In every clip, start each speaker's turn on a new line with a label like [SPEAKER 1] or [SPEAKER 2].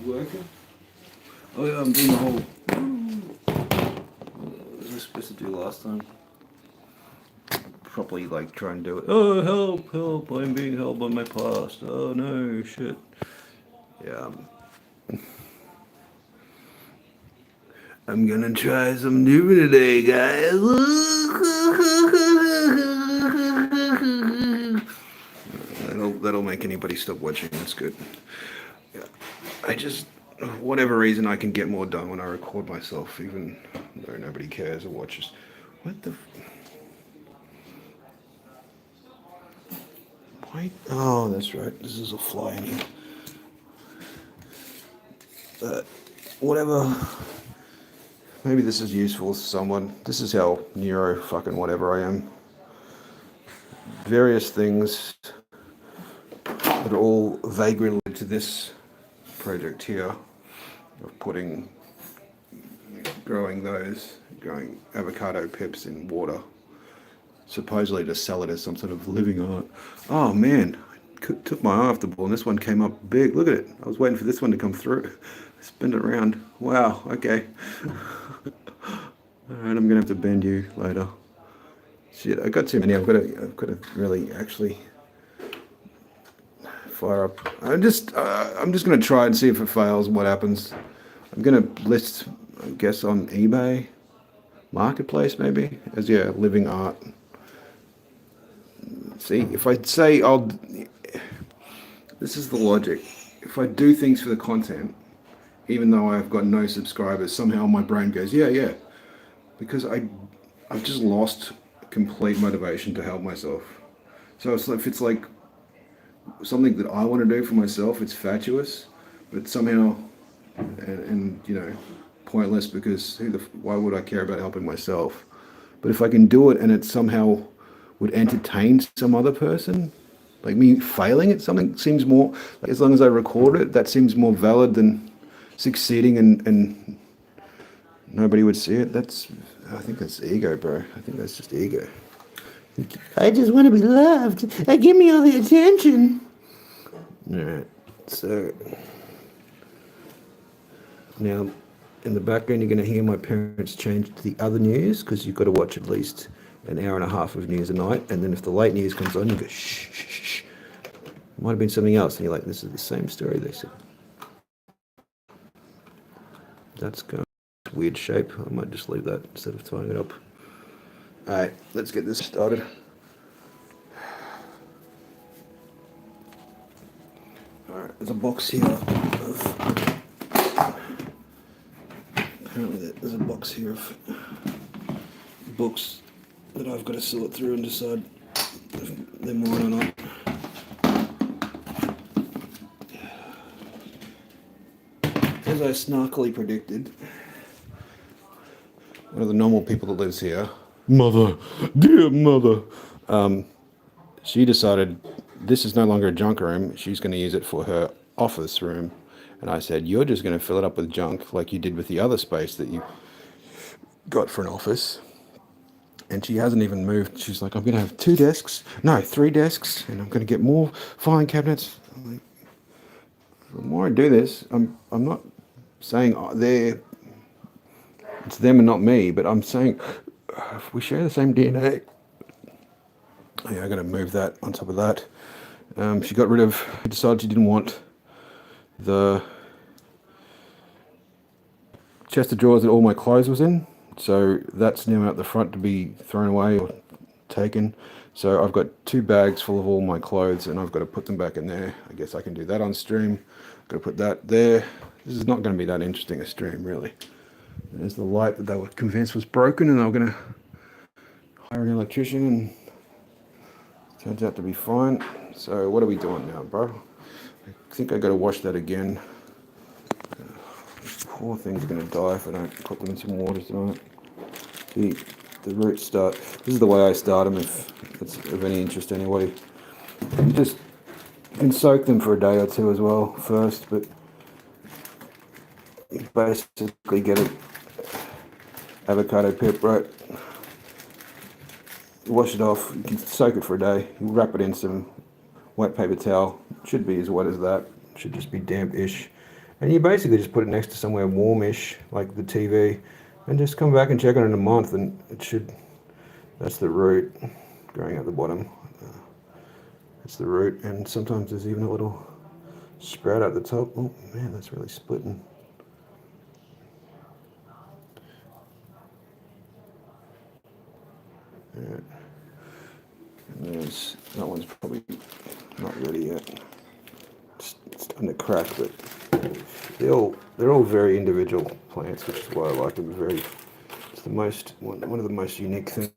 [SPEAKER 1] working. Oh yeah, I'm doing the whole... What was I supposed to do last time? Properly like try and do it. Oh, help, help, I'm being held by my past. Oh no, shit. Yeah. I'm gonna try some new today, guys. That'll make anybody stop watching. That's good. Yeah. I just, whatever reason, I can get more done when I record myself, even though nobody cares or watches. What the? Why? Oh, that's right. This is a fly in here. Whatever. Maybe this is useful to someone. This is how neuro fucking whatever I am. Various things that are all vaguely related to this project here of growing avocado pips in water, supposedly to sell it as some sort of living art. Oh man, I took my eye off the ball and this one came up big. Look at it. I was waiting for this one to come through. Spin it around. Wow, okay. Alright, I'm gonna have to bend you later. Shit, I got too many. I've got to really actually fire up. I'm just gonna try and see if it fails. What happens? I'm gonna list, I guess, on eBay Marketplace maybe as living art. See, if I say this is the logic. If I do things for the content, even though I've got no subscribers, somehow my brain goes, yeah, because I've just lost complete motivation to help myself. So if it's like something that I want to do for myself, it's fatuous, but somehow, and pointless, because why would I care about helping myself? But if I can do it and it somehow would entertain some other person, like me failing at something seems more, like, as long as I record it, that seems more valid than succeeding and nobody would see it. I think that's ego, bro. I think that's just ego. I just want to be loved. Give me all the attention. Alright, so now in the background you're going to hear my parents change to the other news, because you've got to watch at least an hour and a half of news a night, and then if the late news comes on, you go shh, shh, shh. Might have been something else, and you're like, this is the same story they said. That's going weird shape. I might just leave that instead of tying it up. Alright, let's get this started. Alright, there's a box here apparently there's a box here of books that I've got to sort through and decide if they're mine or not. As I snarkily predicted, one of the normal people that lives here, dear mother, she decided this is no longer a junk room. She's going to use it for her office room. And I said, you're just going to fill it up with junk like you did with the other space that you got for an office. And she hasn't even moved. She's like, I'm going to have 3 desks, and I'm going to get more filing cabinets. I'm like, the more I do this, I'm not saying it's them and not me, but I'm saying we share the same DNA. Yeah, I'm going to move that on top of that. She decided she didn't want the chest of drawers that all my clothes was in. So that's now out the front to be thrown away or taken. So I've got 2 bags full of all my clothes, and I've got to put them back in there. I guess I can do that on stream. Got to put that there. This is not going to be that interesting a stream, really. There's the light that they were convinced was broken, and they were going to hire an electrician, and it turns out to be fine. So what are we doing now, bro? I think I got to wash that again. Poor thing's going to die if I don't put them in some water tonight. The roots start. This is the way I start them, if it's of any interest to anybody. You can soak them for a day or 2 as well first, but you basically get an avocado pip, right? You wash it off. You can soak it for a day. You wrap it in some wet paper towel. It should be as wet as that. It should just be damp-ish. And you basically just put it next to somewhere warmish, like the TV, and just come back and check on it in a month, and it should. That's the root growing at the bottom. That's the root, and sometimes there's even a little sprout at the top. Oh man, that's really splitting. Yeah. And that one's probably not ready yet. It's starting to crack, but they're all very individual plants, which is why I like them. It's the most one of the most unique things.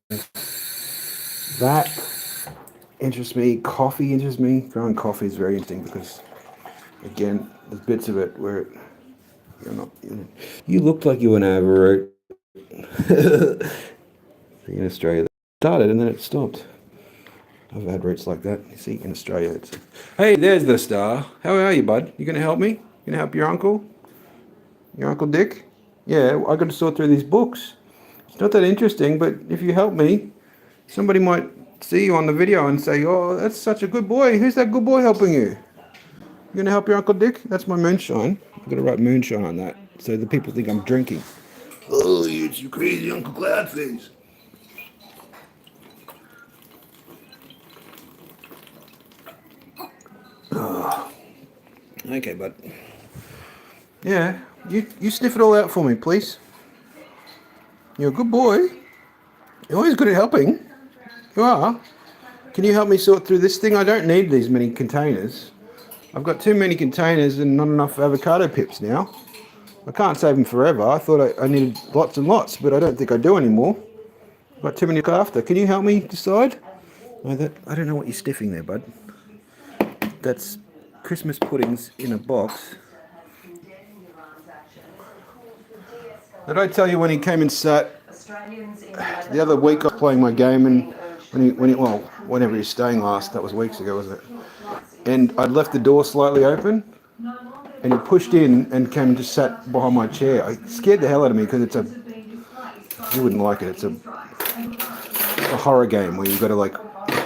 [SPEAKER 1] That interests me. Coffee interests me. Growing coffee is very interesting because, again, there's bits of it where you're not. You looked like you were an Averroot in Australia. It started and then it stopped. I've had roots like that. You see, in Australia, it's. Hey, there's the star. How are you, bud? You gonna help me? You gonna help your uncle? Your Uncle Dick? Yeah, I got to sort through these books. It's not that interesting, but if you help me, somebody might see you on the video and say, "Oh, that's such a good boy. Who's that good boy helping you? You gonna help your Uncle Dick?" That's my moonshine. I've got to write moonshine on that, so the people think I'm drinking. Oh, it's your crazy Uncle Cloudface. Oh. Okay, bud. Yeah, you sniff it all out for me, please. You're a good boy. You're always good at helping. You are. Can you help me sort through this thing? I don't need these many containers. I've got too many containers and not enough avocado pips now. I can't save them forever. I thought I needed lots and lots, but I don't think I do anymore. I've got too many to look after. Can you help me decide? No, I don't know what you're sniffing there, bud. That's Christmas puddings in a box. Did I tell you when he came and sat the other week? I was playing my game, and whenever he was staying last, that was weeks ago, wasn't it? And I'd left the door slightly open, and he pushed in and came and just sat behind my chair. It scared the hell out of me because you wouldn't like it. It's a horror game where you've got to like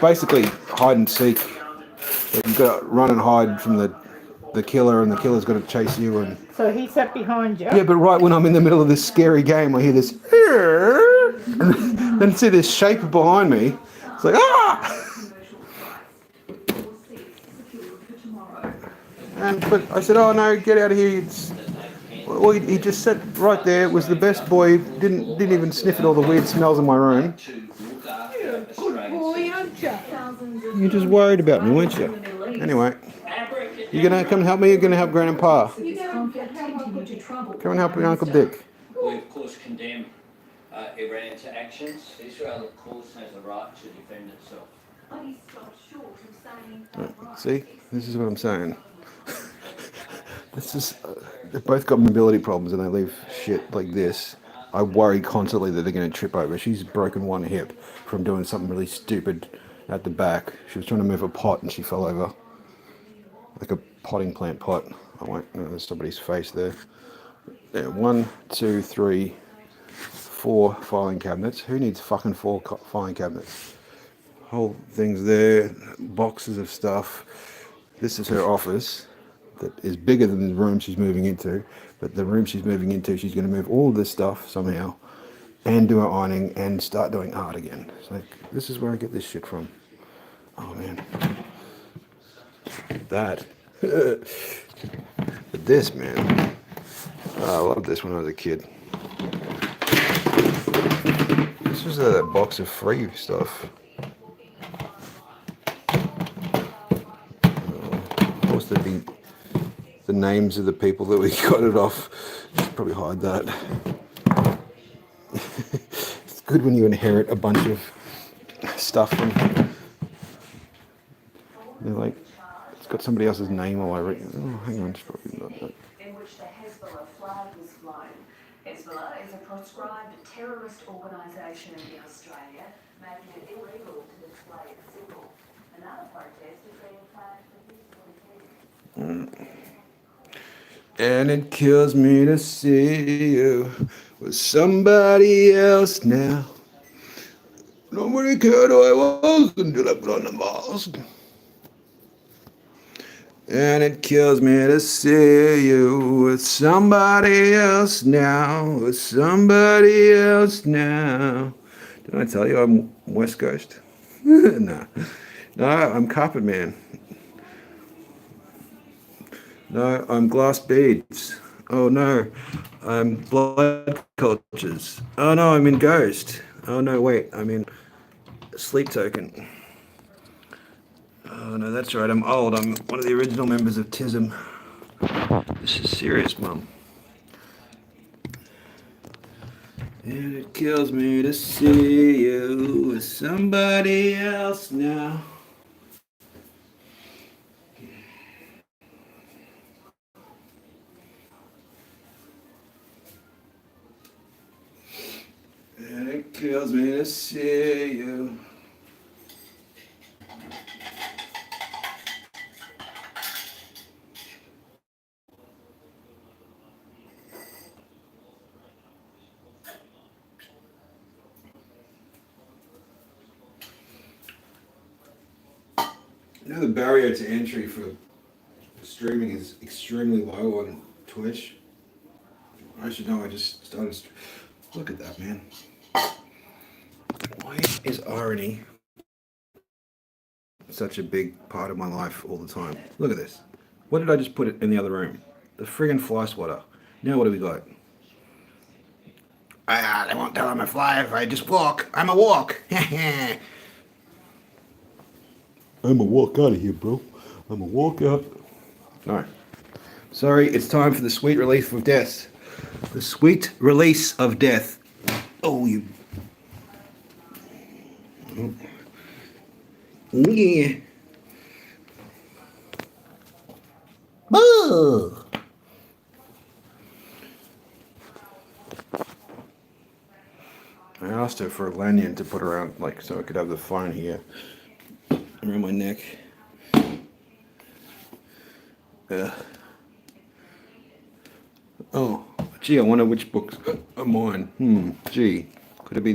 [SPEAKER 1] basically hide and seek. You've got to run and hide from the killer, and the killer's got to chase you. And
[SPEAKER 2] so he sat behind you.
[SPEAKER 1] Yeah, but right when I'm in the middle of this scary game, I hear this, and then see this shape behind me. It's like, ah! But I said, oh no, get out of here. Well, he just sat right there. Was the best boy. Didn't even sniff at all the weird smells in my room.
[SPEAKER 2] You're a good boy, aren't you?
[SPEAKER 1] You just worried about me, weren't you? Anyway, you gonna come help me? You're gonna help Grandpa. Come and help your Uncle Dick.
[SPEAKER 3] We of course condemn Iran's actions. Israel of course has a right to defend itself.
[SPEAKER 1] See, this is what I'm saying. This is they've both got mobility problems and they leave shit like this. I worry constantly that they're going to trip over. She's broken one hip from doing something really stupid at the back. She was trying to move a pot and she fell over, like a potting plant pot. I won't. No, there's somebody's face there. There, 1, 2, 3, 4 filing cabinets. Who needs fucking 4 filing cabinets? Whole things there, boxes of stuff. This is her office. That is bigger than the room she's moving into, but the room she's moving into, she's going to move all of this stuff somehow and do her ironing and start doing art again. It's like, this is where I get this shit from. Oh man. That. But this, man. Oh, I loved this when I was a kid. This was a box of free stuff. Of course, there'd be the names of the people that we got it off. Should probably hide that. It's good when you inherit a bunch of stuff from. You're like, it's got somebody else's name all over it. Oh, hang on, it's probably not that.
[SPEAKER 4] In which the Hezbollah flag was flown. Hezbollah is a proscribed terrorist organisation in Australia, making it illegal to display its symbol. Another protest is being flagged for this.
[SPEAKER 1] And it kills me to see you with somebody else now. Nobody cared who I was until I put on the mask. And it kills me to see you with somebody else now, with somebody else now. Did I tell you I'm West Coast? No. No, I'm Carpet Man. No, I'm Glass Beads. Oh no, I'm Blood Cultures. Oh no, I'm in Ghost. Oh no, wait, I'm in Sleep Token. Oh no, that's right, I'm old. I'm one of the original members of TISM. This is serious, Mum. And it kills me to see you with somebody else now. And it kills me to see you. You know, the barrier to entry for streaming is extremely low on Twitch. I should know, I just started. Look at that, man. Why is irony such a big part of my life all the time? Look at this. What did I just put it in the other room? The friggin' fly swatter. Now what do we got? They won't tell I'm a fly if I just walk. I'm a walk. I'm a walk out of here, bro. I'm a walk out. No. Sorry, it's time for the sweet relief of death. The sweet release of death. Oh, you. Yeah. Boo! I asked her for a lanyard to put around, like, so I could have the phone here around my neck. Oh, gee, I wonder which books are mine. Gee, could it be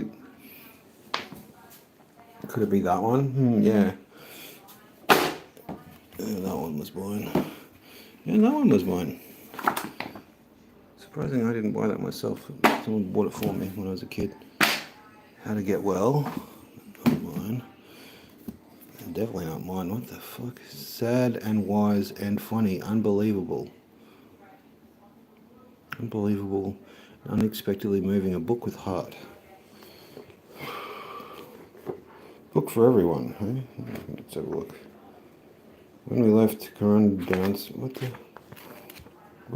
[SPEAKER 1] that one? Yeah. That one was mine. Yeah, that one was mine. Surprising I didn't buy that myself. Someone bought it for me when I was a kid. How to Get Well. Not mine. Definitely not mine. What the fuck? Sad and Wise and Funny. Unbelievable. Unbelievable. Unexpectedly Moving. A Book with Heart. Book for everyone, hey? Let's have a look. When We Left Karan Dance. What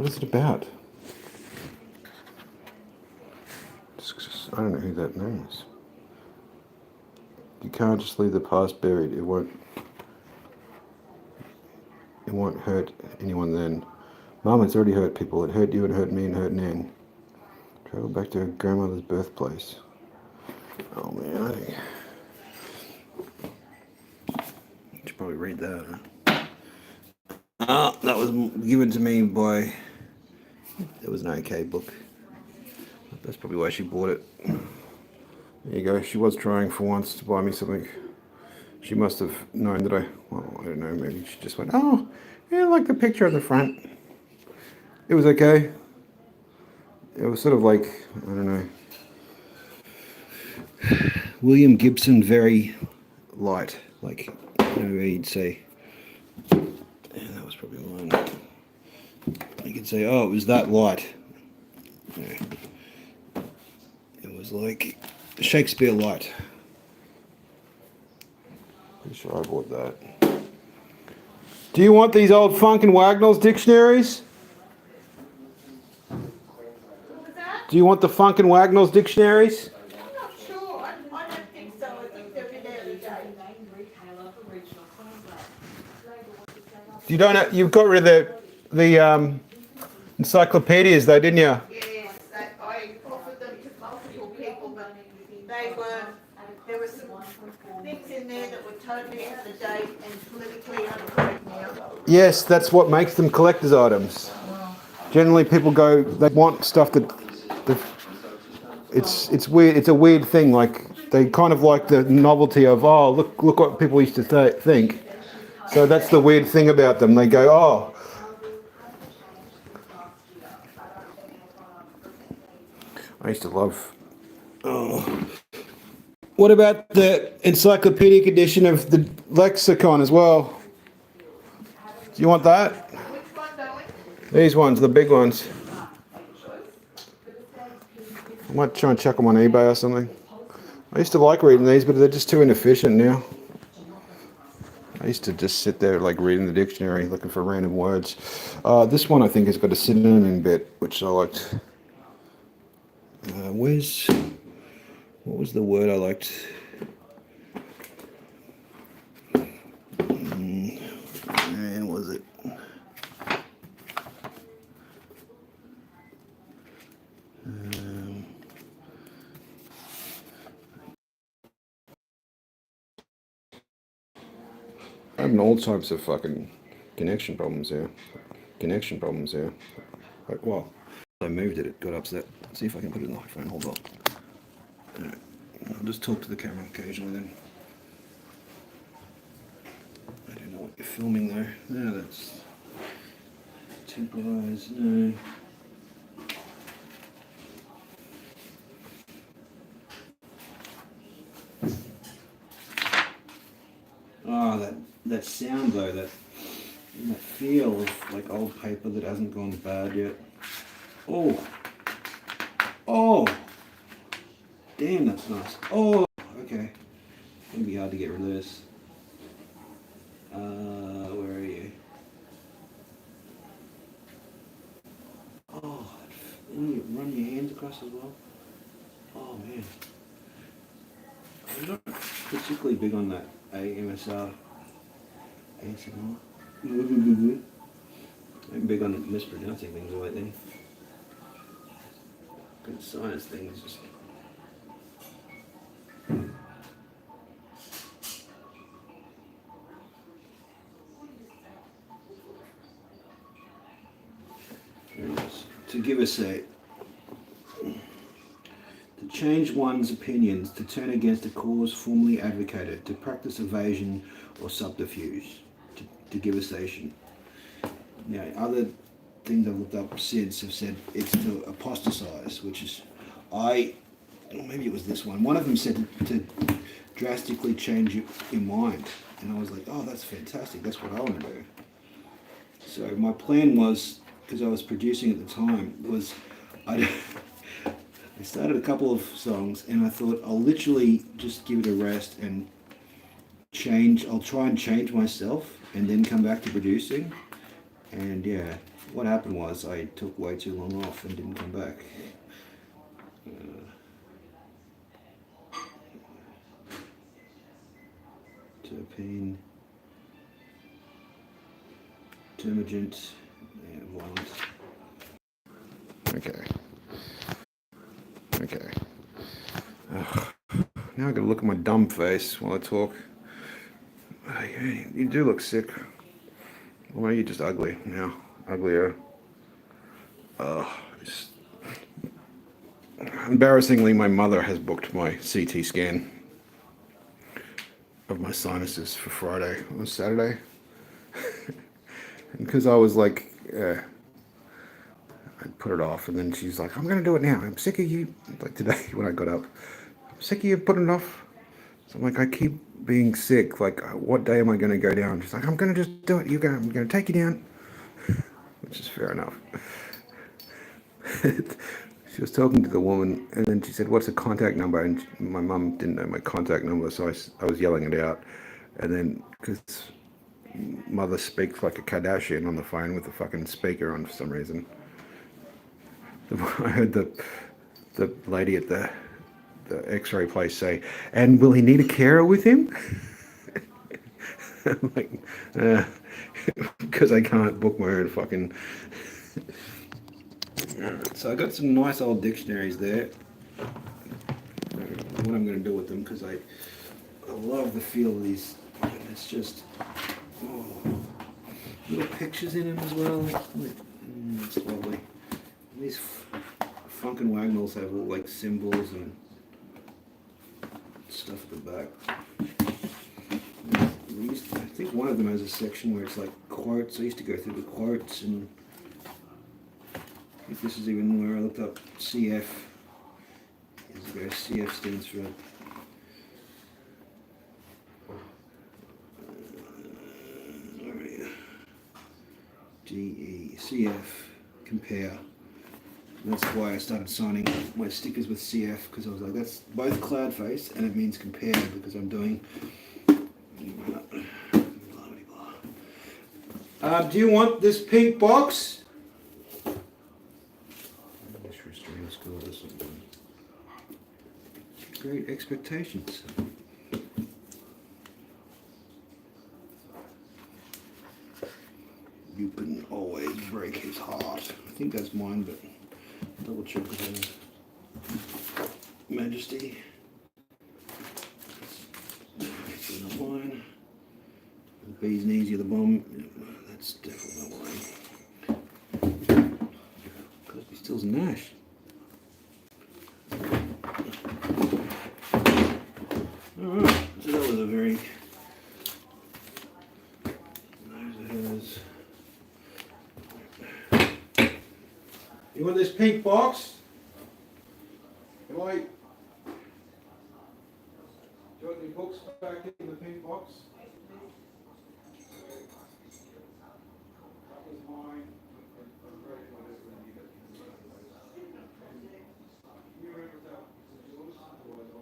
[SPEAKER 1] is it about? I don't know who that name is. You can't just leave the past buried. It won't hurt anyone then. Mum, it's already hurt people. It hurt you, it hurt me, and hurt Nan. Travel back to her grandmother's birthplace. Oh man, I think you should probably read that. Oh, that was given to me by. It was an okay book. That's probably why she bought it. There you go. She was trying for once to buy me something. She must have known that I don't know, maybe she just went, oh, yeah, I like the picture on the front. It was okay. It was sort of like, I don't know. William Gibson, very light. Like, you know, he'd say, yeah, that was probably mine. You could say, oh, it was that light. Yeah. It was like Shakespeare light. Pretty sure I bought that. Do you want these old Funk and Wagnalls dictionaries? Do you want the Funk and Wagnalls dictionaries?
[SPEAKER 2] I'm not sure. I don't think so. I think they're in every day.
[SPEAKER 1] You don't know, you got rid of the encyclopedias though, didn't you?
[SPEAKER 2] Yes, I offered them to multiple people, but there were some things in there that were totally out of date and politically incorrect now.
[SPEAKER 1] Yes, that's what makes them collector's items. Generally people go, they want stuff that it's weird, it's a weird thing, like they kind of like the novelty of, oh, look what people used to think. So that's the weird thing about them. They go, oh. I used to love. Oh. What about the encyclopedic edition of the lexicon as well? Do you want that?
[SPEAKER 2] Which one, darling?
[SPEAKER 1] These ones, the big ones. I might try and chuck them on eBay or something. I used to like reading these, but they're just too inefficient now. I used to just sit there like reading the dictionary, looking for random words. This one I think has got a synonym bit, which I liked. What was the word I liked? And was it? Having all types of fucking connection problems here. Like, well, I moved it, it got upset. Let's see if I can put it in the microphone. Hold on. Alright. I'll just talk to the camera occasionally then. I don't know what you're filming though. No, that's temporize, no. Oh, that sound though, that feel of like old paper that hasn't gone bad yet. Oh, damn, that's nice. Oh, okay. It's gonna be hard to get rid of this. Where are you? Oh, you run your hands across as well. Oh man, I'm not particularly big on that ASMR. I'm big on mispronouncing things lately. Good science things just. To give us to change one's opinions, to turn against a cause formerly advocated, to practice evasion or subterfuge, to give a station. Now, other things I've looked up since have said it's to apostatize, which is, maybe it was this one. One of them said to drastically change your mind. And I was like, oh, that's fantastic. That's what I want to do. So my plan was, because I was producing at the time, was I started a couple of songs and I thought I'll literally just give it a rest and I'll try and change myself and then come back to producing. And yeah, what happened was I took way too long off and didn't come back. Terpene, termagant, and violence. Okay. Ugh. Now I gotta look at my dumb face while I talk. You do look sick. Or are you just ugly now? Uglier. Embarrassingly, my mother has booked my CT scan of my sinuses for Friday or Saturday. Because I was like, I put it off, and then she's like, I'm going to do it now. I'm sick of you. Like today when I got up, I'm sick of you putting it off. So I'm like, I keep being sick. Like, what day am I going to go down? She's like, I'm going to just do it. I'm going to take you down. Which is fair enough. She was talking to the woman, and then she said, what's the contact number? And my mum didn't know my contact number, so I was yelling it out. And then, because mother speaks like a Kardashian on the phone with the fucking speaker on for some reason, I heard the lady at the x-ray place say, and will he need a carer with him? I'm like, because I can't book my own fucking... So I got some nice old dictionaries there. What I'm going to do with them, because I love the feel of these. It's just little pictures in them as well. It's lovely. These Funkin' Wagnalls have all like symbols and stuff at the back. I think one of them has a section where it's like quotes. I used to go through the quotes, and I think this is even where I looked up CF. Years ago, CF stands for GE, CF, compare. And that's why I started signing my stickers with CF, because I was like, that's both cloud face and it means compare, because I'm doing do you want this pink box? English restraint school or something. Great expectations. You couldn't always break his heart. I think that's mine, but double check with his Majesty. That's not mine. The bee's knees, you're the bomb. That's definitely not mine. Cosby Stills and Nash. Alright, so that was a very. You want this pink box? Can I? Do you want the books back in the pink box? That was mine. You remember that was yours? Otherwise I'll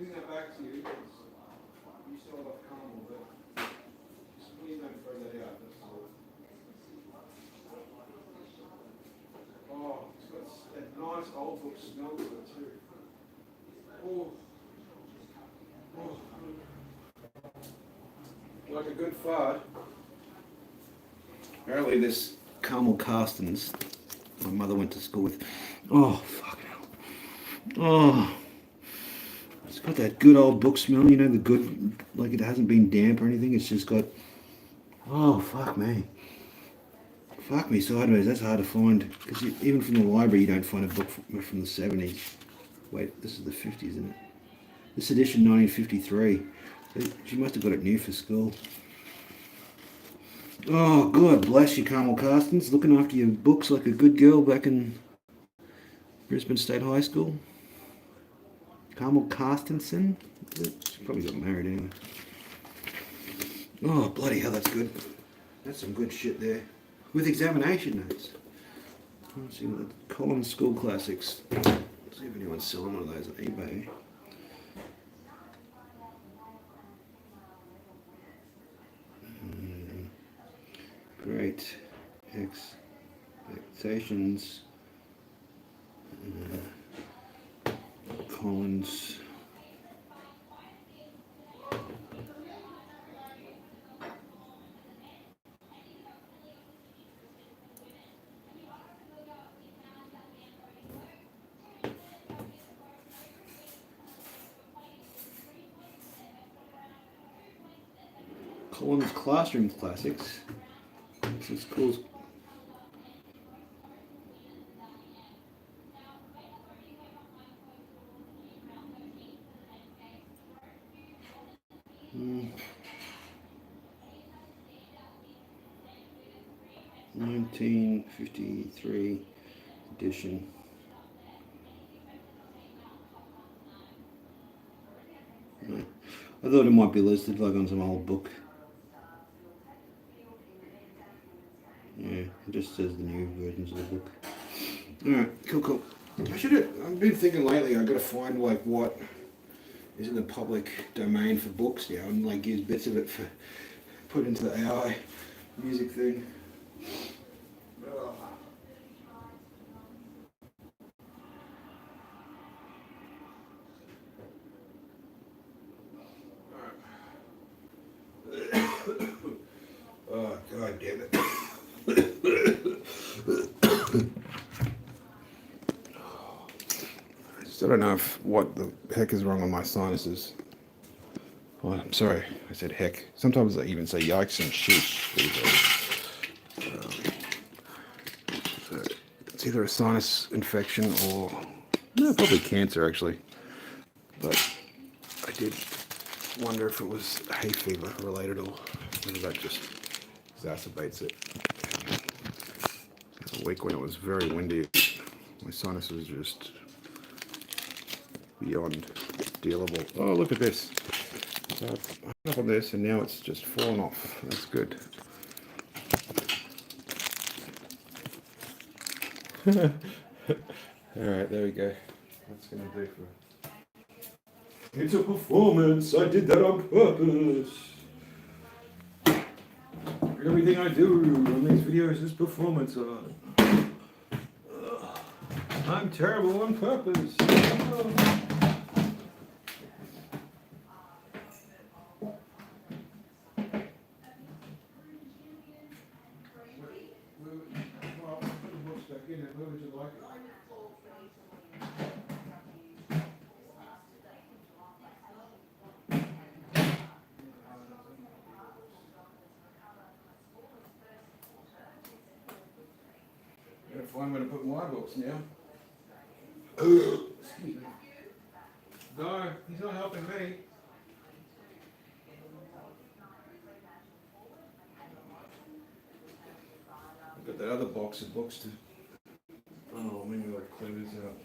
[SPEAKER 1] giving that back to you because you still have caramel, but just please don't throw that out. That's all. Oh, it's got that nice old book smell to it too. Oh. Oh. Like a good fart. Apparently this Carmel Carstens, my mother went to school with. Oh, fucking hell. Oh. It's got that good old book smell, you know, the good, like it hasn't been damp or anything. It's just got, oh, fuck me. Fuck me sideways. That's hard to find. Because even from the library, you don't find a book from the 70s. Wait, this is the 50s, isn't it? This edition, 1953. So she must have got it new for school. Oh, God bless you, Carmel Carstens. Looking after your books like a good girl back in Brisbane State High School. Carmel Carstensen? She probably got married anyway. Oh, bloody hell, that's good. That's some good shit there. With examination notes. Let's see what the Collins School Classics. Let's see if anyone's selling one of those on eBay. Great expectations. Collins. Collins Classroom Classics. This is cool. Hmm. 1953 edition. No. I thought it might be listed like on some old book. Yeah, it just says the new versions of the book. Alright, cool. I've been thinking lately I've got to find like what is in the public domain for books now and like use bits of it for put into the AI music thing. God damn it. I don't know what the heck is wrong with my sinuses. Oh, I'm sorry, I said heck. Sometimes I even say yikes and sheesh these days. So it's either a sinus infection or no, probably cancer actually. But I did wonder if it was hay fever related or whether that just exacerbates it. A week when it was very windy, my sinuses were just beyond dealable. Oh, look at this. So I've hung up on this and now it's just fallen off. That's good. Alright, there we go. What's going to do for... It's a performance. I did that on purpose. Everything I do on these videos is performance art. I'm terrible on purpose. Gotta find where to put my books now. Excuse me. No, he's not helping me. I've got that other box of books to... Oh, maybe I'll clear this out.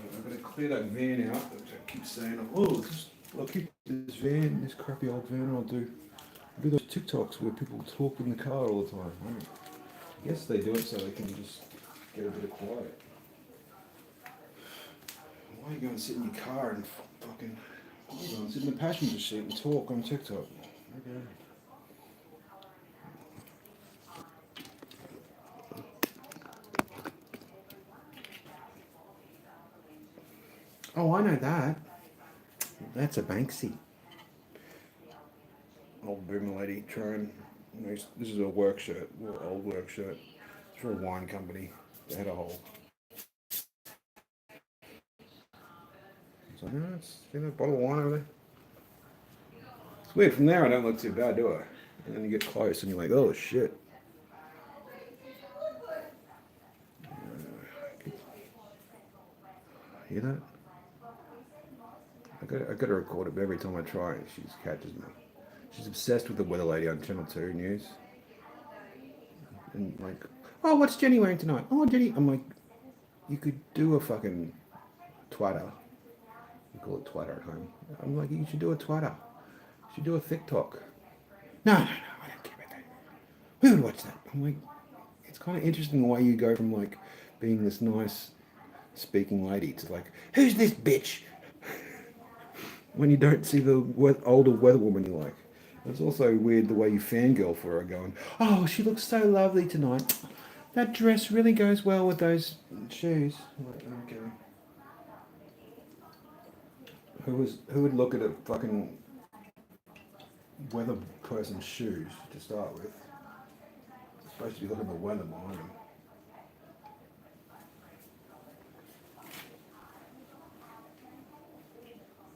[SPEAKER 1] I've got to clear that van out. I keep saying, oh, I'll keep this van, this crappy old van, and I'll do those TikToks where people talk in the car all the time. I guess they do it so they can just get a bit of quiet. Why are you going to sit in your car and fucking... Why are you going to sit in the passenger seat and talk on TikTok? Okay. Oh, I know that. That's a Banksy. Old boomer lady trying. This is a work shirt, old work shirt. It's for a wine company. They had a whole. It's like, no, see that bottle of wine over there? It's weird. From there, I don't look too bad, do I? And then you get close, and you're like, oh shit. Hear that? I got to record it, but every time I try, she catches me. She's obsessed with the weather lady on Channel 2 News. And like, oh, what's Jenny wearing tonight? Oh, Jenny. I'm like, you could do a fucking twatter. We call it twatter at home. I'm like, you should do a twatter. You should do a TikTok. No, I don't care about that. Who would watch that? I'm like, it's kind of interesting the way you go from like being this nice speaking lady to like, who's this bitch? When you don't see the older weather woman you like. It's also weird the way you fangirl for her going, oh, she looks so lovely tonight. That dress really goes well with those shoes. I'm like, okay. Who would look at a fucking weather person's shoes to start with? You're supposed to be looking at the weather behind them.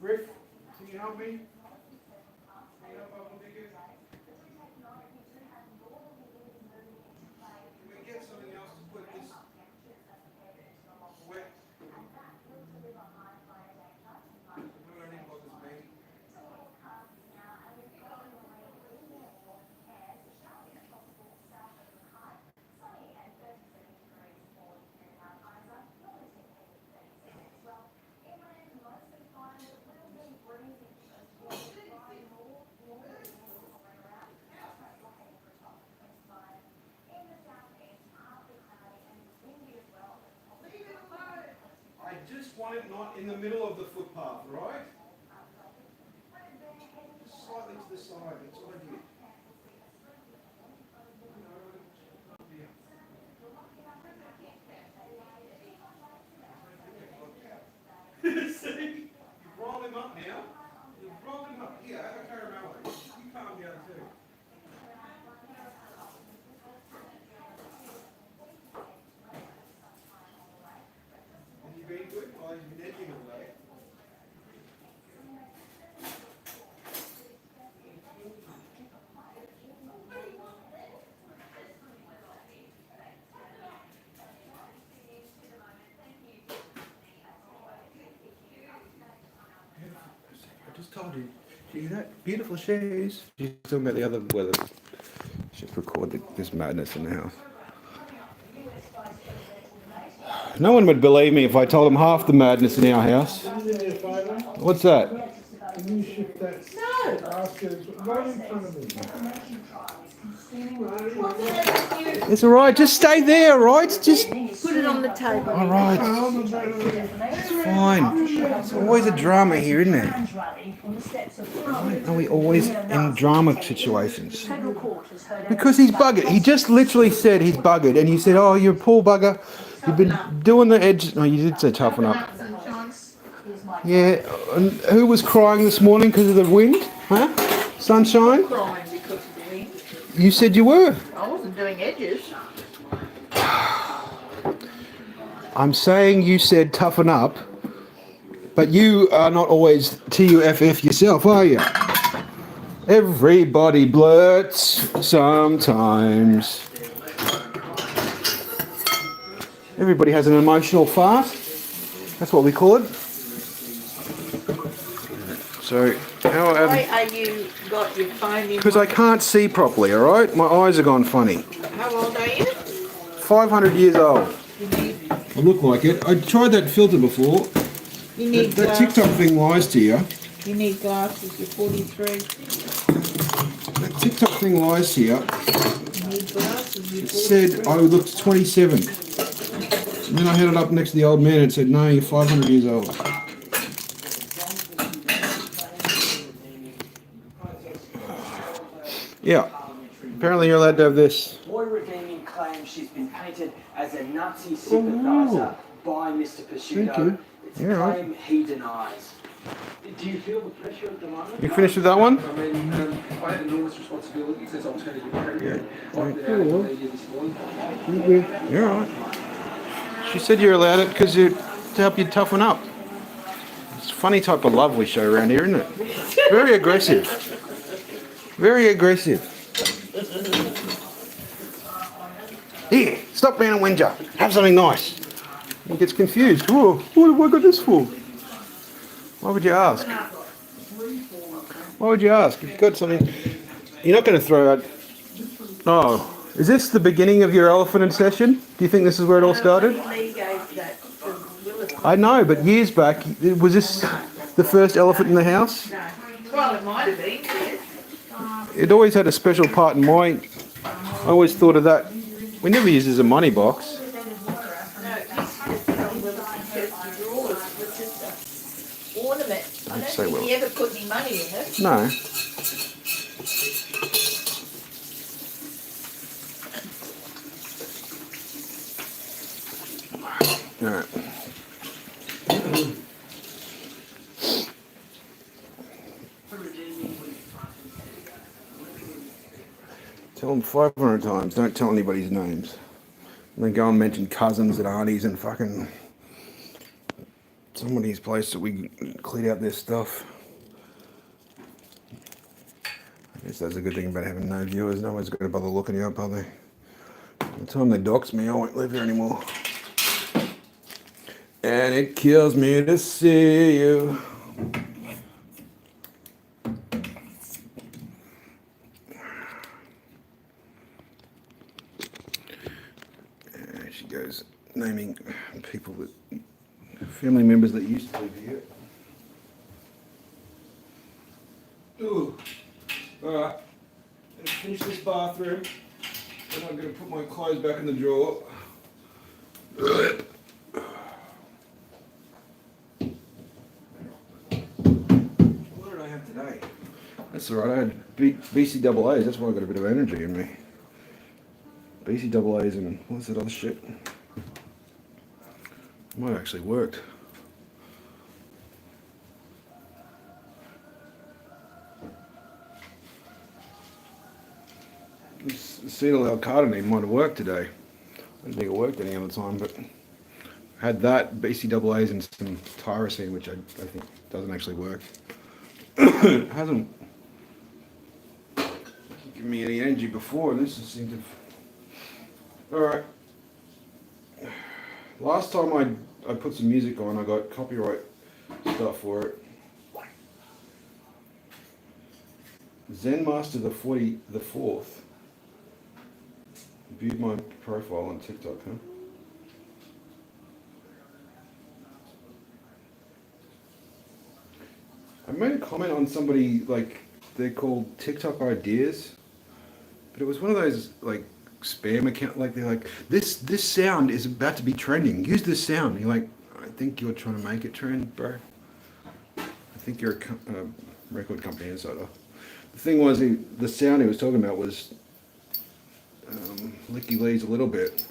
[SPEAKER 1] Riff, can you help me? I just want it not in the middle of the footpath, right? Just slightly to the side, that's all I did. I just told you. See that? Beautiful shoes. She's talking about the other weather. She's recorded this madness in the house. No one would believe me if I told them half the madness in our house. What's that?
[SPEAKER 5] Can you shift that basket right in front of me?
[SPEAKER 1] It's all right. Just stay there, all right? Just
[SPEAKER 2] Put it on the table.
[SPEAKER 1] all right. It's fine. It's always a drama here, isn't there? Why are we always in drama situations? Because he's buggered. He just literally said he's buggered, and you said, "Oh, you're a poor bugger. You've been doing the edge." No, you did say toughen up. Yeah. And who was crying this morning because of the wind? Huh? Sunshine?
[SPEAKER 2] Crying because of the wind.
[SPEAKER 1] You said you were.
[SPEAKER 2] I wasn't doing edges.
[SPEAKER 1] I'm saying you said toughen up, but you are not always TUFF yourself, are you? Everybody blurts sometimes. Everybody has an emotional fart. That's what we call it. So,
[SPEAKER 2] Why are you got your phone in?
[SPEAKER 1] because I can't see properly, all right? My eyes are gone funny.
[SPEAKER 2] How old are you?
[SPEAKER 1] 500 years old. I look like it. I tried that filter before.
[SPEAKER 2] You need
[SPEAKER 1] That
[SPEAKER 2] glasses.
[SPEAKER 1] TikTok thing lies to you.
[SPEAKER 2] You need glasses. You're 43.
[SPEAKER 1] That TikTok thing lies to you.
[SPEAKER 2] You need glasses. You're
[SPEAKER 1] It said I looked 27. And then I had it up next to the old man and it said, no, you're 500 years old. Yeah. Apparently you're allowed to have this.
[SPEAKER 6] Boy Redeeming claims she's been painted as a Nazi sympathiser by Mr. Picciuto.
[SPEAKER 1] Thank you.
[SPEAKER 6] It's a
[SPEAKER 1] Yeah, right.
[SPEAKER 6] claim he denies. Do you feel the pressure at the moment?
[SPEAKER 1] You finished with that one?
[SPEAKER 7] I mean, I had enormous responsibilities as alternative career.
[SPEAKER 1] Yeah.
[SPEAKER 7] I've been out in the media this morning.
[SPEAKER 1] You're all right. She said you're allowed it because to help you toughen up. It's a funny type of love we show around here, isn't it? Very aggressive. Very aggressive. Here, stop being a whinger. Have something nice. He gets confused. Whoa, what have I got this for? Why would you ask? Why would you ask? If you've got something, you're not going to throw out. Oh, is this the beginning of your elephant session? Do you think this is where it all started?
[SPEAKER 2] Lee gave that to Willis.
[SPEAKER 1] I know, but years back, was this the first elephant in the house?
[SPEAKER 2] No. Well, it might have been, yes.
[SPEAKER 1] It always had a special part in my. I always thought of that. We never used it as a money box.
[SPEAKER 2] No, this is from Willis and Chester drawers. It's just an ornament. I don't
[SPEAKER 1] say
[SPEAKER 2] think
[SPEAKER 1] Willis.
[SPEAKER 2] he ever put any money in it.
[SPEAKER 1] No. All right. Tell them 500 times. Don't tell anybody's names. And then go and mention cousins and aunties and fucking somebody's place that we cleared out their stuff. I guess that's a good thing about having no viewers. No one's going to bother looking you up, are they? By the time they dox me, I won't live here anymore. And it kills me to see you. There she goes, naming people that, family members that used to live here. Ooh. Alright, I'm gonna finish this bathroom, and I'm gonna put my clothes back in the drawer. What did I have today? That's alright, I had BCAAs, that's why I got a bit of energy in me. BCAAs and what's that other shit? Might have actually worked. This acetyl L-carnitine might have worked today. I didn't think it worked any other time, but had that, BCAAs, and some tyrosine, which I think doesn't actually work. It hasn't given me any energy before, and this has seemed to. Alright. Last time I put some music on, I got copyright stuff for it. Zen Master the 4th. Viewed my profile on TikTok, huh? I made a comment on somebody, like, they're called TikTok Ideas, but it was one of those, like, spam account, like, they're like, this sound is about to be trending, use this sound. And you're like, I think you're trying to make it trend, bro. I think you're a record company insider. The thing was, the sound he was talking about was Licky Lee's A Little Bit.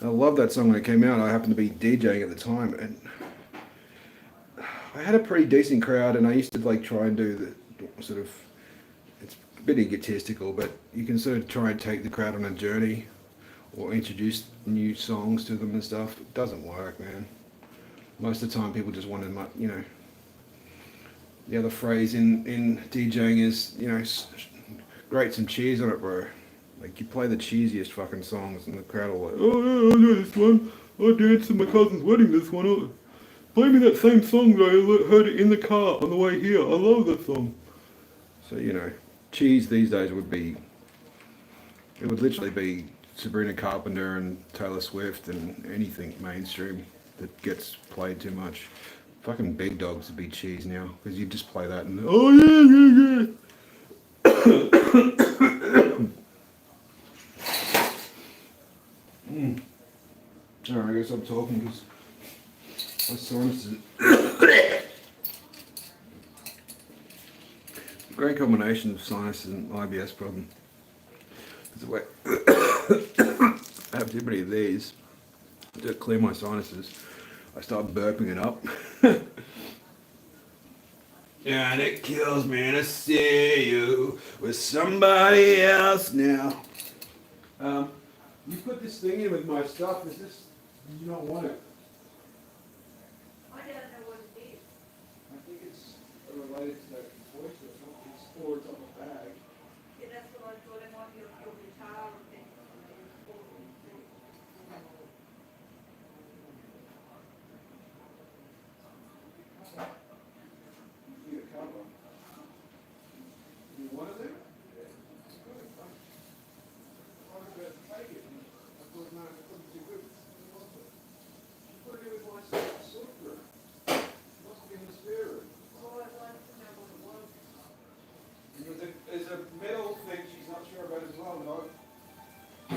[SPEAKER 1] And I loved that song when it came out. I happened to be DJing at the time, and I had a pretty decent crowd, and I used to like try and do the sort of, it's a bit egotistical, but you can sort of try and take the crowd on a journey or introduce new songs to them and stuff. It doesn't work, man. Most of the time people just want to, you know, the other phrase in DJing is, you know, grate some cheese on it, bro. Like, you play the cheesiest fucking songs and the crowd will like, oh yeah, I know this one. I danced at my cousin's wedding this one. Oh, play me that same song that I heard it in the car on the way here. I love that song. So, you know, cheese these days would be, it would literally be Sabrina Carpenter and Taylor Swift and anything mainstream that gets played too much. Fucking Big Dogs would be cheese now, because you just play that and, oh yeah, Alright, I guess I'm talking because my sinuses. Great combination of sinuses and IBS problem. There's a way I have too many of these to clear my sinuses. I start burping it up. And it kills me to see you with somebody else now. You put this thing in with my stuff. Is this? Did you not want it?
[SPEAKER 2] I don't know what it is.
[SPEAKER 1] I think it's related to that voice or something. Or it's on the bag.
[SPEAKER 2] Yeah, that's what I thought. I want your guitar thing.
[SPEAKER 1] You a cover. You wanted it? Yeah. Good. I was about to take it. I thought, no, it couldn't be good. You put it in with my silver. Must be in the spare room.
[SPEAKER 2] Oh, I'd like to know what it was.
[SPEAKER 1] There's a metal thing she's not sure about as well, dog. I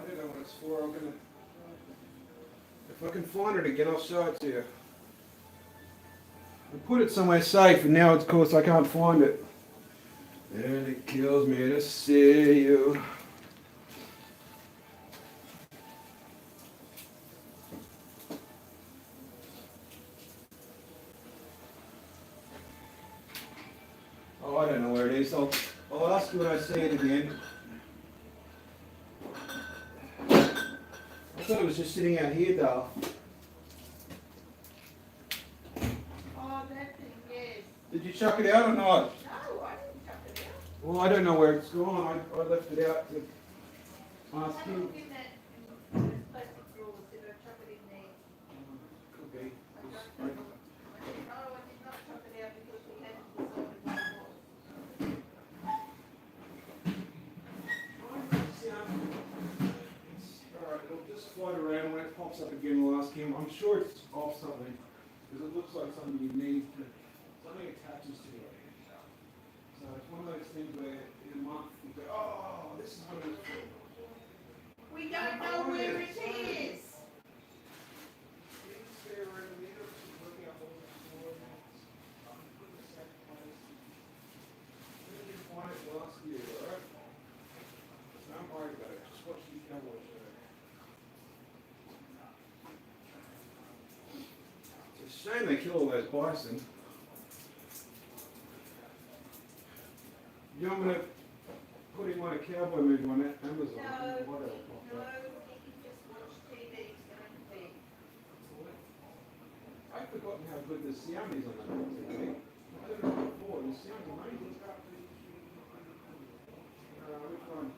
[SPEAKER 1] don't know what it's for. I'm gonna. If I can find it again, I'll show it to you. I put it somewhere safe, and now, of course, I can't find it. And it kills me to see you. Oh, I don't know where it is. I'll ask you when I see it again. I thought it was just sitting out here, Dale.
[SPEAKER 2] Oh, that thing, yes.
[SPEAKER 1] Did you chuck it out or not?
[SPEAKER 2] No, I didn't chuck it out.
[SPEAKER 1] Well, I don't know where it's gone. I left it out to ask
[SPEAKER 2] I
[SPEAKER 1] you.
[SPEAKER 2] look in that in those plastic drawers. Did I chuck it in there?
[SPEAKER 1] Could be.
[SPEAKER 2] No, I did not chuck it out because we hadn't decided what it was.
[SPEAKER 1] Alright, it'll just float around. When it pops up again, we'll ask him. I'm sure it's off something, because it looks like something you need to, something attaches to it. So it's one of those things where in a month you go, oh, this is what it was for.
[SPEAKER 2] We don't know where it is.
[SPEAKER 1] It's a shame they kill all those bison. You know, I'm going to put him on a cowboy movie on Amazon.
[SPEAKER 2] No,
[SPEAKER 1] Whatever.
[SPEAKER 2] no, he can just watch TV, he's going to bed.
[SPEAKER 1] I've forgotten how good the sound is on that TV. I heard it before, the sound's amazing. Which one?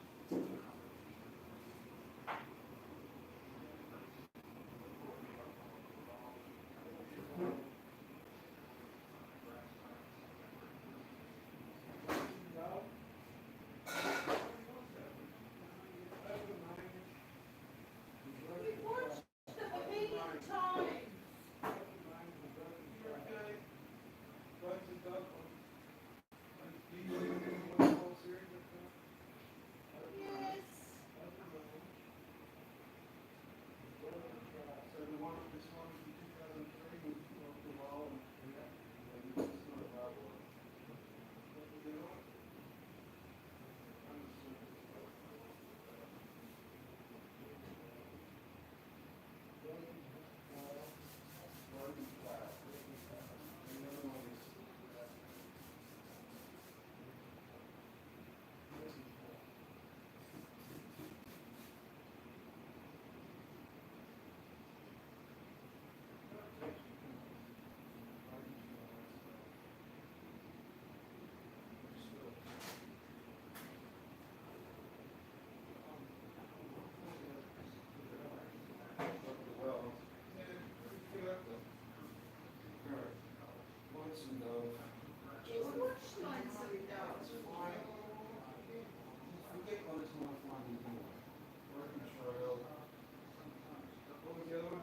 [SPEAKER 2] We watched them a million times. Yes.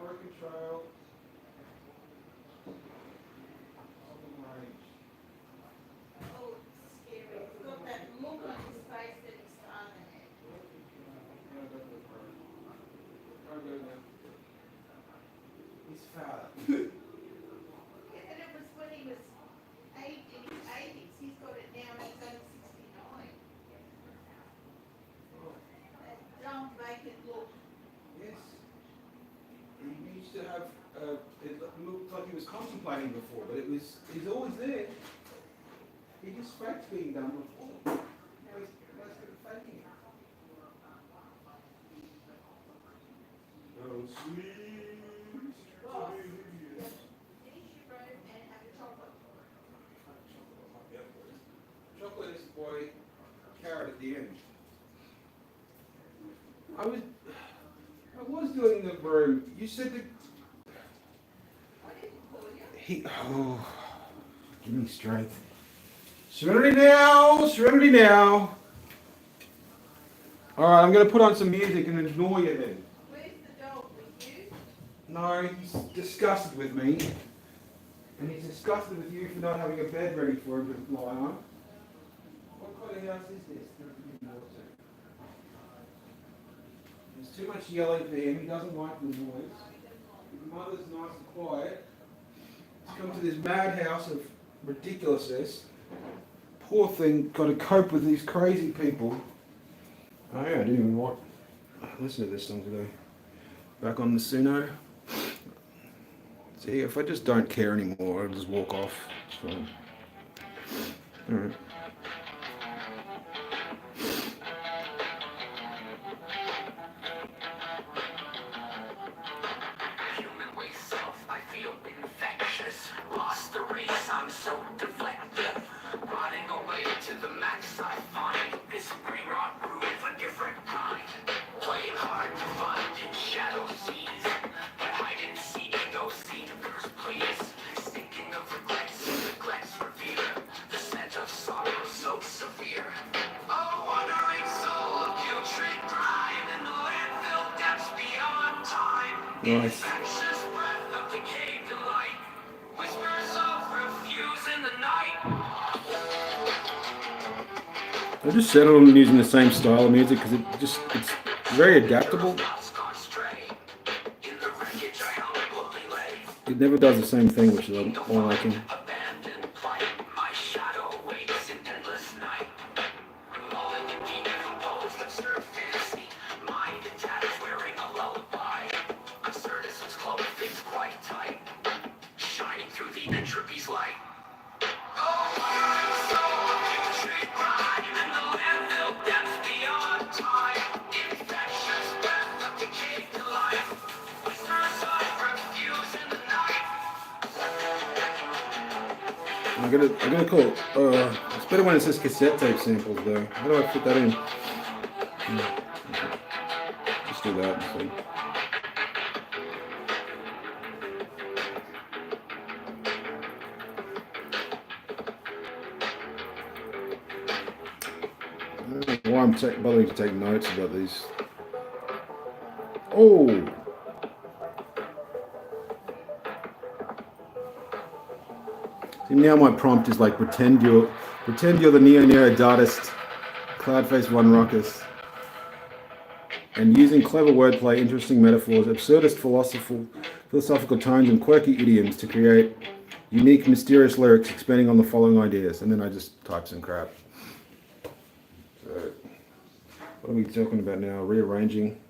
[SPEAKER 1] Broken Trail.
[SPEAKER 2] Oh, it's scary. He's got that look on his face that his father had.
[SPEAKER 1] His father.
[SPEAKER 2] Yeah, and it was when he was in his 80s. He's got it now and he's only 69. Don't make it look.
[SPEAKER 1] Yes. He used to have, it looked like he was contemplating before, but he's always there. He just faked being done before. Now he's faking it. Oh, sweet.
[SPEAKER 2] Boss, finish your room and have a chocolate.
[SPEAKER 1] Chocolate is the boy, carrot at the end. I was doing the room. You said that
[SPEAKER 2] I didn't call you.
[SPEAKER 1] give me strength. Serenity now, serenity now. All right, I'm going to put on some music and ignore you then.
[SPEAKER 2] Where's the dog with you?
[SPEAKER 1] No, he's disgusted with me. And he's disgusted with you for not having a bed ready for him to lie on. What kind of house is this? There's too much yelling for him. He doesn't like the noise. His mother's nice and quiet. He's come to this madhouse of ridiculousness. Poor thing got to cope with these crazy people. Oh yeah, I didn't even want listen to this song today. Back on the Suno. See, if I just don't care anymore, I'll just walk off. It's fine. Alright.
[SPEAKER 8] Human waste self, I feel infectious. Lost the race, I'm so deflective. Rotting away to the max, I find this brain rot brew of a different kind. Playing hard to find in shadow seas, but hide and seek those seekers, please. Thinking of regrets, neglects revere. The scent of sorrow so severe. Oh, wandering soul of putrid grime in the landfill depths beyond time.
[SPEAKER 1] Nice.
[SPEAKER 8] Infectious breath of decayed delight. Whispers of refuse in the night.
[SPEAKER 1] I just settled on using the same style of music because it's very adaptable.
[SPEAKER 8] Thoughts gone stray. In the wreckage I humbly lay.
[SPEAKER 1] It never does the same thing, which is all I can.
[SPEAKER 8] Abandoned plight. My shadow waits in endless night. Mulling and decomposed, absurd fantasy. Mind in tatters wearing a lullaby. Absurdism's cloak fits quite tight. Shining through the entropy's light. Oh, wandering soul of putrid grime in the landfill depths beyond time. Infectious breath of decayed delight. Whispers of refuse in the night.
[SPEAKER 1] I gotta call it. It's better when it says cassette tape samples though. How do I fit that in? Just do that. So. I don't know why I'm bothering to take notes about these. Oh! See, now my prompt is like pretend you're the Neo Dadaist Cloudface One Ruckus. And using clever wordplay, interesting metaphors, absurdist philosophical tones, and quirky idioms to create unique, mysterious lyrics expanding on the following ideas. And then I just type some crap. So, what are we talking about now? Rearranging.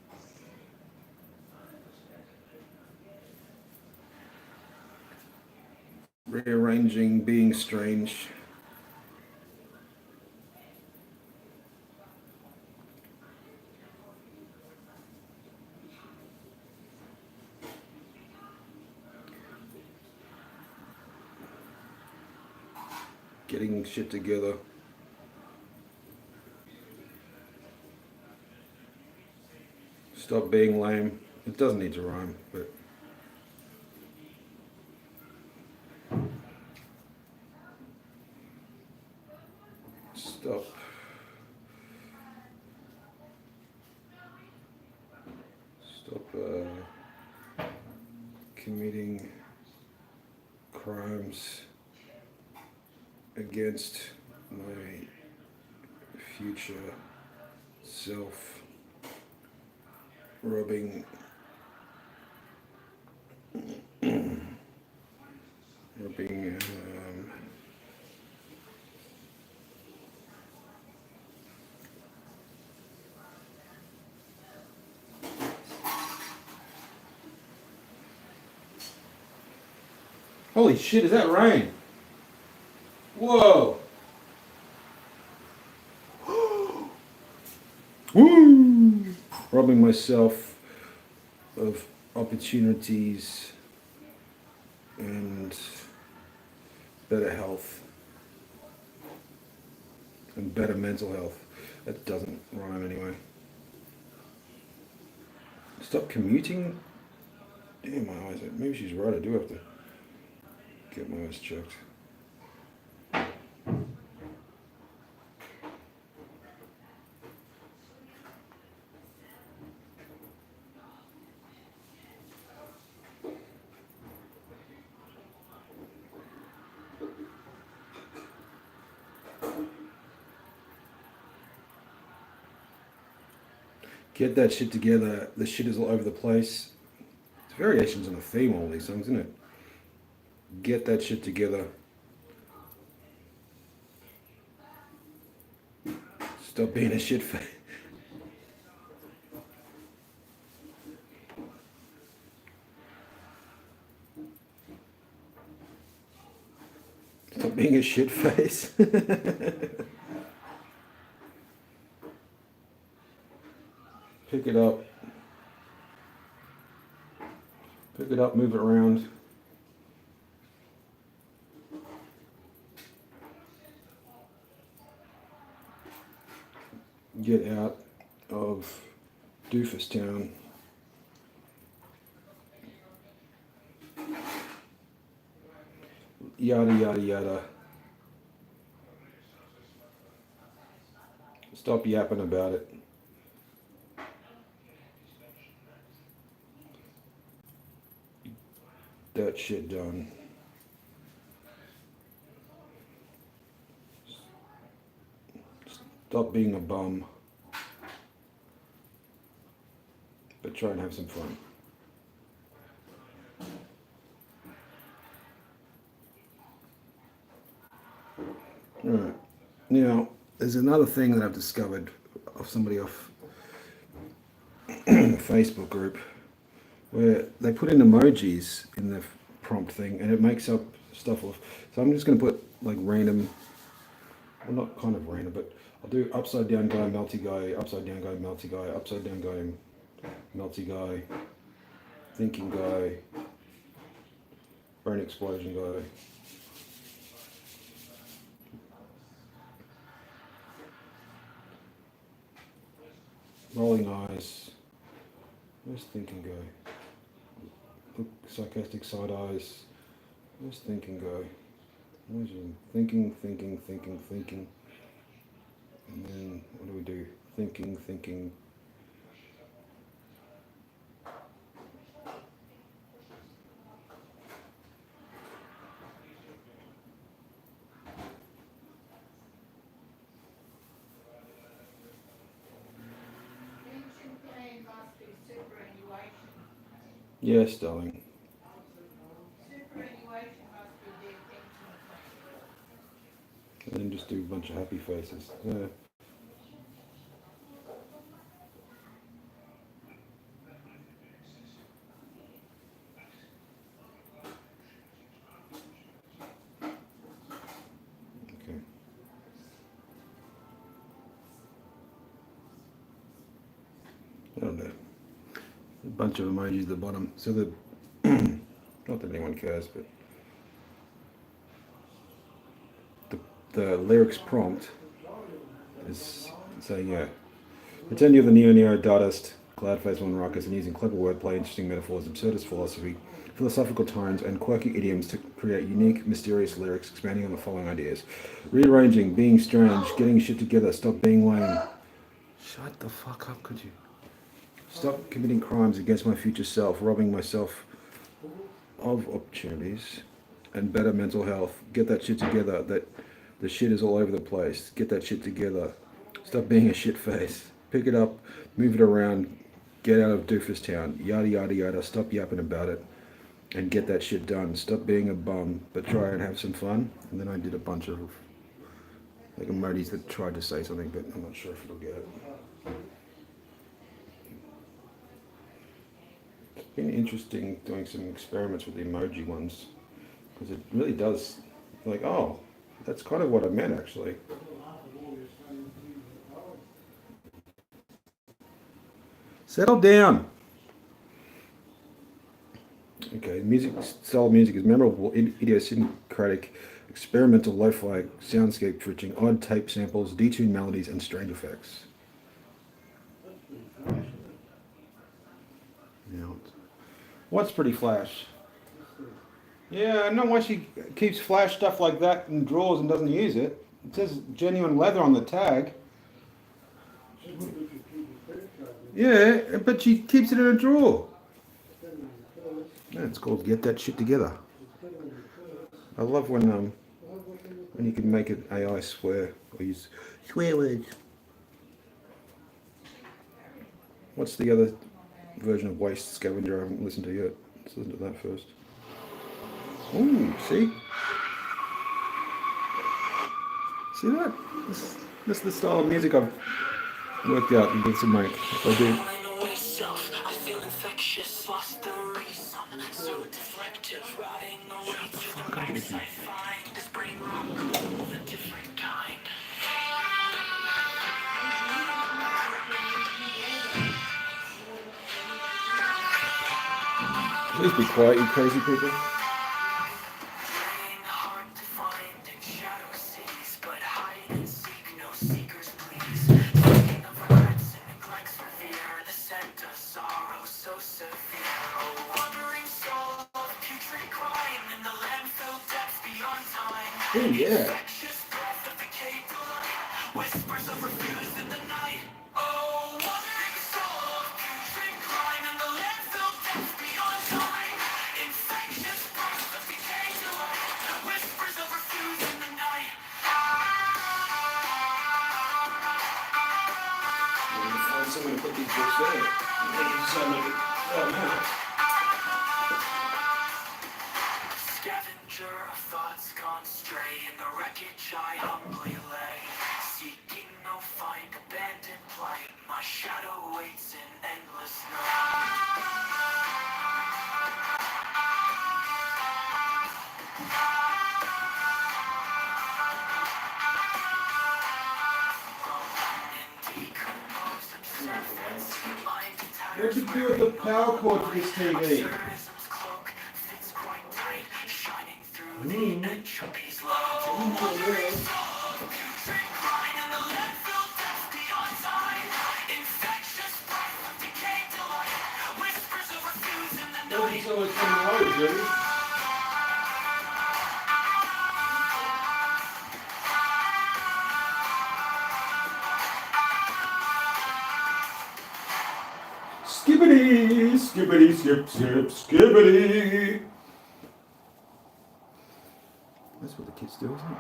[SPEAKER 1] Rearranging, being strange. Getting shit together. Stop being lame. It doesn't need to rhyme, but stop committing crimes against my future self, rubbing holy shit, is that rain? Whoa! Woo! Robbing myself of opportunities and better health and better mental health. That doesn't rhyme anyway. Stop commuting? Damn, my eyes. Maybe she's right. I do have to get my eyes checked. Get that shit together. The shit is all over the place. It's variations on a theme, all these songs, isn't it? Get that shit together. Stop being a shit face. Stop being a shit face. Pick it up. Pick it up, move it around. Get out of Doofus Town. Yada, yada, yada. Stop yapping about it. That shit done. Stop being a bum. But try and have some fun. Alright. Now, there's another thing that I've discovered of somebody off Facebook group where they put in emojis in the prompt thing and it makes up stuff off. So I'm just going to put like random, well not kind of random, but I'll do upside down guy, melty guy, upside down guy, melty guy, upside down guy, melty guy, thinking guy, brain explosion guy. rolling eyes. Where's thinking go? Look, sarcastic side eyes. Where's thinking go? Where's your thinking? And then what do we do? Thinking.
[SPEAKER 2] Ancient pain must be superannuation.
[SPEAKER 1] Yes, darling.
[SPEAKER 2] Superannuation must be their pension plan.
[SPEAKER 1] And then just do a bunch of happy faces. Yeah. Okay. I don't know. A bunch of emojis at the bottom. So the not that anyone cares, but the lyrics prompt is saying, yeah, pretend you're the neo Dadaist, Cloudface one rockers, and using clever wordplay, interesting metaphors, absurdist philosophy, philosophical tones, and quirky idioms to create unique, mysterious lyrics, expanding on the following ideas: rearranging, being strange, getting shit together, stop being lame. Shut the fuck up, could you? Stop committing crimes against my future self, robbing myself of opportunities and better mental health. Get that shit together. That the shit is all over the place. Get that shit together. Stop being a shit face. Pick it up, move it around, get out of Doofus Town. Yada yada yada. Stop yapping about it and get that shit done. Stop being a bum, but try and have some fun. And then I did a bunch of like emojis that tried to say something, but I'm not sure if it'll get it. It's been interesting doing some experiments with the emoji ones, because it really does, like, oh, that's kind of what I meant actually. Settle down. Okay, music, style music is memorable, idiosyncratic, experimental, lo-fi, soundscape switching, odd tape samples, detuned melodies, and strange effects. Yeah. What's pretty flash? Yeah, I know why she keeps flash stuff like that in drawers and doesn't use it. It says genuine leather on the tag. Yeah, but she keeps it in a drawer. Yeah, it's called Get That Shit Together. I love when you can make it AI swear or use swear words. What's the other version of Waste Scavenger I haven't listened to yet? Let's listen to that first. Ooh, see? See that? This is the style of music I've worked out and did some make. If I do.
[SPEAKER 8] I feel infectious, lost the reason, so deflective, riding away to the max. I find this brain rock cool, a different kind.
[SPEAKER 1] Please be quiet, you crazy people.
[SPEAKER 8] Hard to find in shadow cities, but hide and seek, no seekers please. Thinking of regrets and neglects for fear, the scent of sorrow so severe. Oh, wandering soul of putrid crime in the landfill depths beyond time.
[SPEAKER 1] Oh yeah.
[SPEAKER 8] Infectious breath of decayed delight, whispers of refuse in the night. Oh, wandering soul of putrid crime in the landfill depths beyond time. Infectious breath of decayed delight, whispers of refuse in the night.
[SPEAKER 1] Find someone to put these books there.
[SPEAKER 8] Scavenger of thoughts gone stray, in the wreckage I humbly lay, seeking no find, abandoned plight. My shadow waits in endless night. Decomposed obsessed, mind
[SPEAKER 1] What'd you do with the power cord to this TV?
[SPEAKER 8] absurdism's cloak fits quite tight, shining through the entropy's light. Wandering soul, putrid grind in the landfill depths beyond time. Infection
[SPEAKER 1] so it's in the road, Jerry. Skibbity, skibbity, skip, skip, skibbity. That's what the kids do, isn't it?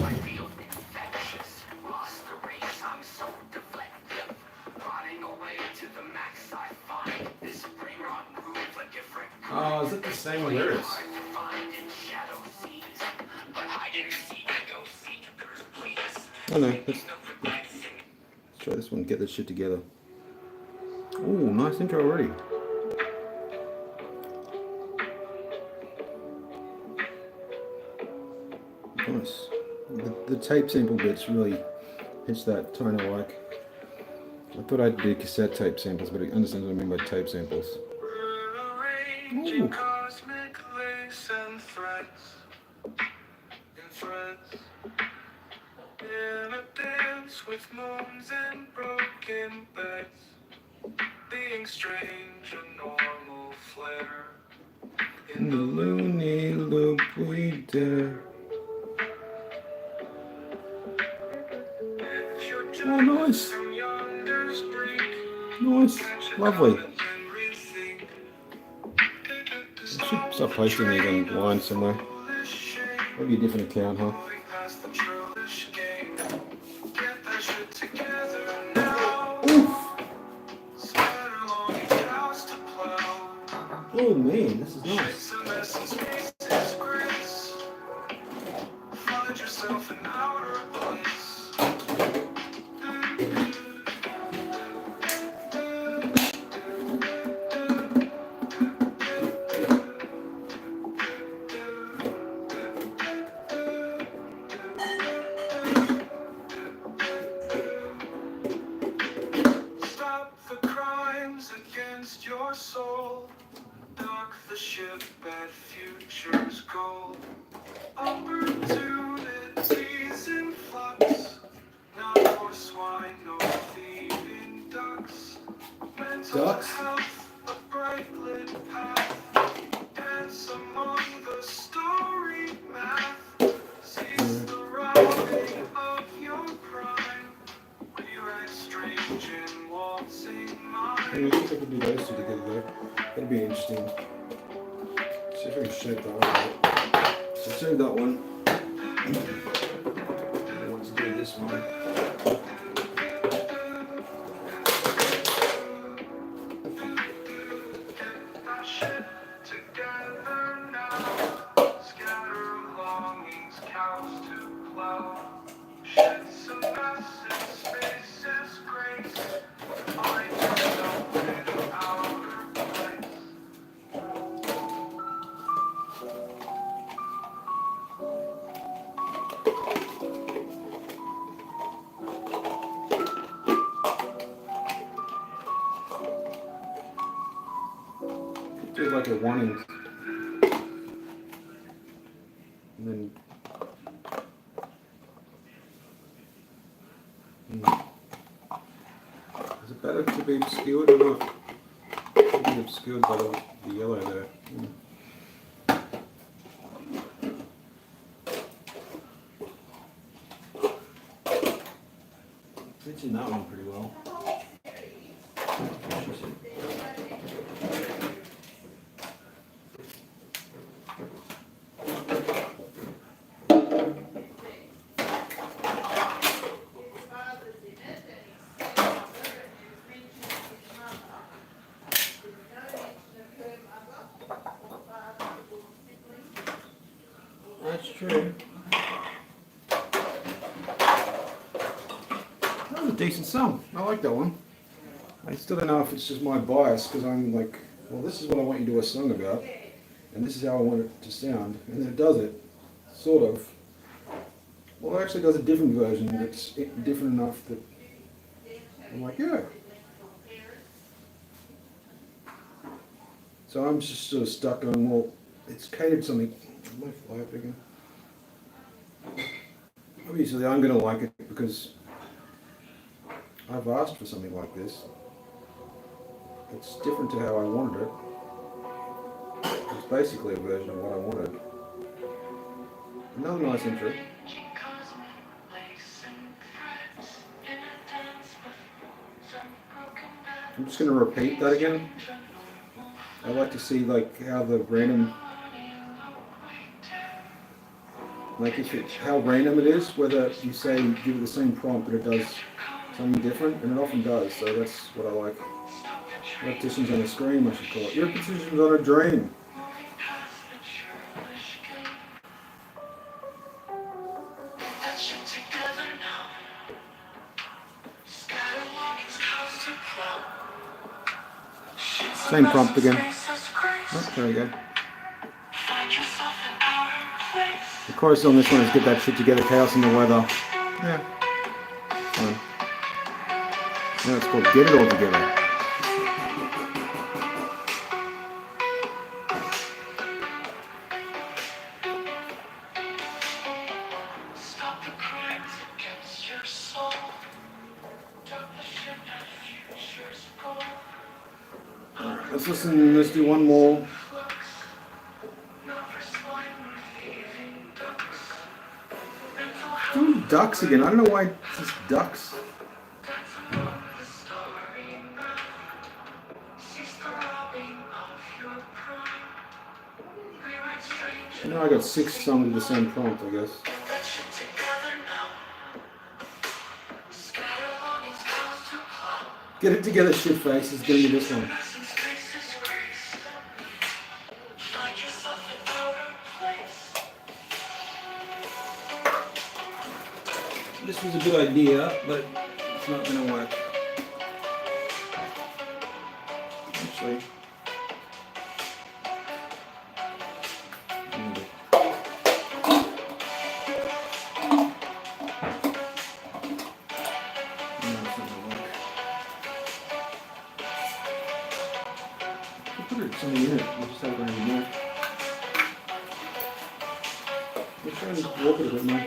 [SPEAKER 8] I feel infectious. Lost the race, I'm so deflective. Running away to the max, I find this brain rot groove a different
[SPEAKER 1] Oh, is it the same lyrics?
[SPEAKER 8] hard to find in shadow seas. But hide and seek, go seek, there's please.
[SPEAKER 1] Oh no, let's try this one, get this shit together. Ooh, nice intro already. Nice. The tape sample bits really hits that tone I like. I thought I'd do cassette tape samples, but I understand what I mean by tape samples. Ooh.
[SPEAKER 8] Cosmic lace and threads, in a dance with moons and broken beds, being strange and normal flare.
[SPEAKER 1] In the loony loop we dare. Oh, nice. Nice. Lovely. I should start posting these online somewhere. Maybe a different account, huh? Oh man, this is nice.
[SPEAKER 8] Stop the crimes against your soul. Dock the ship at future's goal. Opportunities in flux. Not for swine nor thieving ducks. Mental
[SPEAKER 1] Ducks?
[SPEAKER 8] health, a bright lit path. Dance among the story math. Cease the robbing of your prime. Rewrite strange and waltzing
[SPEAKER 1] I
[SPEAKER 8] mind.
[SPEAKER 1] think I could do those two together though. That'd be interesting. See if I can shape that one out. So save that one. I want to do this one.
[SPEAKER 8] That shit together now. Scatter longings, cows to plow. Shed some messes, spaces, grace. Find yourself in outer place.
[SPEAKER 1] Do like a one and then is it better to be obscured or not? To be obscured by the yellow there. Fits in that one pretty well.
[SPEAKER 2] His father's in it, and his father, and there's mention of his mother. There's no mention of her mother, or father, or siblings.
[SPEAKER 1] That's true. That was a decent song. I like that one. I still don't know if it's just my bias because I'm like, well, this is what I want you to do a song about, and this is how I want it to sound, and then it does it, sort of. Well, it actually does a different version that's different enough that I'm like, yeah. So I'm just sort of stuck on, well, it's catered something. My fly up again. Obviously, I'm going to like it because I've asked for something like this. It's different to how I wanted it. It's basically a version of what I wanted. Another nice entry. I'm just going to repeat that again. I like to see like how the random, like how random it is, whether you say you give it the same prompt but it does something different, and it often does, so that's what I like. Repetitions on a screen, I should call it. Repetitions on a dream. Same prompt again. Oh, there we go. The chorus on this one is get that shit together, chaos in the weather. Yeah. Fine. Now it's called get it all together. Let's listen, let's do one more. Doing ducks again. I don't know why it's just ducks. You know, I got 6 songs with the same prompt, I guess. Get it together, shitface. It's gonna be this one. This was a good idea, but it's not going to work. Actually, put something in it. We'll just have it around the neck. We'll try and walk it a bit more.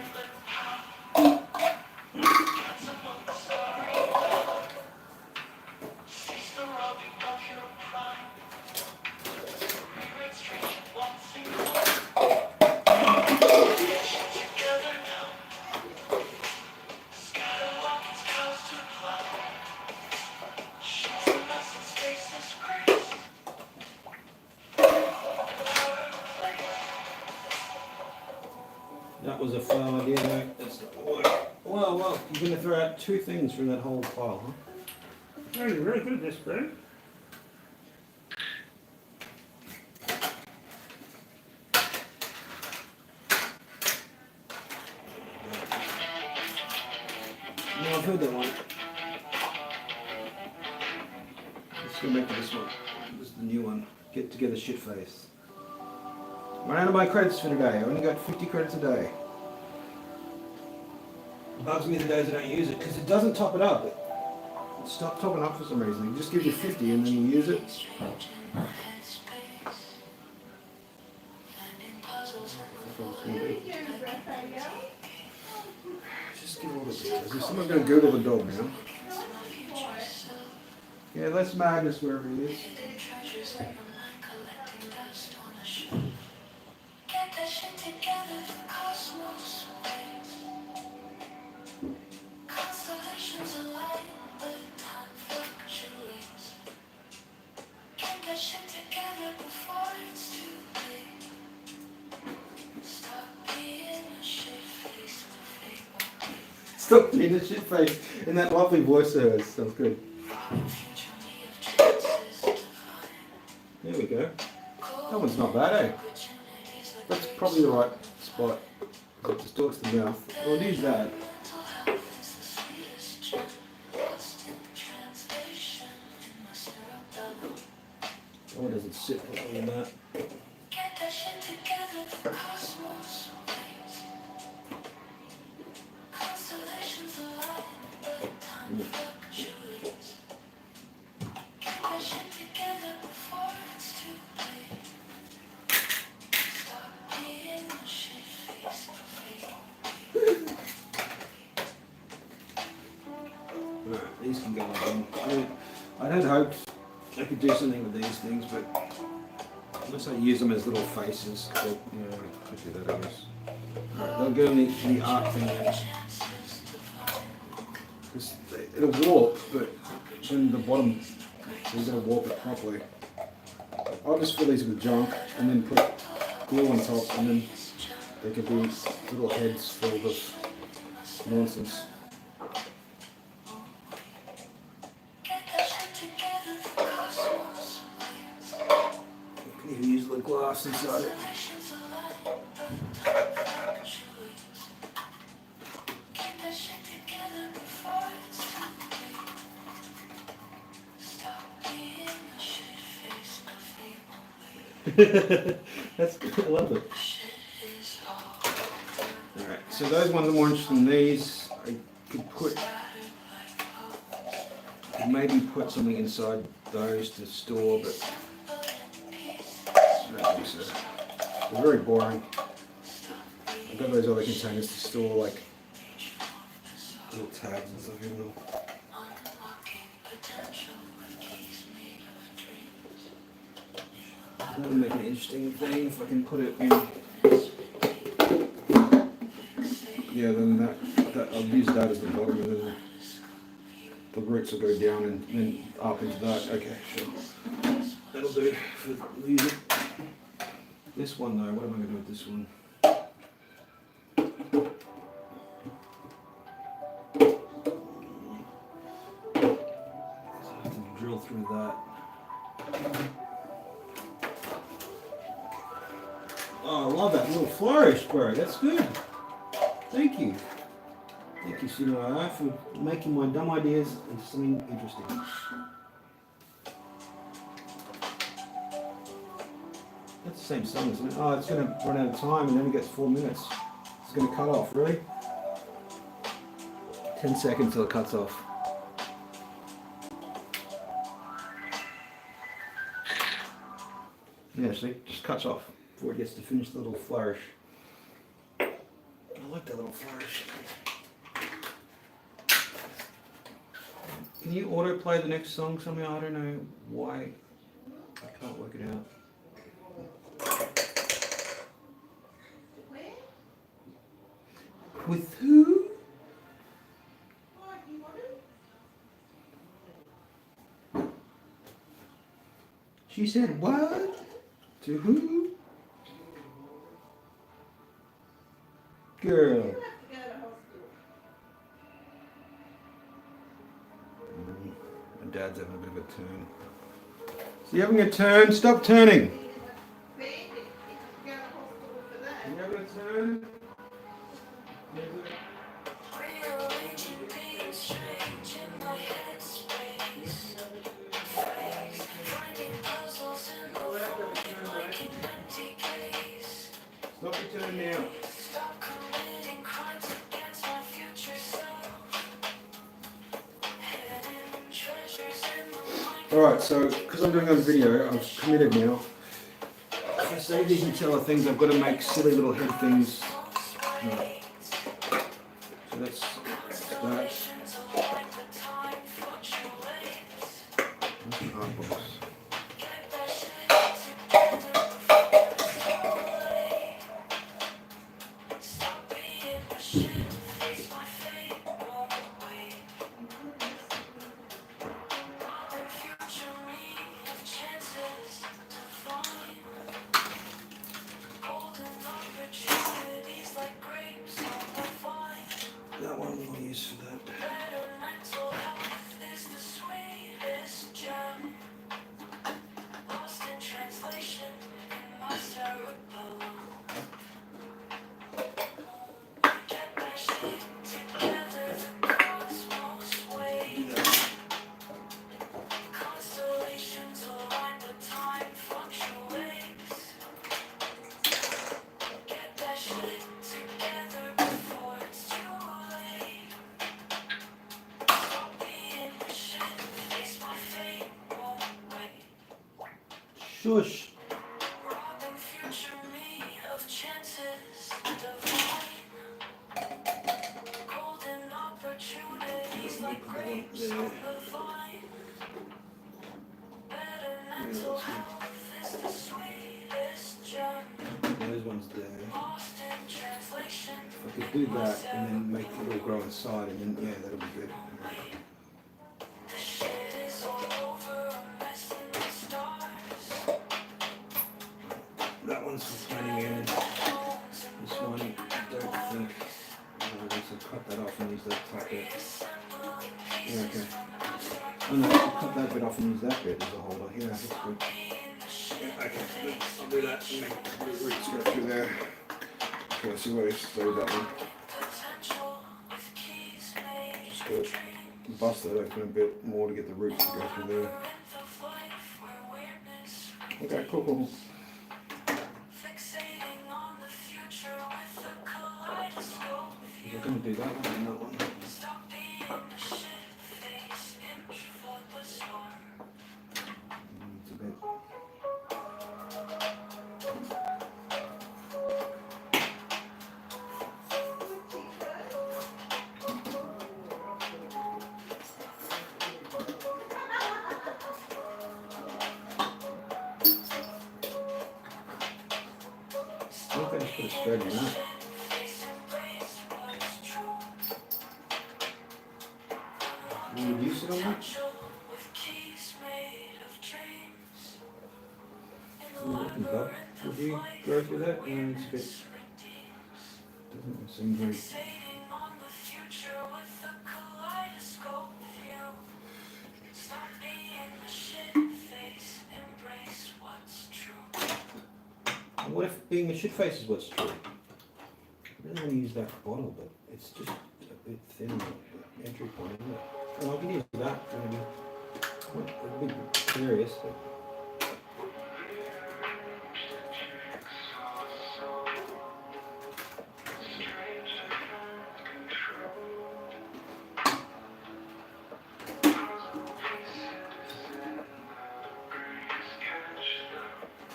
[SPEAKER 1] That was a fail idea, no, that's not gonna work. Well, you're going to throw out 2 things from that whole pile, huh?
[SPEAKER 5] Very, very good, this, Brad.
[SPEAKER 1] No, I've heard that one. Let's go back to this one. This is the new one. Get together, shitface. Ran out of my credits for today. I only got 50 credits a day. Bugs me the days I don't use it because it doesn't top it up. It stopped topping up for some reason. It just gives you 50 and then you use it. Just give all the details. Is someone going to Google the dog now? Yeah, that's Magnus wherever he is. Stop being a shit face in that lovely voice of hers. Sounds good. There we go. That one's not bad, eh? That's probably the right spot. It distorts the mouth. We'll use that. Oh, it doesn't sit properly in that. going on. I had hoped I could do something with these things, but unless I use them as little faces, I could do that, I guess. Alright, they'll go in the art thing then. It'll warp, but then the bottom, we're going to warp it properly. I'll just fill these with junk and then put glue on top, and then they could be little heads filled of nonsense. You can even use the glass inside it. That's good. I love it. Alright, so those ones are more interesting than these. I could maybe put something inside those to store, but I don't think so. They're very boring. I've got those other containers to store like little tags and stuff in them. That would make an interesting thing if I can put it in. Yeah, then that I'll use that as the bottom, and then the roots will go down and then up into that. Okay, sure. That'll do for using. This one though, what am I going to do with this one? So I have to drill through that. Oh, I love that little flourish, bro. That's good. Thank you. Thank you, Sunara, for making my dumb ideas into something interesting. That's the same song, isn't it? Oh, it's going to run out of time and then it gets 4 minutes. It's going to cut off, really? 10 seconds till it cuts off. Yeah, see? It just cuts off before it gets to finish the little flourish. I like that little flourish. Can you autoplay the next song somehow? I don't know why. I can't work it out.
[SPEAKER 2] Where?
[SPEAKER 1] With who?
[SPEAKER 2] What, you want it?
[SPEAKER 1] She said what? To who? Girl.
[SPEAKER 2] You have to go to hospital.
[SPEAKER 1] My dad's having a bit of a turn. Is he having a turn? Stop turning.
[SPEAKER 2] Ben, you have to go to hospital for that.
[SPEAKER 1] You having a turn?
[SPEAKER 8] Rearranging things strange in my headspace. Finding puzzles in the phone like an empty case.
[SPEAKER 1] Stop your turn now.
[SPEAKER 8] Stop committing crimes against my future self. Hidden treasures in the mind.
[SPEAKER 1] Alright, so because I'm doing a video, I've committed now. If I say these Nutella things, I've got to make silly little head things. Right. So that's that.
[SPEAKER 8] Constellations align, the time fluctuates.
[SPEAKER 1] That's an art box.
[SPEAKER 8] Get that shit together before it's too late. Stop being the shit, face my fate, won't wait. Modern future me of chances to find. Golden opportunities like grapes on the vine.
[SPEAKER 1] That one we'll use for that.
[SPEAKER 8] Better mental health is the sweetest gem. Lost in translation in my cerebellum. Get that shit together, the cosmos waits. Constellations align, the time fluctuates. Get that shit together before it's too late. Stop being the shit, face my fate, won't wait.
[SPEAKER 1] Shush.
[SPEAKER 8] Robbing future me of chances divine. Golden opportunities
[SPEAKER 1] Those ones there. I could do that and then make it all grow inside, and then yeah, that'll be good. That one's for planning in. This one, I don't think. So cut that off and use that top bit. Yeah, okay. Oh no, I'll cut that bit off and use that bit as a holder. Yeah, that's good. Yeah, okay, good. I'll do that and make the roots go through there. Okay, see what I started that one. Just go bust that open a bit more to get the roots to go through there. Okay, cool. We're going to do that one and that one. It's a bit. I think I just put it straight in that. You would use it on that? Would you go through that? No, it's a bit. Doesn't seem very. What if being a shit face is what's true? I don't want to use that bottle, but it's just a bit thin on the entry point, isn't it? Well, I can use that, maybe. Not a bit serious, but.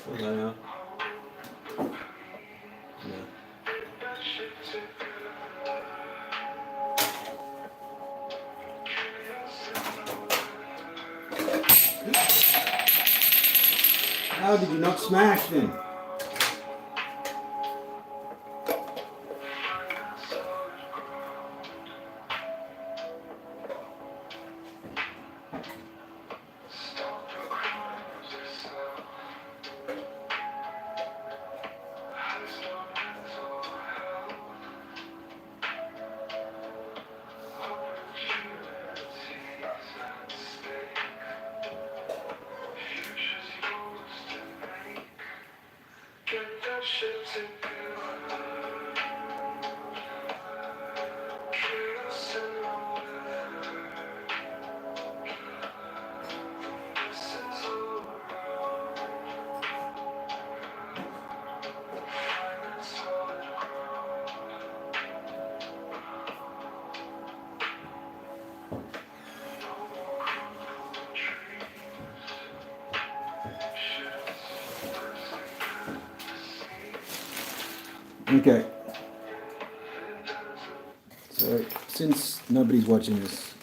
[SPEAKER 1] Pull that out. Yeah. How did you not smash then? Okay. So since nobody's watching this,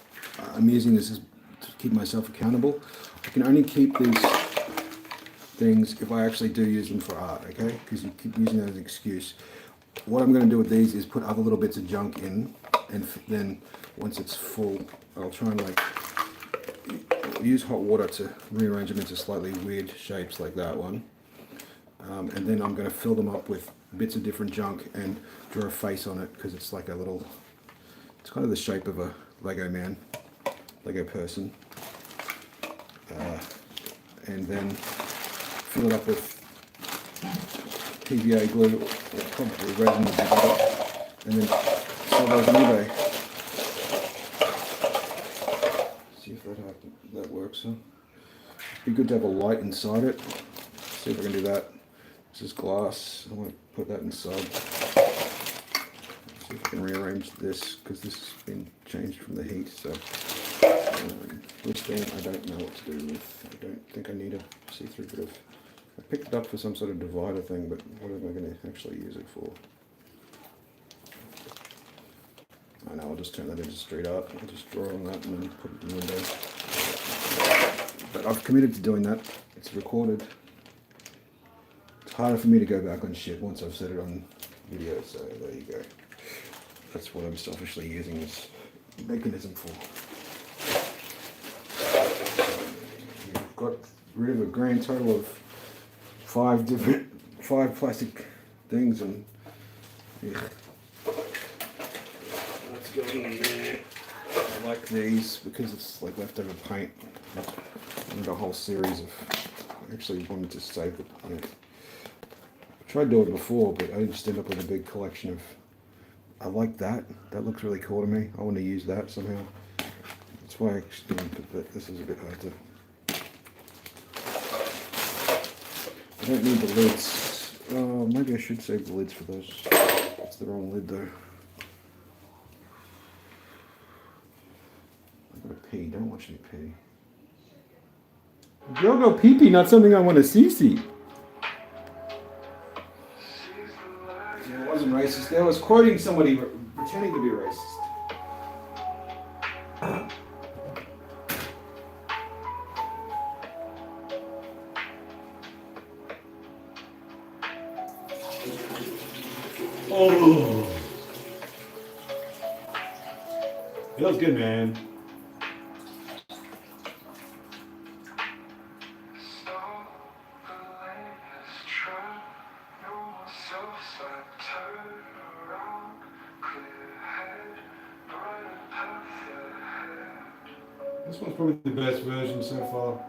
[SPEAKER 1] I'm using this as to keep myself accountable. I can only keep these things if I actually do use them for art, okay? Because you keep using that as an excuse. What I'm going to do with these is put other little bits of junk in, and then once it's full, I'll try and like use hot water to rearrange them into slightly weird shapes like that one. And then I'm going to fill them up with bits of different junk and draw a face on it because it's like a little, it's kind of the shape of a Lego man, Lego person. And then fill it up with PVA glue, or probably resin would be better, and then sell those on eBay. See if that works. Huh? Be good to have a light inside it. See if I can do that. This is glass. I want to put that inside. See if I can rearrange this because this has been changed from the heat. So this thing I don't know what to do with. I don't think I need a see-through bit of. I picked it up for some sort of divider thing, but what am I going to actually use it for? I know, I'll just turn that into straight up. I'll just draw on that and then put it in the window. But I've committed to doing that. It's recorded. It's harder for me to go back on shit once I've set it on video, so there you go. That's what I'm selfishly using this mechanism for. We've got rid of a grand total of 5 plastic things, and yeah. Let's go in there. I like these because it's like leftover paint. I need a whole series of. I actually wanted to save the paint. I tried doing it before, but I just end up with a big collection of. I like that. That looks really cool to me. I want to use that somehow. That's why I actually didn't, but this is a bit hard to. I don't need the lids. Maybe I should save the lids for those. That's the wrong lid though. I'm gonna pee. Don't watch me pee. Go go pee pee, not something I want to see. Yeah, it wasn't racist. I was quoting somebody pretending to be racist. Oh, feels good, man. This one's probably the best version so far.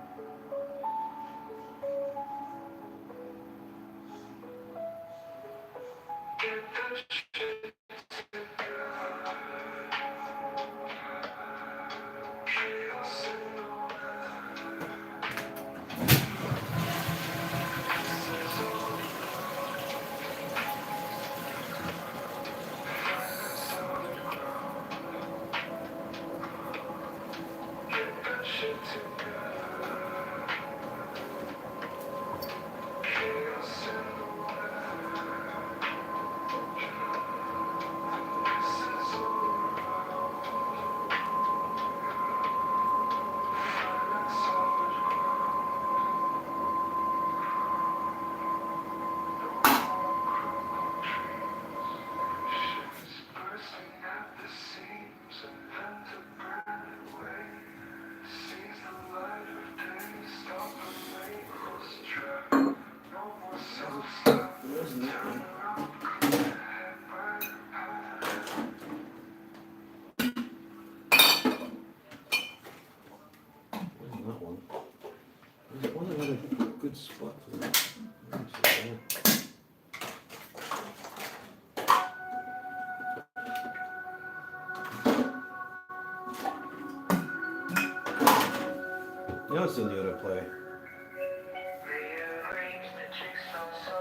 [SPEAKER 1] Good spot for that. Now it's in the other play.
[SPEAKER 8] Rearrange the jigsaw so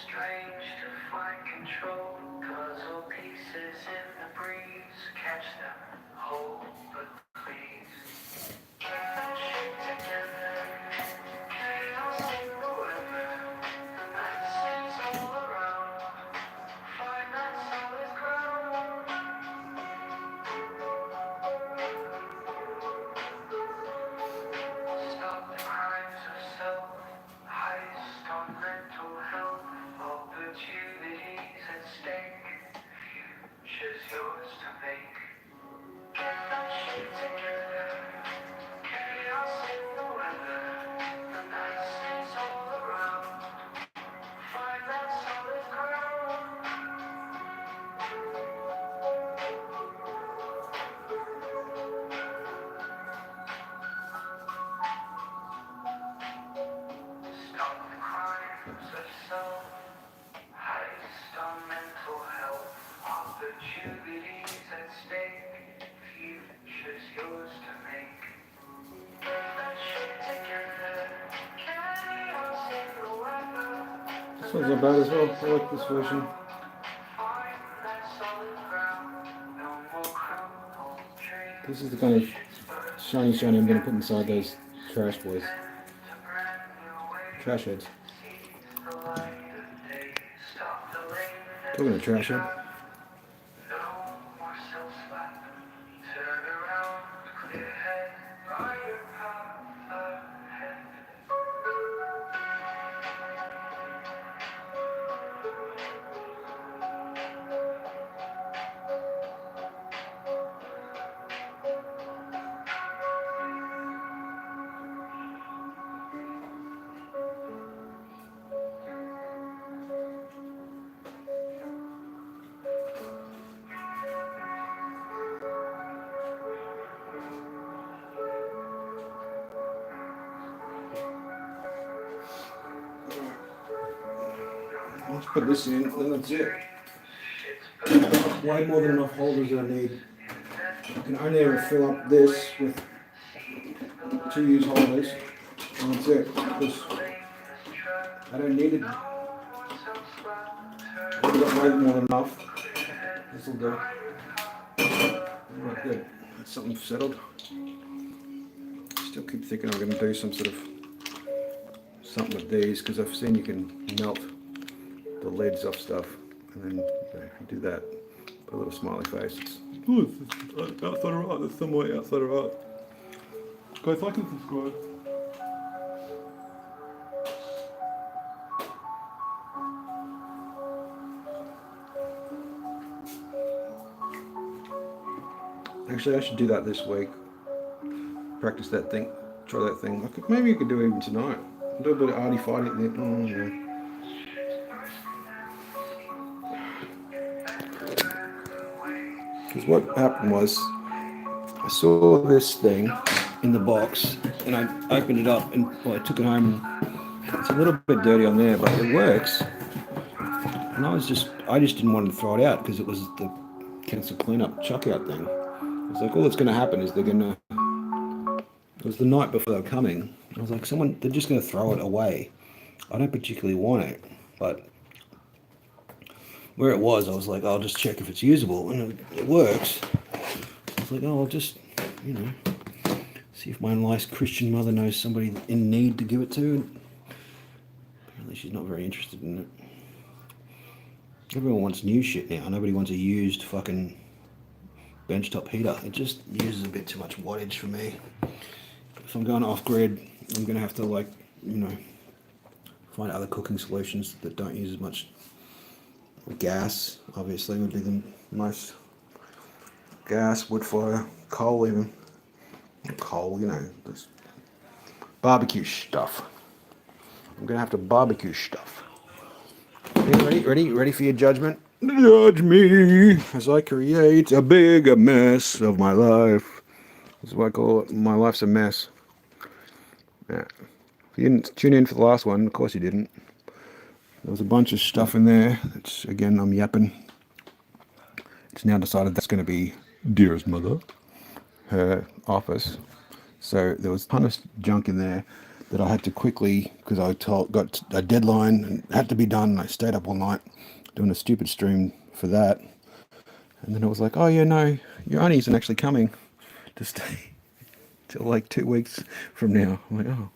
[SPEAKER 8] strange to find control. Puzzle pieces in the breeze. Catch them whole, but please. Get that shit together. Chaos in the weather. The night sits all around. Find that solid ground. Stop the crimes of self. Heist on mental health. Opportunities at stake. Future's yours to make. Get that shit together. Chaos in the weather. The night sits all around. Find that solid ground. Stop the crimes of self. Heist on mental health. Opportunities at stake. Future's yours to make. Get that shit together. Chaos in the weather.
[SPEAKER 1] This one's not bad as well. I like this version.
[SPEAKER 8] Find that solid ground. No more cruel dreams.
[SPEAKER 1] This is the kind of shiny I'm going to put inside those trash boys. Trash heads. Talking to trash head.
[SPEAKER 8] No more self
[SPEAKER 1] Let's put this in, and that's it. Way more than enough holders I need. I can only ever fill up this with 2 use holders, and that's it. Because I don't need it. I've got way more than enough. This will do. Alright, good. That's something settled. Still keep thinking I'm going to do something with these, because I've seen you can melt the lids off stuff, and then if you do that, put a little smiley face. It's outside of art. There's some way outside of art. Guys, like and subscribe. Actually, I should do that this week. Practice that thing. Try that thing. Maybe you could do it even tonight. Do a bit of arty fighting. Oh, yeah. Because what happened was, I saw this thing in the box, and I opened it up, and I took it home. And it's a little bit dirty on there, but it works. And I just didn't want to throw it out because it was the council cleanup chuck out thing. It's like, all that's going to happen is they're going to. It was the night before they were coming. I was like, they're just going to throw it away. I don't particularly want it, but where it was, I was like, I'll just check if it's usable, and it works. I was like, I'll just, see if my nice Christian mother knows somebody in need to give it to. Apparently she's not very interested in it. Everyone wants new shit now. Nobody wants a used fucking benchtop heater. It just uses a bit too much wattage for me. If I'm going off grid, I'm going to have to find other cooking solutions that don't use as much gas. Obviously would be the most. Gas, wood fire, coal even. Coal, this barbecue stuff. I'm going to have to barbecue stuff. Ready for your judgment? Judge me as I create a bigger mess of my life. That's what I call it. My life's a mess. Yeah. If you didn't tune in for the last one, of course you didn't. There was a bunch of stuff in there. It's, again, I'm yapping. It's now decided that's going to be Dearest Mother, her office. So there was a ton of junk in there that I had to quickly, because I got a deadline and it had to be done. And I stayed up all night doing a stupid stream for that. And then it was like, oh yeah, no, your auntie isn't actually coming to stay till like 2 weeks from now. I'm like, oh,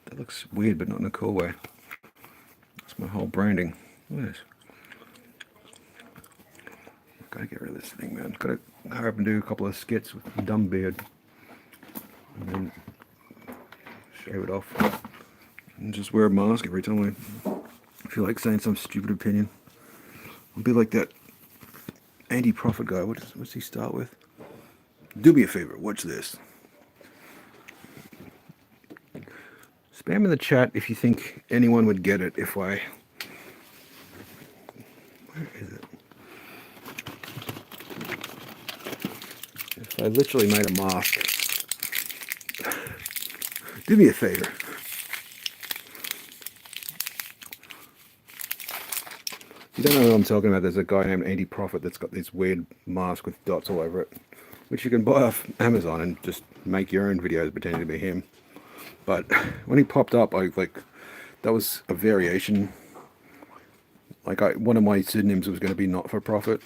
[SPEAKER 1] that looks weird, but not in a cool way. That's my whole branding. Look at this. Gotta get rid of this thing, man. Gotta hurry up and do a couple of skits with the dumb beard. And then shave it off. And just wear a mask every time I feel like saying some stupid opinion. I'll be like that anti-profit guy. What's he start with? Do me a favor, watch this. Spam in the chat if you think anyone would get it if I... Where is it? If I literally made a mask. Do me a favor. If you don't know what I'm talking about, there's a guy named Andy Profit that's got this weird mask with dots all over it, which you can buy off Amazon and just make your own videos pretending to be him. But when he popped up, that was a variation. One of my pseudonyms was going to be Not For Profit.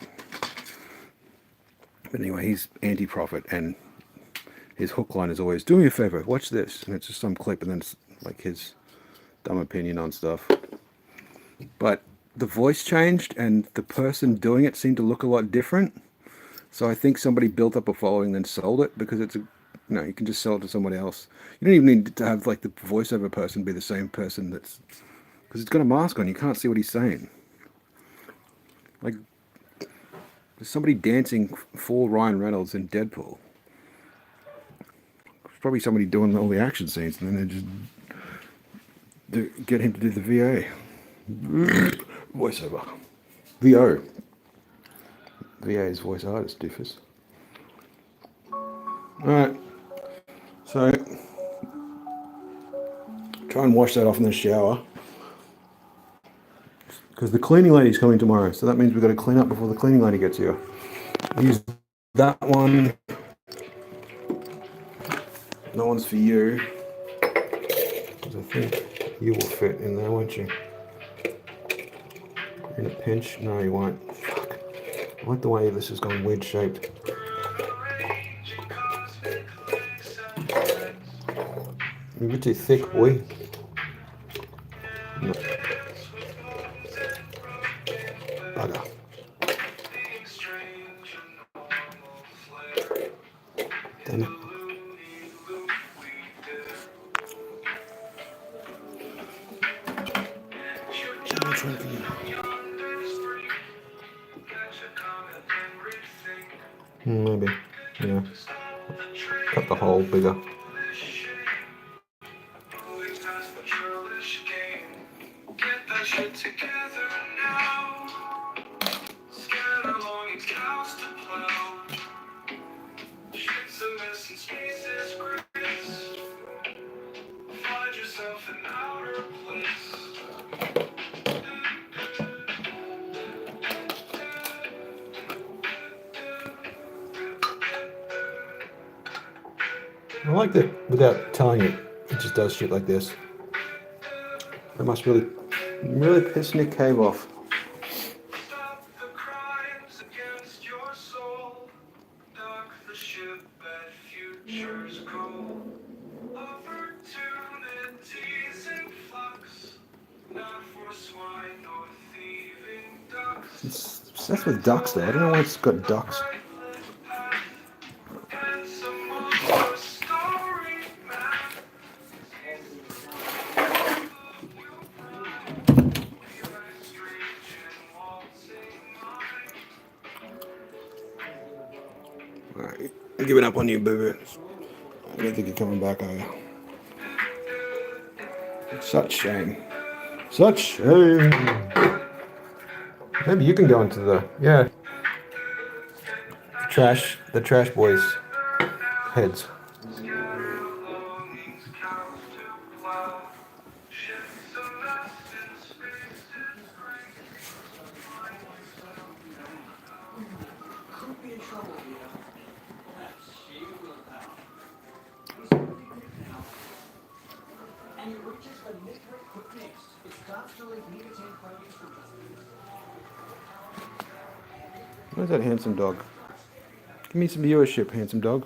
[SPEAKER 1] But anyway, he's anti-profit, and his hook line is always, do me a favor, watch this. And it's just some clip, and then it's like his dumb opinion on stuff. But the voice changed, and the person doing it seemed to look a lot different. So I think somebody built up a following and then sold it, because it's you can just sell it to someone else. You don't even need to have the voiceover person be the same person because it's got a mask on. You can't see what he's saying. There's somebody dancing for Ryan Reynolds in Deadpool. It's probably somebody doing all the action scenes, and then they just get him to do the VA. Voiceover. VO. VA is voice artist, doofus. Alright. So, try and wash that off in the shower. because the cleaning lady's coming tomorrow. So that means we've got to clean up before the cleaning lady gets here. Use that one. That one's for you. Because I think you will fit in there, won't you? In a pinch? No, you won't. Fuck. I like the way this has gone wedge shaped. You're a bit too thick, boy. No. Bugger. Damn it. Which one can you... Maybe, yeah. Cut the hole bigger. I like that without telling it, it just does shit like this. That must really piss Nick Cave off. It's obsessed with ducks though. I don't know why it's got ducks. Alright, I'm giving up on you, baby. I don't think you're coming back, are you? Such shame. Such shame. Maybe you can go into the the trash boys' heads. Where's that handsome dog? Give me some viewership, handsome dog.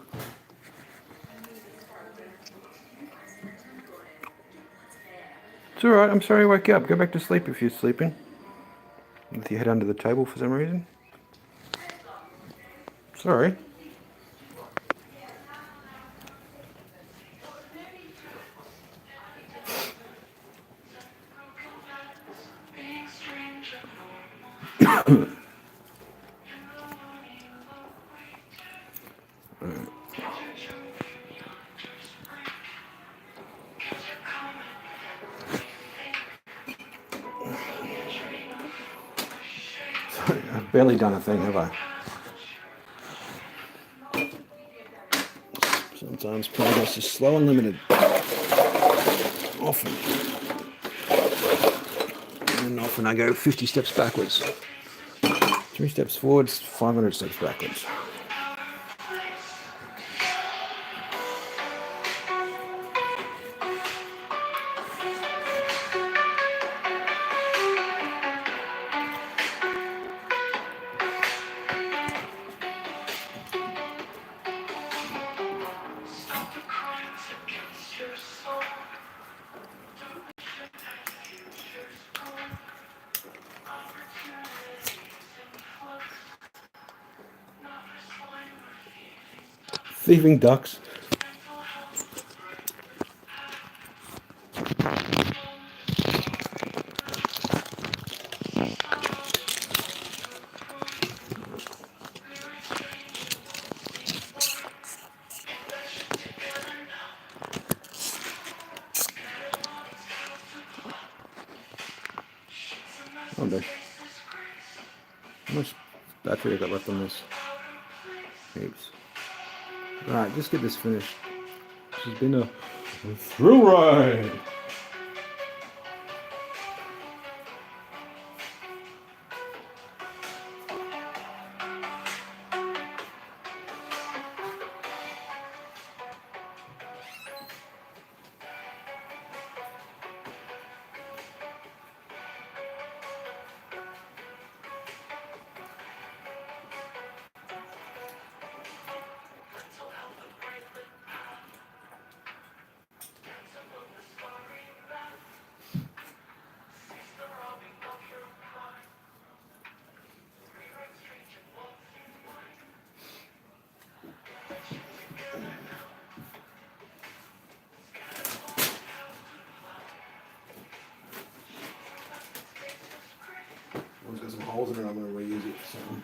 [SPEAKER 1] It's alright, I'm sorry I woke you up. Go back to sleep if you're sleeping. With your head under the table for some reason. Sorry. I've barely done a thing, have I? Sometimes progress is slow and limited. Often. And often I go 50 steps backwards. 3 steps forwards, 500 steps backwards. Thieving ducks. Oh, no. How much battery I got left on this? Heaps. Alright, just get this finished. This has been a thrill ride. It's got some holes in it. I'm going to reuse it for something.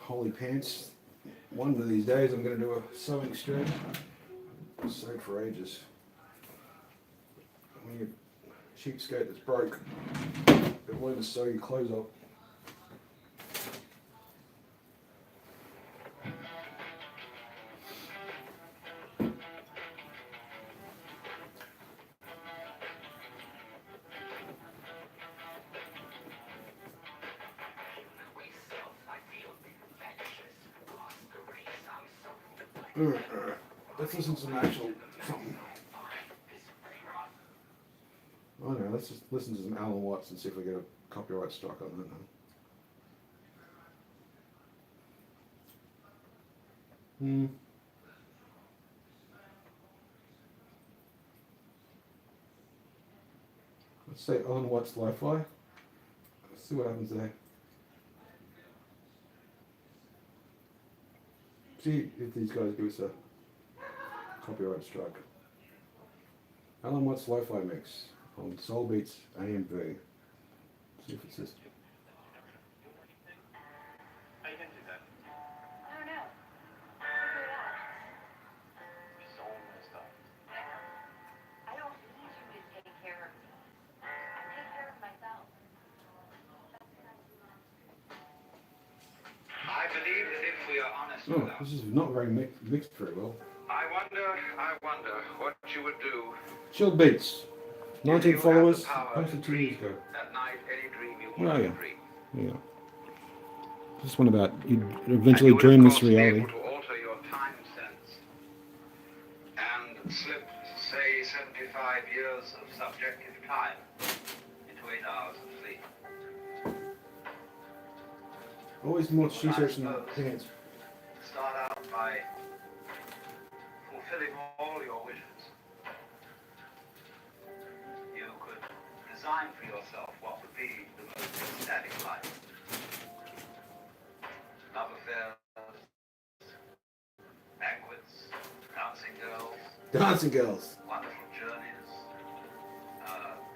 [SPEAKER 1] Holy pants! One of these days, I'm going to do a sewing stream. I've sewed for ages. When you cheapskate that's broke, but wanting to sew your clothes up. Let's listen to some actual something. I don't know, let's just listen to some Alan Watts and see if we get a copyright strike on that. Let's say Alan Watts Li-Fi. Let's see what happens there. See if these guys give us a copyright strike. Alan Watts Li-Fi mix on Soul Beats AMV. See if it's this.
[SPEAKER 9] How you gonna do that?
[SPEAKER 4] I don't know. Figure it out.
[SPEAKER 9] It's all messed up.
[SPEAKER 4] I don't need you to take care of me. I take care of myself.
[SPEAKER 8] I believe that if we are honest
[SPEAKER 1] Oh,
[SPEAKER 8] with
[SPEAKER 1] this
[SPEAKER 8] us,
[SPEAKER 1] is not very mixed very well.
[SPEAKER 8] I wonder what you would do.
[SPEAKER 1] Chilled Beats. 19
[SPEAKER 8] if you had
[SPEAKER 1] followers,
[SPEAKER 8] the power
[SPEAKER 1] posted
[SPEAKER 8] to
[SPEAKER 1] 2 years
[SPEAKER 8] dream
[SPEAKER 1] ago.
[SPEAKER 8] At night, any dream you
[SPEAKER 1] Oh,
[SPEAKER 8] want
[SPEAKER 1] yeah.
[SPEAKER 8] to dream.
[SPEAKER 1] Yeah. This one about you
[SPEAKER 8] And
[SPEAKER 1] eventually
[SPEAKER 8] you would,
[SPEAKER 1] dream
[SPEAKER 8] of
[SPEAKER 1] this
[SPEAKER 8] course, be
[SPEAKER 1] reality.
[SPEAKER 8] able to alter your time sense and slip, say, 75 years of subjective time into 8 hours of sleep.
[SPEAKER 1] Always more t-shirts than pants.
[SPEAKER 8] Start out by fulfilling all your wishes. You could design for yourself what would be the most ecstatic life. Love affairs, banquets, dancing girls,
[SPEAKER 1] Dancing girls.
[SPEAKER 8] wonderful journeys,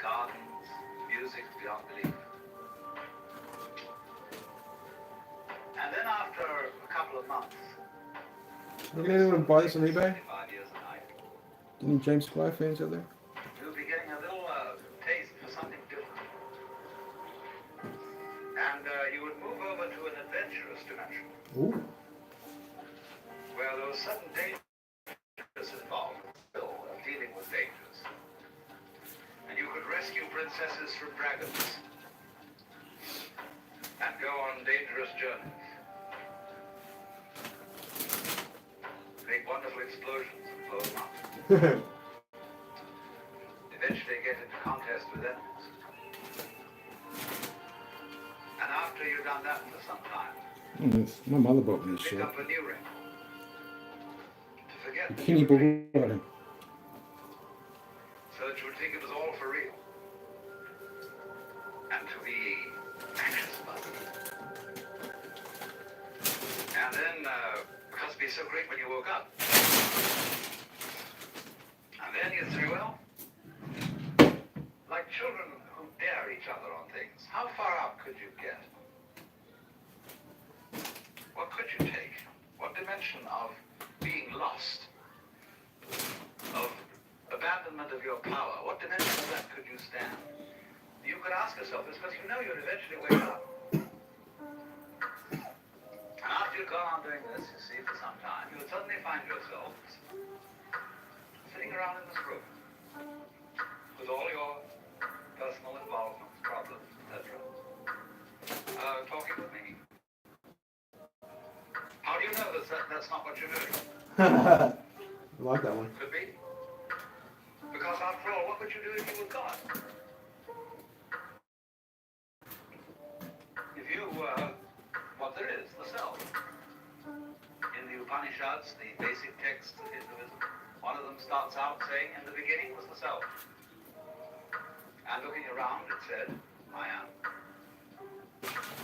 [SPEAKER 8] gardens, music beyond belief. And then after a couple of months,
[SPEAKER 1] Are anyone buy this on eBay?
[SPEAKER 8] 75 years a night,
[SPEAKER 1] Any James Squire fans out there?
[SPEAKER 8] you'll be getting a little taste for something different. And you would move over to an adventurous dimension,
[SPEAKER 1] Ooh.
[SPEAKER 8] where there was sudden dangers involved, still dealing with dangers. And you could rescue princesses from dragons, and go on dangerous journeys. Make wonderful explosions and blow them up. Eventually get into contest with enemies. And after you've done that for some time,
[SPEAKER 1] My mother bought me this
[SPEAKER 8] pick
[SPEAKER 1] shirt.
[SPEAKER 8] up a new ring. To forget that
[SPEAKER 1] Bikini
[SPEAKER 8] you were dreaming,
[SPEAKER 1] Bull.
[SPEAKER 8] so that you would think it was all for real. And to be anxious about it. And then, because it'd be so great when you woke up. And then you'd say, well, like children who dare each other on things, how far out could you get? What could you take? What dimension of being lost? Of abandonment of your power? What dimension of that could you stand? You could ask yourself this because you know you'd eventually wake up. And after you'd gone on doing this, you see, for some time, you would suddenly find yourself sitting around in this room with all your personal involvements, problems, etc. Talking with me. How do you know that's not what you're doing?
[SPEAKER 1] I like that one.
[SPEAKER 8] Could be. Because after all, what would you do if you were God? If you were what there is, the self. In the Upanishads, the basic text of Hinduism, one of them starts out saying, in the beginning was the self. And looking around, it said, I am.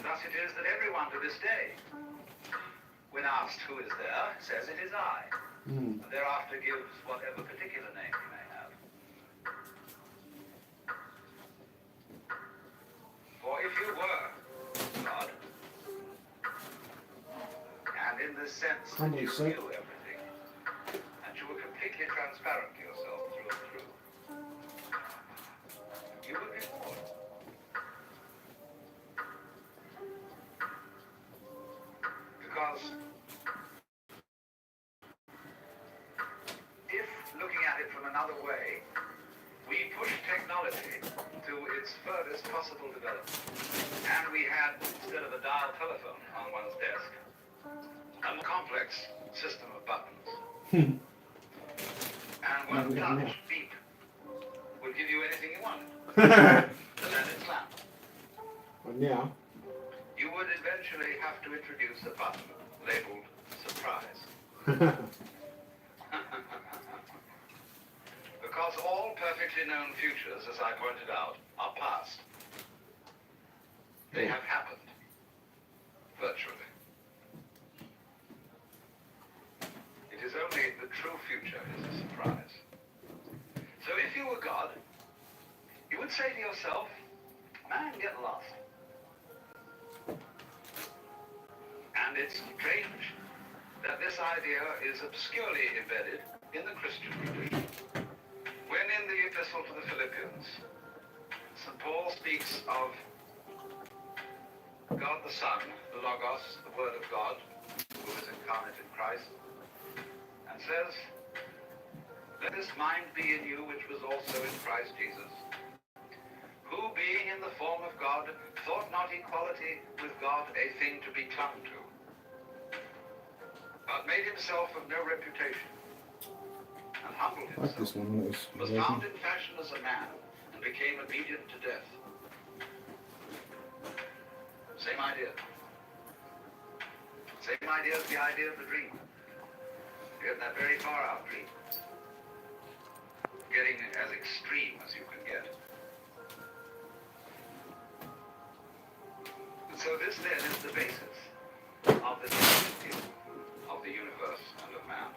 [SPEAKER 8] Thus it is that everyone to this day, when asked who is there, says it is I. And thereafter gives whatever particular name he may have. sense that
[SPEAKER 5] Humbly
[SPEAKER 8] you
[SPEAKER 5] said.
[SPEAKER 8] knew everything, and you were completely transparent to yourself through and through, you would be bored. Because if, looking at it from another way, we pushed technology to its furthest possible development, and we had, instead of a dial telephone on one's desk, a more complex system of buttons. And one touch, beep, would give you anything you wanted. The leaded lamp.
[SPEAKER 5] But now,
[SPEAKER 8] You would eventually have to introduce a button labeled surprise. Because all perfectly known futures, as I pointed out, are past. They have happened. Virtually. It is only the true future is a surprise. So if you were God, you would say to yourself, man, get lost. And it's strange that this idea is obscurely embedded in the Christian tradition. When in the Epistle to the Philippians, St. Paul speaks of God the Son, the Logos, the Word of God, who is incarnate in Christ, and says, let this mind be in you which was also in Christ Jesus, who being in the form of God, thought not equality with God a thing to be clung to, but made himself of no reputation, and humbled
[SPEAKER 1] I like this
[SPEAKER 8] himself,
[SPEAKER 1] one.
[SPEAKER 8] was found in fashion as a man, and became obedient to death. Same idea. Same idea as the idea of the dream. Getting that very far out dream. Getting as extreme as you can get. And so this then is the basis of the view of the universe and of man.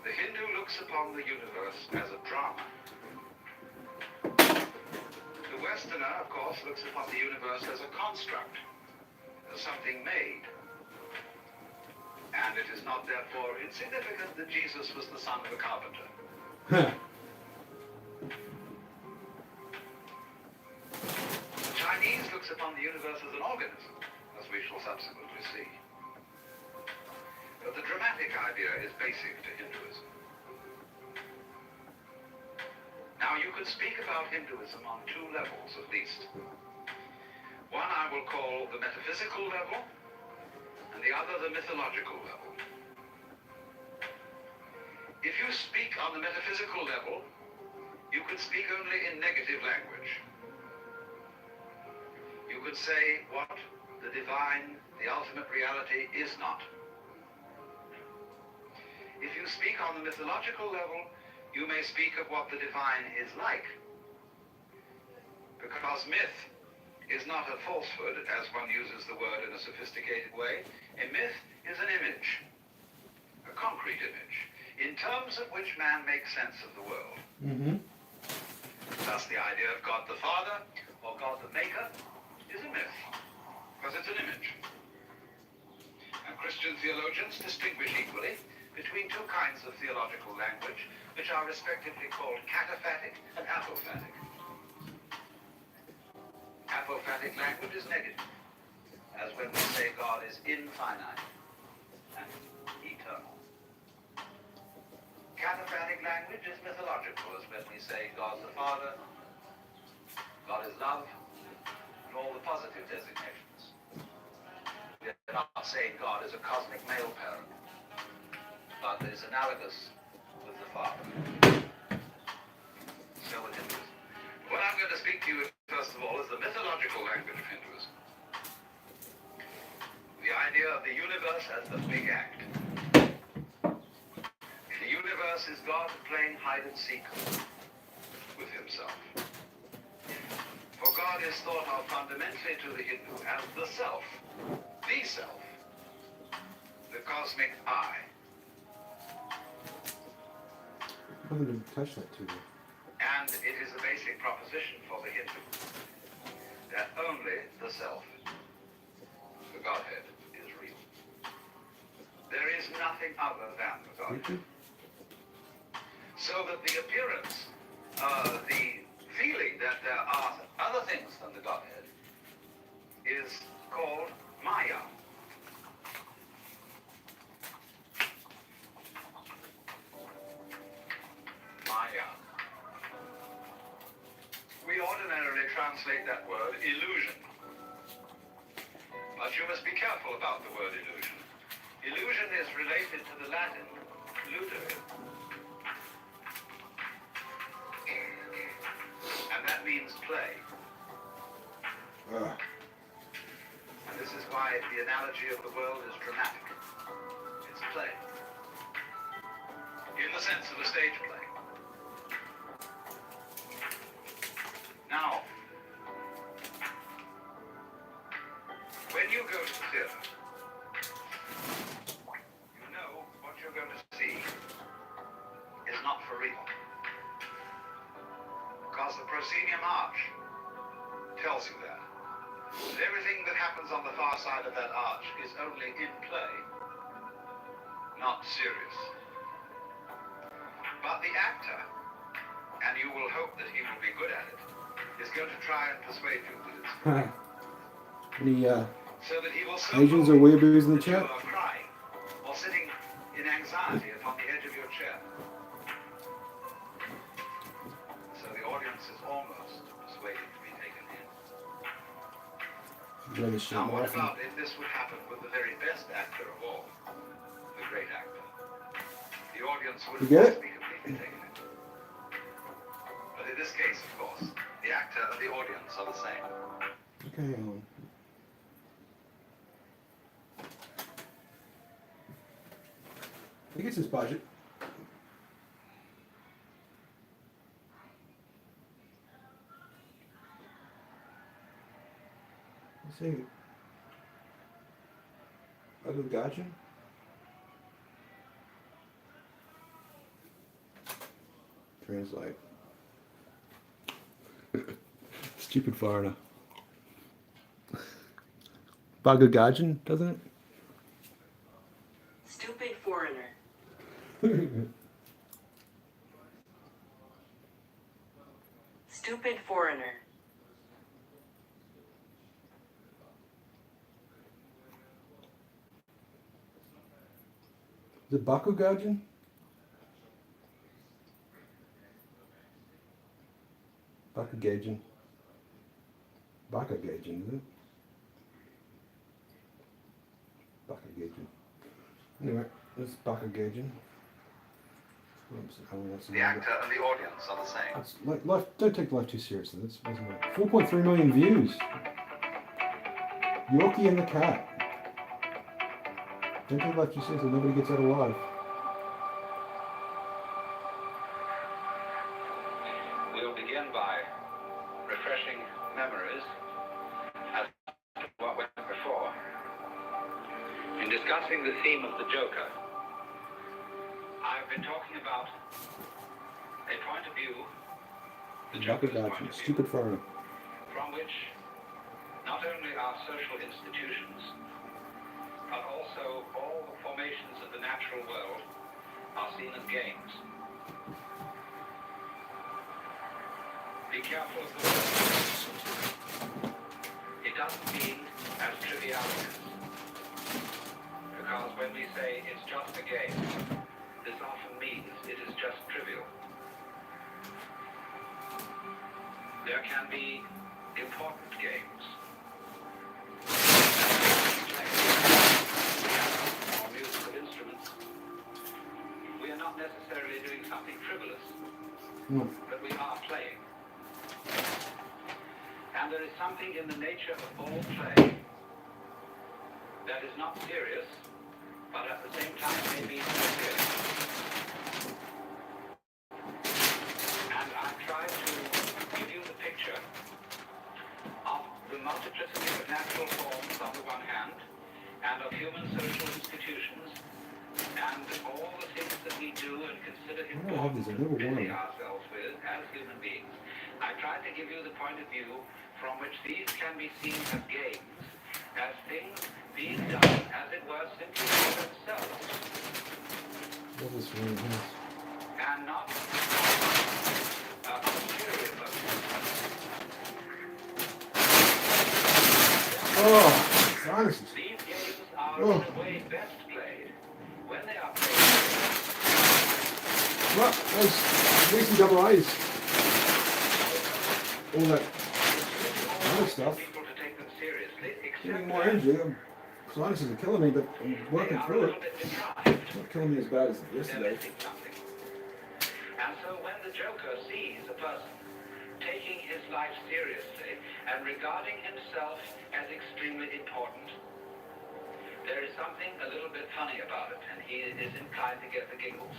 [SPEAKER 8] The Hindu looks upon the universe as a drama. The Westerner, of course, looks upon the universe as a construct, as something made. And it is not therefore insignificant that Jesus was the son of a carpenter. The Chinese looks upon the universe as an organism, as we shall subsequently see. But the dramatic idea is basic to Hinduism. Now, you could speak about Hinduism on two levels at least. One I will call the metaphysical level, and the other the mythological level. If you speak on the metaphysical level, you could speak only in negative language. You could say what the divine, the ultimate reality is not. If you speak on the mythological level, you may speak of what the divine is like. Because myth is not a falsehood, as one uses the word in a sophisticated way. A myth is an image, a concrete image, in terms of which man makes sense of the world. Thus the idea of God the Father, or God the Maker, is a myth, because it's an image. And Christian theologians distinguish equally between two kinds of theological language, which are respectively called cataphatic and apophatic. Apophatic language is negative, as when we say God is infinite and eternal. Cataphatic language is mythological, as when we say God the Father, God is love, and all the positive designations. We are not saying God is a cosmic male parent, but is analogous with the Father. So with Hinduism. What I'm going to speak to you, first of all, is the mythological language of Hinduism. The idea of the universe as the big act. The universe is God playing hide and seek with himself. For God is thought of fundamentally to the Hindu as the self, the cosmic I.
[SPEAKER 5] I haven't even touched that too yet.
[SPEAKER 8] And it is a basic proposition for the Hindu that only the self, the Godhead is real. There is nothing other than the Godhead. So that the appearance, the feeling that there are other things than the Godhead is called Maya. Maya. We ordinarily translate that word illusion. But you must be careful about the word illusion. Illusion is related to the Latin ludere. And that means play. And this is why the analogy of the world is dramatic. It's play. In the sense of a stage play. Now, when you go to the theater, you know what you're going to see is not for real. Because the proscenium arch tells you that. That everything that happens on the far side of that arch is only in play, not serious. But the actor, and you will hope that he will be good at it, is going to try and persuade you that it's real.
[SPEAKER 1] Any
[SPEAKER 8] So that he will so
[SPEAKER 1] Asians or weeaboos in the
[SPEAKER 8] that you
[SPEAKER 1] chat?
[SPEAKER 8] are crying or sitting in anxiety upon the edge of your chair. So the audience is almost persuaded to be taken in.
[SPEAKER 1] Brother shit
[SPEAKER 8] Now, what
[SPEAKER 1] laughing.
[SPEAKER 8] about if this would happen with the very best actor of all, the great actor? The audience would
[SPEAKER 1] You get it?
[SPEAKER 8] be completely taken in. But in this case, of course, the actor and the audience are the same.
[SPEAKER 1] Okay, hang on. I think it's his budget. Let's see. Other gotcha. Translate. Stupid foreigner. Bugger doesn't it?
[SPEAKER 10] Stupid foreigner. Stupid foreigner.
[SPEAKER 1] Is it Bakugajin? Bakugajin. Bakugajin, is it? Bakugajin. Anyway, this is Bakugajin.
[SPEAKER 8] The actor and the audience are the same.
[SPEAKER 1] It's life, don't take life too seriously. That's 4.3 million views. Yorkie and the cat. Don't take life too seriously. Nobody gets out alive.
[SPEAKER 8] We'll begin by refreshing memories as to what went before. In discussing the theme of the Joker, I've been talking about a point of view, the Joker's point of view,
[SPEAKER 1] Stupid foreigner.
[SPEAKER 8] from which not only our social institutions, but also all the formations of the natural world are seen as games. Be careful of the word. It doesn't mean as trivialities. Because when we say it's just a game, this often means it is just trivial. There can be important games. Or musical instruments. We are not necessarily doing something frivolous, but we are playing. And there is something in the nature of all play that is not serious, but at the same time may be serious. And I've tried to give you the picture of the multiplicity of natural forms on the one hand, and of human social institutions, and all the things that we do and consider important to busy ourselves with as human beings. I tried to give you the point of view from which these can be seen as games, as things being done, as it were, simply for themselves,
[SPEAKER 1] What is wrong here?
[SPEAKER 8] and not ulterior motives.
[SPEAKER 1] Oh, sinuses.
[SPEAKER 8] These games are,
[SPEAKER 1] Oh.
[SPEAKER 8] in a way, best played when they are played
[SPEAKER 1] What? Those recent double A's. All that other stuff.
[SPEAKER 8] people to take them seriously,
[SPEAKER 1] Giving
[SPEAKER 8] except
[SPEAKER 1] more
[SPEAKER 8] that
[SPEAKER 1] energy. Sinuses are killing me, but I'm
[SPEAKER 8] they
[SPEAKER 1] working
[SPEAKER 8] are a
[SPEAKER 1] through
[SPEAKER 8] little
[SPEAKER 1] it.
[SPEAKER 8] bit deprived.
[SPEAKER 1] It's not killing me as bad as
[SPEAKER 8] They're
[SPEAKER 1] yesterday.
[SPEAKER 8] missing something. And so when the Joker sees a person taking his life seriously and regarding himself as extremely important, there is something a little bit funny about it, and he is inclined to get the giggles.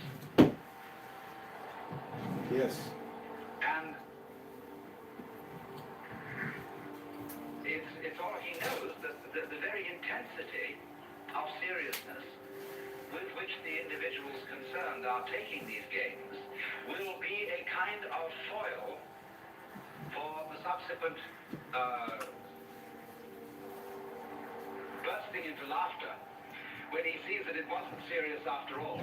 [SPEAKER 1] Yes.
[SPEAKER 8] And it's all he knows that the very intensity of seriousness with which the individuals concerned are taking these games will be a kind of foil for the subsequent bursting into laughter when he sees that it wasn't serious after all.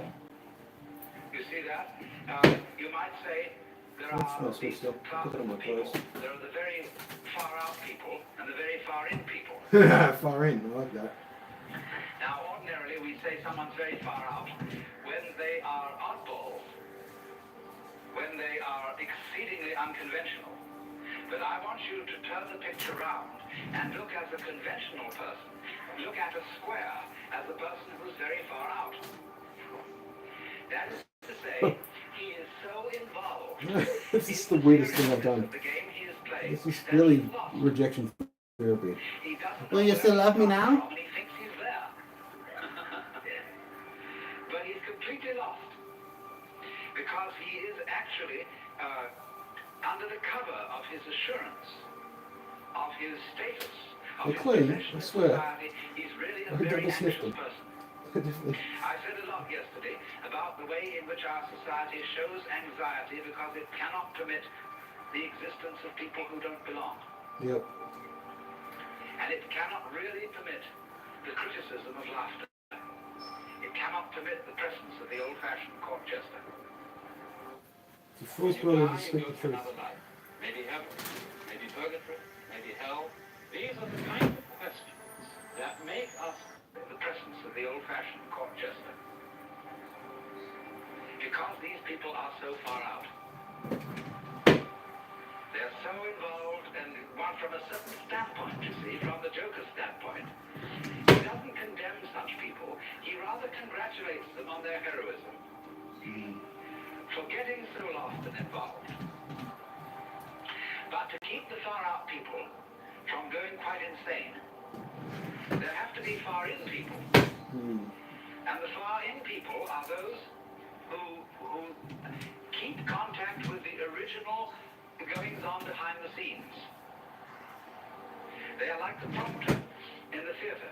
[SPEAKER 8] You see that? You might say there
[SPEAKER 1] That's
[SPEAKER 8] are
[SPEAKER 1] not
[SPEAKER 8] these
[SPEAKER 1] supposed to.
[SPEAKER 8] classes
[SPEAKER 1] Put it on my
[SPEAKER 8] of people.
[SPEAKER 1] clothes.
[SPEAKER 8] There are the very far out people and the very far in people.
[SPEAKER 1] Far in. I like that.
[SPEAKER 8] Now, ordinarily, we say someone's very far out when they are oddballs, when they are exceedingly unconventional. But I want you to turn the picture around and look as a conventional person. Look at a square as a person who's very far out. That is to say, he is so involved.
[SPEAKER 1] This is the weirdest thing I've done.
[SPEAKER 8] The game he is playing.
[SPEAKER 1] This is
[SPEAKER 8] that
[SPEAKER 1] really
[SPEAKER 8] he's lost.
[SPEAKER 1] rejection therapy.
[SPEAKER 8] He doesn't
[SPEAKER 2] Will
[SPEAKER 8] know
[SPEAKER 2] you
[SPEAKER 8] where
[SPEAKER 2] still
[SPEAKER 8] he's
[SPEAKER 2] love me
[SPEAKER 8] come
[SPEAKER 2] now?
[SPEAKER 8] from, and he thinks he's there. But he's completely lost because he is actually under the cover of his assurance, of his status, of
[SPEAKER 1] They're
[SPEAKER 8] his
[SPEAKER 1] clean,
[SPEAKER 8] position
[SPEAKER 1] I
[SPEAKER 8] in
[SPEAKER 1] swear.
[SPEAKER 8] society. He's really a
[SPEAKER 1] I could
[SPEAKER 8] very
[SPEAKER 1] double sniff
[SPEAKER 8] anxious
[SPEAKER 1] them.
[SPEAKER 8] person.
[SPEAKER 1] Definitely.
[SPEAKER 8] I said a lot yesterday about the way in which our society shows anxiety because it cannot permit the existence of people who don't belong.
[SPEAKER 1] Yep.
[SPEAKER 8] And it cannot really permit the criticism of laughter. It cannot permit the presence of the old-fashioned court jester.
[SPEAKER 1] The fool's
[SPEAKER 8] You
[SPEAKER 1] brother
[SPEAKER 8] die,
[SPEAKER 1] to
[SPEAKER 8] you
[SPEAKER 1] speak
[SPEAKER 8] go
[SPEAKER 1] the
[SPEAKER 8] to
[SPEAKER 1] truth.
[SPEAKER 8] another life. Maybe heaven, maybe purgatory, maybe hell. These are the kind of questions that make us the presence of the old-fashioned court jester. Because these people are so far out. They're so involved, and one from a certain standpoint, you see, from the Joker's standpoint, he doesn't condemn such people. He rather congratulates them on their heroism for getting so lost and involved. But to keep the far out people from going quite insane, there have to be far in people. And the far in people are those who keep contact with the original goings on behind the scenes. They are like the prompter in the theater,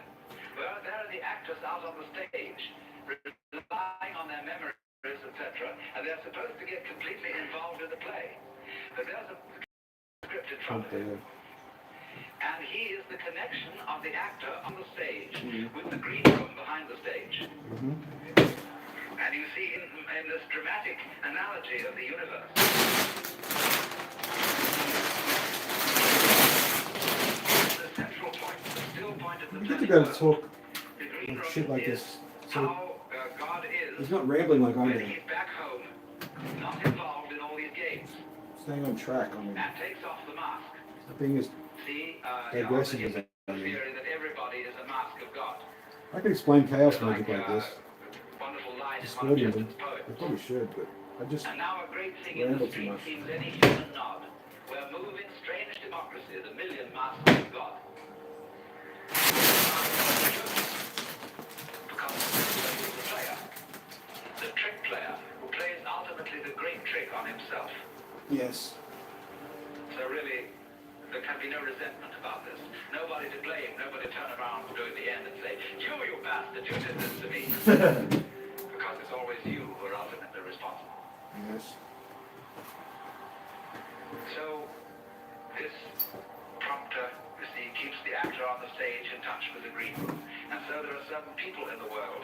[SPEAKER 8] where there are the actors out on the stage, relying on their memories, etc., and they're supposed to get completely involved in the play. But there's a script in front of him. And he is the connection of the actor on the stage with the green room behind the stage. And you see in this dramatic analogy of the universe, the central point, the still point of the
[SPEAKER 1] You get to be able to talk
[SPEAKER 8] the green room
[SPEAKER 1] shit like
[SPEAKER 8] is
[SPEAKER 1] this. So
[SPEAKER 8] how God is
[SPEAKER 1] he's not rambling like I
[SPEAKER 8] when
[SPEAKER 1] am.
[SPEAKER 8] he's back home, not involved in all these games,
[SPEAKER 1] Staying on track. I mean,
[SPEAKER 8] and takes off the mask.
[SPEAKER 1] not being as
[SPEAKER 8] See,
[SPEAKER 1] aggressive
[SPEAKER 8] the
[SPEAKER 1] as I am.
[SPEAKER 8] theory that everybody is a mask of God.
[SPEAKER 1] I could explain chaos
[SPEAKER 8] Like,
[SPEAKER 1] magic like this.
[SPEAKER 8] wonderful line in one of
[SPEAKER 1] Disturbing them.
[SPEAKER 8] Chesterton's poems.
[SPEAKER 1] I probably should, but I just
[SPEAKER 8] And now a great thing in the
[SPEAKER 1] ramble too
[SPEAKER 8] street
[SPEAKER 1] much.
[SPEAKER 8] seems any human nod, where moving strange democracy, the million masks of God. Because the player, the trick player, who plays ultimately the great trick on himself.
[SPEAKER 1] yes.
[SPEAKER 8] So really, there can be no resentment about this. Nobody to blame, nobody turn around to the end and say, you bastard, you did this to me. Because it's always you who are ultimately responsible.
[SPEAKER 1] Yes.
[SPEAKER 8] So, this prompter receives reality keeps the actor on the stage in touch with the green room. And so there are certain people in the world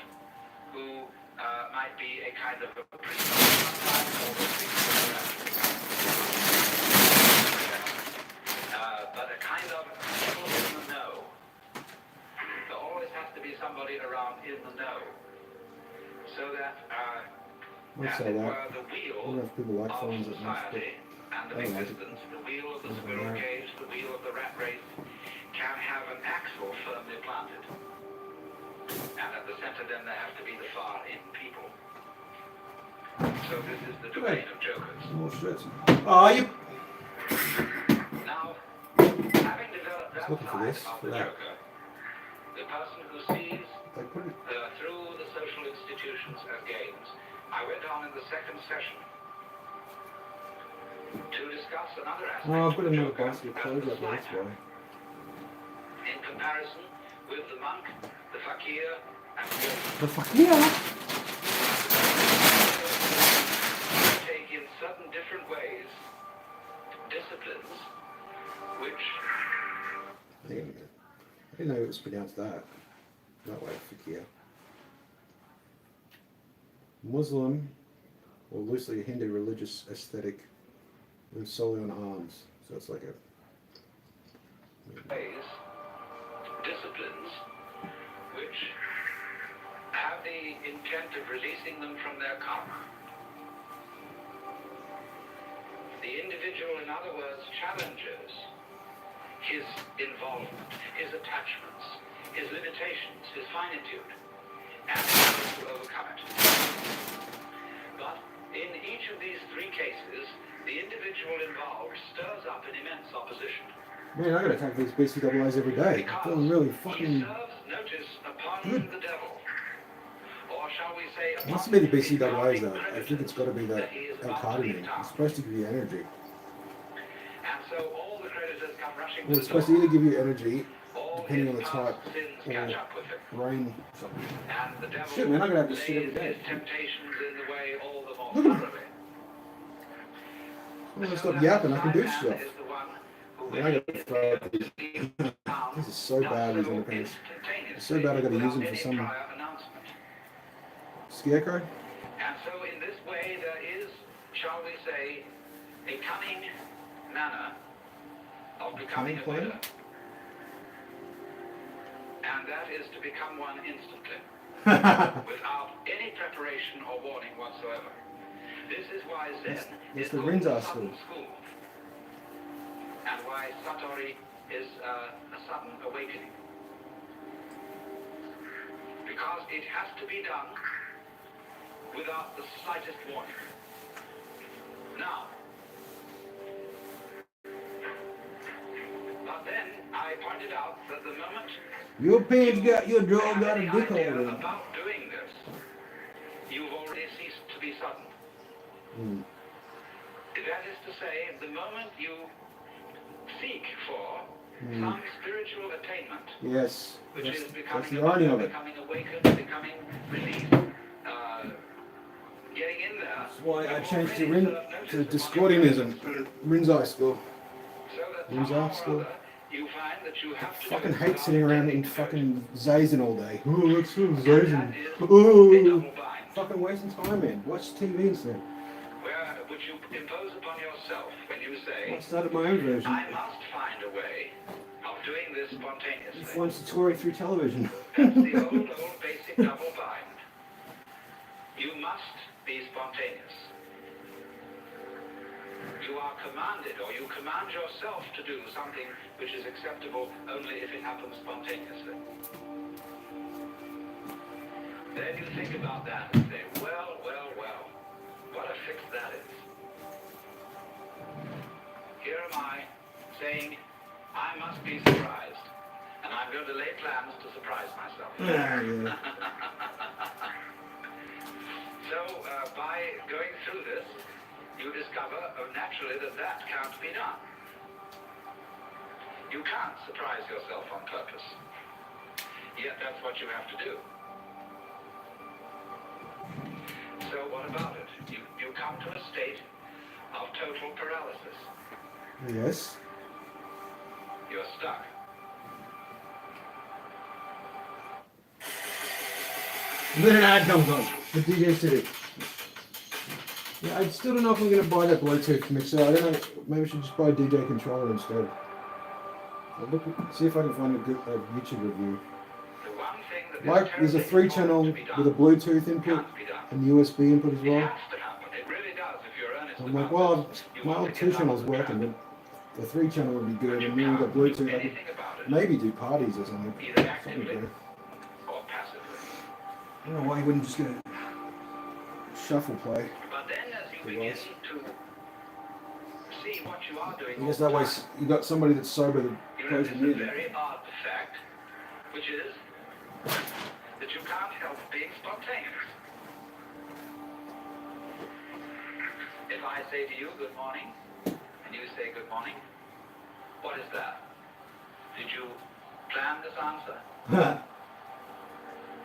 [SPEAKER 8] who might be a kind of a priest, sometimes always but a kind of people in the know. There always has to be somebody around in the know, so that
[SPEAKER 1] I'd
[SPEAKER 8] as
[SPEAKER 1] say
[SPEAKER 8] it
[SPEAKER 1] that.
[SPEAKER 8] were, the
[SPEAKER 1] I
[SPEAKER 8] wheel
[SPEAKER 1] don't know if people like
[SPEAKER 8] of
[SPEAKER 1] phones that much, but
[SPEAKER 8] society and of
[SPEAKER 1] I don't like it.
[SPEAKER 8] existence, the wheel of the
[SPEAKER 1] I don't
[SPEAKER 8] squirrel
[SPEAKER 1] know.
[SPEAKER 8] cage, the wheel of the rat race, can have an axle firmly planted. And at the center then there have to be the far in people. So this is the domain of jokers.
[SPEAKER 1] More shit. Oh, you.
[SPEAKER 8] Now, having developed that
[SPEAKER 1] Looking for
[SPEAKER 8] side
[SPEAKER 1] this,
[SPEAKER 8] of
[SPEAKER 1] for
[SPEAKER 8] the
[SPEAKER 1] that.
[SPEAKER 8] joker, the person who sees
[SPEAKER 1] They put it.
[SPEAKER 8] through the social institutions as games, I went on in the second session to discuss another aspect
[SPEAKER 1] Oh, I've got
[SPEAKER 8] of the
[SPEAKER 1] another
[SPEAKER 8] joker
[SPEAKER 1] basket of
[SPEAKER 8] as
[SPEAKER 1] clothes
[SPEAKER 8] the
[SPEAKER 1] up there, that's
[SPEAKER 8] slider.
[SPEAKER 1] why.
[SPEAKER 8] In comparison with the monk, the fakir, and the
[SPEAKER 1] The fuck yeah!
[SPEAKER 8] take in certain different ways disciplines which
[SPEAKER 1] I didn't know it was pronounced that way, fakir. Muslim, or loosely a Hindu religious aesthetic, and solely on arms. So it's like a.
[SPEAKER 8] ways disciplines which have the intent of releasing them from their karma. The individual, in other words, challenges his involvement, his attachments, his limitations, his finitude, and tries to overcome it. But in each of these three cases, the individual involved stirs up an immense opposition.
[SPEAKER 1] Man, I gotta attack these BCAAs every day. I'm feeling really
[SPEAKER 8] He
[SPEAKER 1] fucking.
[SPEAKER 8] serves notice upon
[SPEAKER 1] good.
[SPEAKER 8] the devil. Or shall we say,
[SPEAKER 1] It must be the
[SPEAKER 8] upon
[SPEAKER 1] BCAAs though.
[SPEAKER 8] the
[SPEAKER 1] I think it's got to be that
[SPEAKER 8] he is
[SPEAKER 1] L
[SPEAKER 8] about to leave
[SPEAKER 1] carnitine.
[SPEAKER 8] town.
[SPEAKER 1] It's supposed to give you energy.
[SPEAKER 8] And so all the creditors come rushing
[SPEAKER 1] Well,
[SPEAKER 8] to
[SPEAKER 1] it's
[SPEAKER 8] the
[SPEAKER 1] supposed to
[SPEAKER 8] door.
[SPEAKER 1] either give you energy,
[SPEAKER 8] All
[SPEAKER 1] depending on
[SPEAKER 8] his
[SPEAKER 1] the type,
[SPEAKER 8] past sins
[SPEAKER 1] or
[SPEAKER 8] catch up with him.
[SPEAKER 1] brain something.
[SPEAKER 8] And the devil
[SPEAKER 1] Shit, man, I'm gonna have this shit
[SPEAKER 8] lays
[SPEAKER 1] every day.
[SPEAKER 8] his temptations in the way all the more
[SPEAKER 1] Look at me.
[SPEAKER 8] thoroughly.
[SPEAKER 1] I'm gonna
[SPEAKER 8] So
[SPEAKER 1] stop
[SPEAKER 8] that
[SPEAKER 1] yapping. I can do
[SPEAKER 8] Simon
[SPEAKER 1] stuff.
[SPEAKER 8] is the one who
[SPEAKER 1] Yeah, I gotta throw out these.
[SPEAKER 8] found
[SPEAKER 1] This is so
[SPEAKER 8] not
[SPEAKER 1] bad, these
[SPEAKER 8] so
[SPEAKER 1] underpants. It's so
[SPEAKER 8] instantaneously
[SPEAKER 1] bad I gotta use
[SPEAKER 8] without
[SPEAKER 1] them for
[SPEAKER 8] any
[SPEAKER 1] some
[SPEAKER 8] prior announcement.
[SPEAKER 1] scarecrow.
[SPEAKER 8] And so in this way there is, shall we say, a cunning manner of becoming a
[SPEAKER 1] Cunning plan?
[SPEAKER 8] winner. And that is to become one instantly, without any preparation or warning whatsoever. This is why Zen
[SPEAKER 1] It's
[SPEAKER 8] is
[SPEAKER 1] the
[SPEAKER 8] called
[SPEAKER 1] Rinzai
[SPEAKER 8] a sudden
[SPEAKER 1] school.
[SPEAKER 8] school. And why Satori is a sudden awakening. Because it has to be done without the slightest warning. Now, but then I pointed out that the moment
[SPEAKER 1] Your pants got your dog
[SPEAKER 8] have
[SPEAKER 1] got a
[SPEAKER 8] any
[SPEAKER 1] dick
[SPEAKER 8] idea
[SPEAKER 1] hole in it.
[SPEAKER 8] about doing this, you've already ceased to be sudden.
[SPEAKER 1] Mm.
[SPEAKER 8] That is to say, the moment you seek for some spiritual attainment,
[SPEAKER 1] Yes,
[SPEAKER 8] which
[SPEAKER 1] that's,
[SPEAKER 8] is
[SPEAKER 1] that's
[SPEAKER 8] becoming
[SPEAKER 1] the irony of
[SPEAKER 8] aware,
[SPEAKER 1] it.
[SPEAKER 8] becoming awakened, becoming released, getting in there.
[SPEAKER 1] That's why I
[SPEAKER 8] you've
[SPEAKER 1] changed to
[SPEAKER 8] already
[SPEAKER 1] Rin
[SPEAKER 8] served notice
[SPEAKER 1] to
[SPEAKER 8] upon
[SPEAKER 1] Discordianism, Rinzai school.
[SPEAKER 8] So that
[SPEAKER 1] Rinzai
[SPEAKER 8] somehow or
[SPEAKER 1] school.
[SPEAKER 8] other, you find that you have to
[SPEAKER 1] Fucking
[SPEAKER 8] do it
[SPEAKER 1] hate sitting
[SPEAKER 8] without
[SPEAKER 1] around
[SPEAKER 8] intending
[SPEAKER 1] and
[SPEAKER 8] to do it.
[SPEAKER 1] fucking zazen all day. Oh, let's do
[SPEAKER 8] And
[SPEAKER 1] zazen.
[SPEAKER 8] that is a
[SPEAKER 1] Oh,
[SPEAKER 8] double bind,
[SPEAKER 1] fucking wasting time, man. Watch TV instead.
[SPEAKER 8] which you impose upon yourself when you
[SPEAKER 1] I
[SPEAKER 8] say,
[SPEAKER 1] started my own version.
[SPEAKER 8] I must find a way of doing this spontaneously.
[SPEAKER 1] Finds Satori through television.
[SPEAKER 8] That's the old basic double bind. You must be spontaneous. You are commanded, or you command yourself to do something which is acceptable only if it happens spontaneously. Then you think about that and say, well, what a fix that is. Here am I saying, I must be surprised, and I'm going to lay plans to surprise myself.
[SPEAKER 1] Ah, yeah.
[SPEAKER 8] So, by going through this, you discover, naturally, that can't be done. You can't surprise yourself on purpose. Yet that's what you have to do. So what about it? You come to a state of total paralysis.
[SPEAKER 1] Yes.
[SPEAKER 8] You're stuck.
[SPEAKER 1] And then an ad comes on for DJ City. Yeah, I still don't know if I'm going to buy that Bluetooth mixer. I don't know. Maybe I should just buy a DJ controller instead. I'll look, see if I can find a good YouTube review.
[SPEAKER 8] The one thing that
[SPEAKER 1] Like, there's a 3-channel with a Bluetooth input and USB input as well.
[SPEAKER 8] It really does if you're earnest.
[SPEAKER 1] So I'm like, well, my old 2-channel's working, but the 3-channel would be good. And then we've got Bluetooth. I could maybe do parties or something. Something good.
[SPEAKER 8] Or passively.
[SPEAKER 1] I don't know why he wouldn't just get a shuffle play.
[SPEAKER 8] But then as you begin to see what you are doing,
[SPEAKER 1] I guess that way you got somebody that's sober that
[SPEAKER 8] you
[SPEAKER 1] plays
[SPEAKER 8] notice
[SPEAKER 1] the
[SPEAKER 8] a
[SPEAKER 1] music.
[SPEAKER 8] very odd fact, which is that you can't help being spontaneous. If I say to you, good morning, and you say good morning, what is that? Did you plan this answer?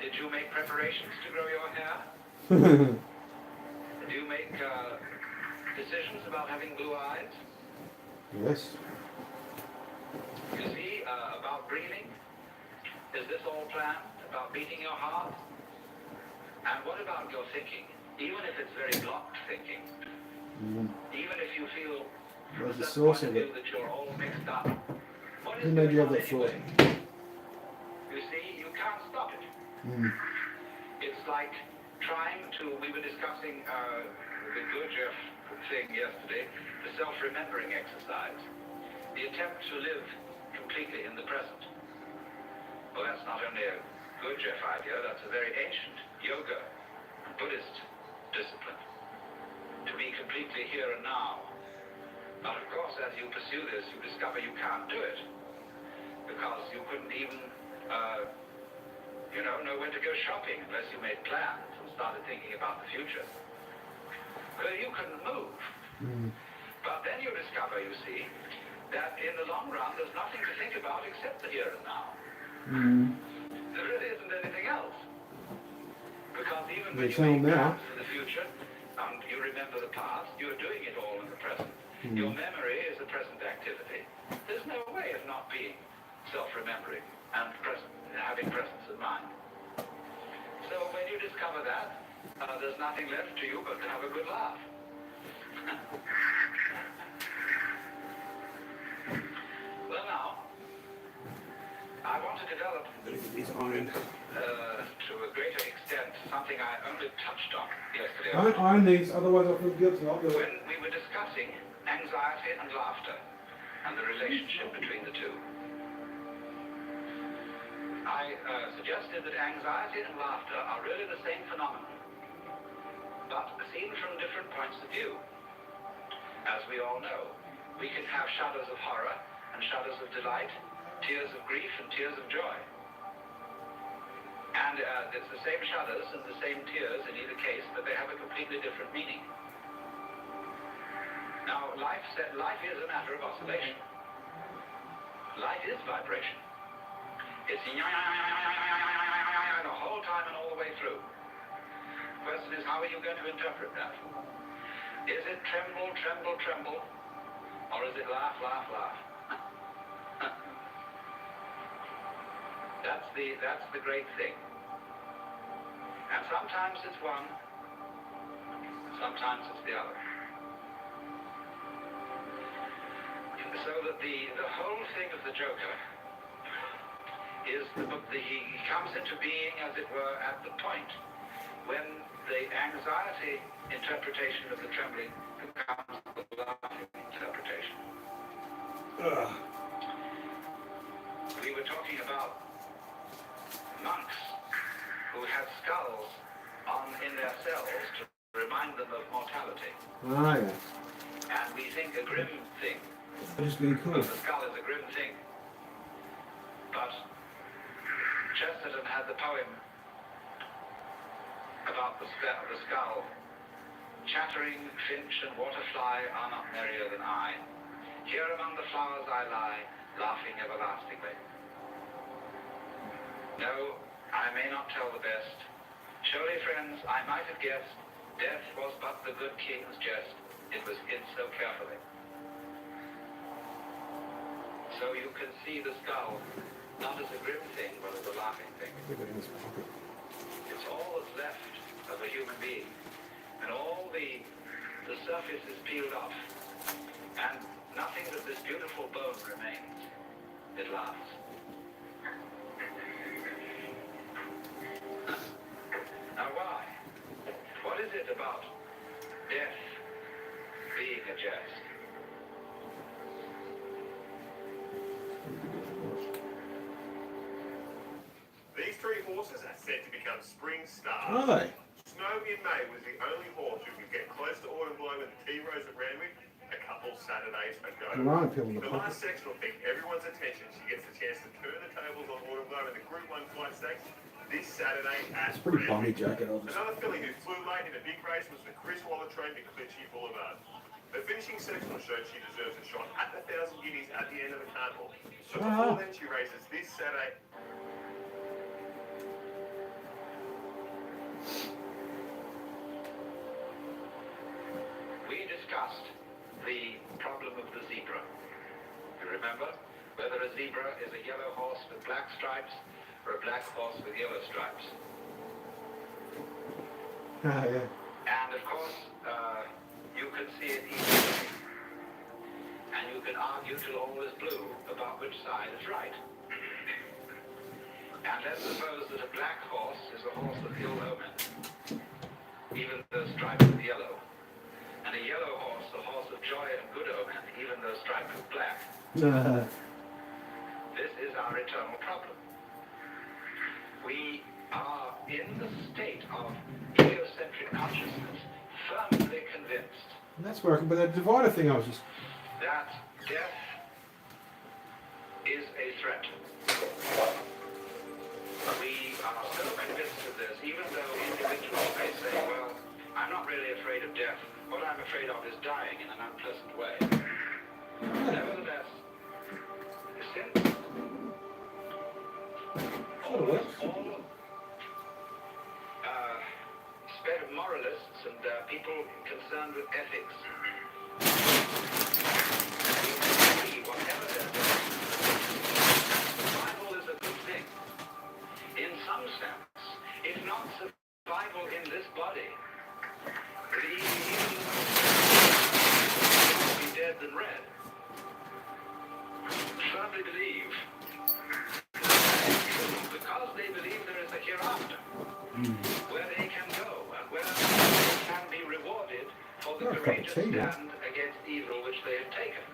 [SPEAKER 8] Did you make preparations to grow your hair? Did you make decisions about having blue eyes?
[SPEAKER 1] Yes.
[SPEAKER 8] You see, about breathing? Is this all planned? About beating your heart? And what about your thinking? Even if it's very blocked thinking, even if you feel from
[SPEAKER 1] Where's
[SPEAKER 8] a
[SPEAKER 1] the
[SPEAKER 8] certain
[SPEAKER 1] source
[SPEAKER 8] point
[SPEAKER 1] of
[SPEAKER 8] of
[SPEAKER 1] it?
[SPEAKER 8] view that you're all mixed up, what is
[SPEAKER 1] Who made
[SPEAKER 8] going
[SPEAKER 1] you have
[SPEAKER 8] on
[SPEAKER 1] that thought?
[SPEAKER 8] anyway? You see, you can't stop it. It's like trying to, we were discussing the Gurdjieff thing yesterday, the self-remembering exercise, the attempt to live completely in the present. Well, that's not only a Gurdjieff idea, that's a very ancient yoga, Buddhist discipline, to be completely here and now. But of course, as you pursue this, you discover you can't do it, because you couldn't even, know when to go shopping unless you made plans and started thinking about the future. Well, you couldn't move. But then you discover, you see, that in the long run, there's nothing to think about except the here and now. There really isn't anything else. Because even when you make plans for the future, and you remember the past, you're doing it all in the present. Your memory is a present activity. There's no way of not being self-remembering and present, having presence of mind. So when you discover that, there's nothing left to you but to have a good laugh. Well now, I want to develop to a greater extent something I only touched on yesterday.
[SPEAKER 1] Don't iron these, otherwise I feel guilty. I'll do it.
[SPEAKER 8] When we were discussing anxiety and laughter and the relationship between the two, I suggested that anxiety and laughter are really the same phenomenon, but seen from different points of view. As we all know, we can have shudders of horror and shudders of delight, tears of grief and tears of joy. And it's the same shudders and the same tears in either case, but they have a completely different meaning. Now, life is a matter of oscillation. Life is vibration. It's the whole time and all the way through. The question is, how are you going to interpret that? Is it tremble, tremble, tremble, or is it laugh, laugh, laugh? That's the great thing. And sometimes it's one, sometimes it's the other. So that the whole thing of the Joker is he comes into being, as it were, at the point when the anxiety interpretation of the trembling becomes the laughing interpretation. We were talking about monks who had skulls in their cells to remind them of mortality.
[SPEAKER 1] Ah, yeah.
[SPEAKER 8] And we think a grim thing.
[SPEAKER 1] Just being cool.
[SPEAKER 8] The skull is a grim thing. But Chesterton had the poem about the skull. Chattering finch and waterfly are not merrier than I. Here among the flowers I lie, laughing everlastingly. No, I may not tell the best. Surely, friends, I might have guessed death was but the good king's jest. It was hid so carefully. So you can see the skull not as a grim thing, but as a laughing thing. It's all the left of a human being, and all the surface is peeled off, and nothing but this beautiful bone remains. It lasts. Now why? What is it about death being a jest?
[SPEAKER 9] These three horses are set to become spring stars.
[SPEAKER 1] Are they?
[SPEAKER 9] Snow in May was the only horse who could get close to Autumn Glow with the Tea Rose at Randwick a couple Saturdays ago.
[SPEAKER 5] Banana peel in the
[SPEAKER 9] The
[SPEAKER 5] pocket.
[SPEAKER 9] last section will pick everyone's attention. She gets the chance to turn the tables on Autumn Glow in the Group 1 flight stakes this Saturday at
[SPEAKER 1] It's a pretty bummy
[SPEAKER 9] Randwick.
[SPEAKER 1] jacket. I'll just...
[SPEAKER 9] Another filly who flew late in a big race was the Chris Waller train to Clichy Boulevard. The finishing sectional showed she deserves a shot at the 1,000 guineas at the end of the carnival. So before then, she races this Saturday.
[SPEAKER 8] We discussed the problem of the zebra. You remember? Whether a zebra is a yellow horse with black stripes or a black horse with yellow stripes.
[SPEAKER 5] Ah, yeah.
[SPEAKER 8] And of course, you can see it easily. And you can argue till all is blue about which side is right. And let's suppose that a black horse is a horse of ill omen, even though striped with yellow. And a yellow horse, a horse of joy and good omen, even though striped with black. This is our eternal problem. We are in the state of heliocentric consciousness, firmly convinced
[SPEAKER 5] And that's working, but that divider thing I was just...
[SPEAKER 8] that death is a threat. We are so convinced of this, even though individuals may say, well, I'm not really afraid of death. What I'm afraid of is dying in an unpleasant way. Nevertheless, since all spread of moralists and people concerned with ethics, whatever their survival is a good thing. In some sense, if not survival in this body, even be dead than red. Firmly believe, because they believe there is a hereafter, where they can go and where they can be rewarded for the courageous stand against evil which they have taken.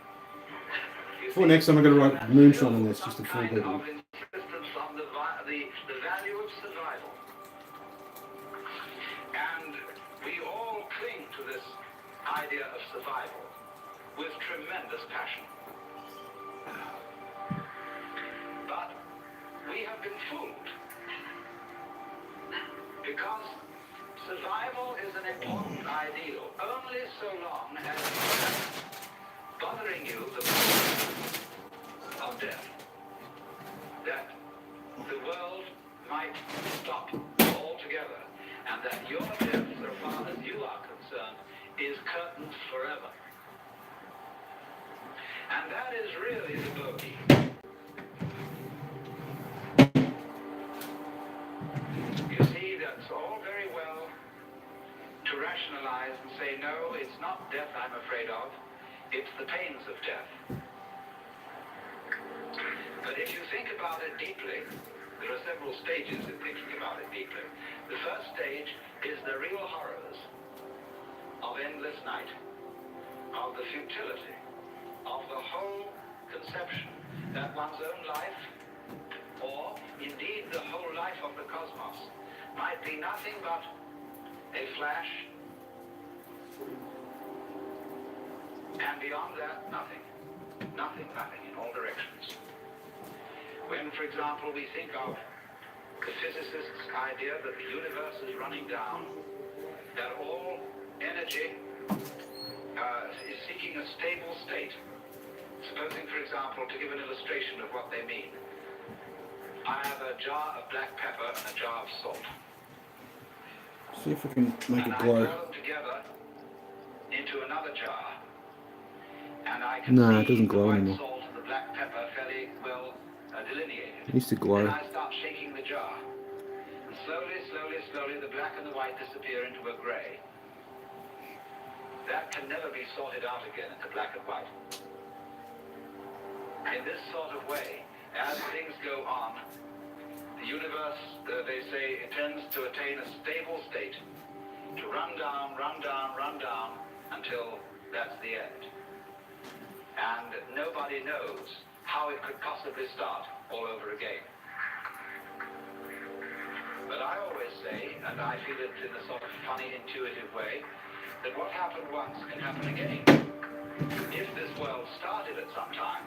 [SPEAKER 1] Before next time I'm going to write moonshine on this, just to fool people.
[SPEAKER 8] Of insistence on the value of survival. And we all cling to this idea of survival with tremendous passion. But we have been fooled, because survival is an important ideal only so long as it's bothering you the problem of death. That the world might stop altogether, and that your death, so far as you are concerned, is curtained forever. And that is really the bogey. You see, that's all very well to rationalize and say, no, it's not death I'm afraid of, it's the pains of death. But if you think about it deeply, there are several stages in thinking about it deeply. The first stage is the real horrors of endless night, of the futility, of the whole conception that one's own life, or indeed the whole life of the cosmos, might be nothing but a flash, and beyond that, nothing. Nothing in all directions. When, for example, we think of the physicist's idea that the universe is running down, that all energy is seeking a stable state. Supposing, for example, to give an illustration of what they mean, I have a jar of black pepper and a jar of salt.
[SPEAKER 1] See if I can make it
[SPEAKER 8] And
[SPEAKER 1] glow.
[SPEAKER 8] I pour them together into another jar, and I can
[SPEAKER 1] No,
[SPEAKER 8] see
[SPEAKER 1] it doesn't glow
[SPEAKER 8] the white
[SPEAKER 1] anymore.
[SPEAKER 8] salt and the black pepper fairly well delineated.
[SPEAKER 1] It used to glow.
[SPEAKER 8] And I start shaking the jar. And slowly slowly the black and the white disappear into a grey. That can never be sorted out again into black and white. In this sort of way, as things go on, the universe, they say, intends to attain a stable state, to run down, until that's the end. And nobody knows how it could possibly start all over again. But I always say, and I feel it in a sort of funny, intuitive way, that what happened once can happen again. If this world started at some time,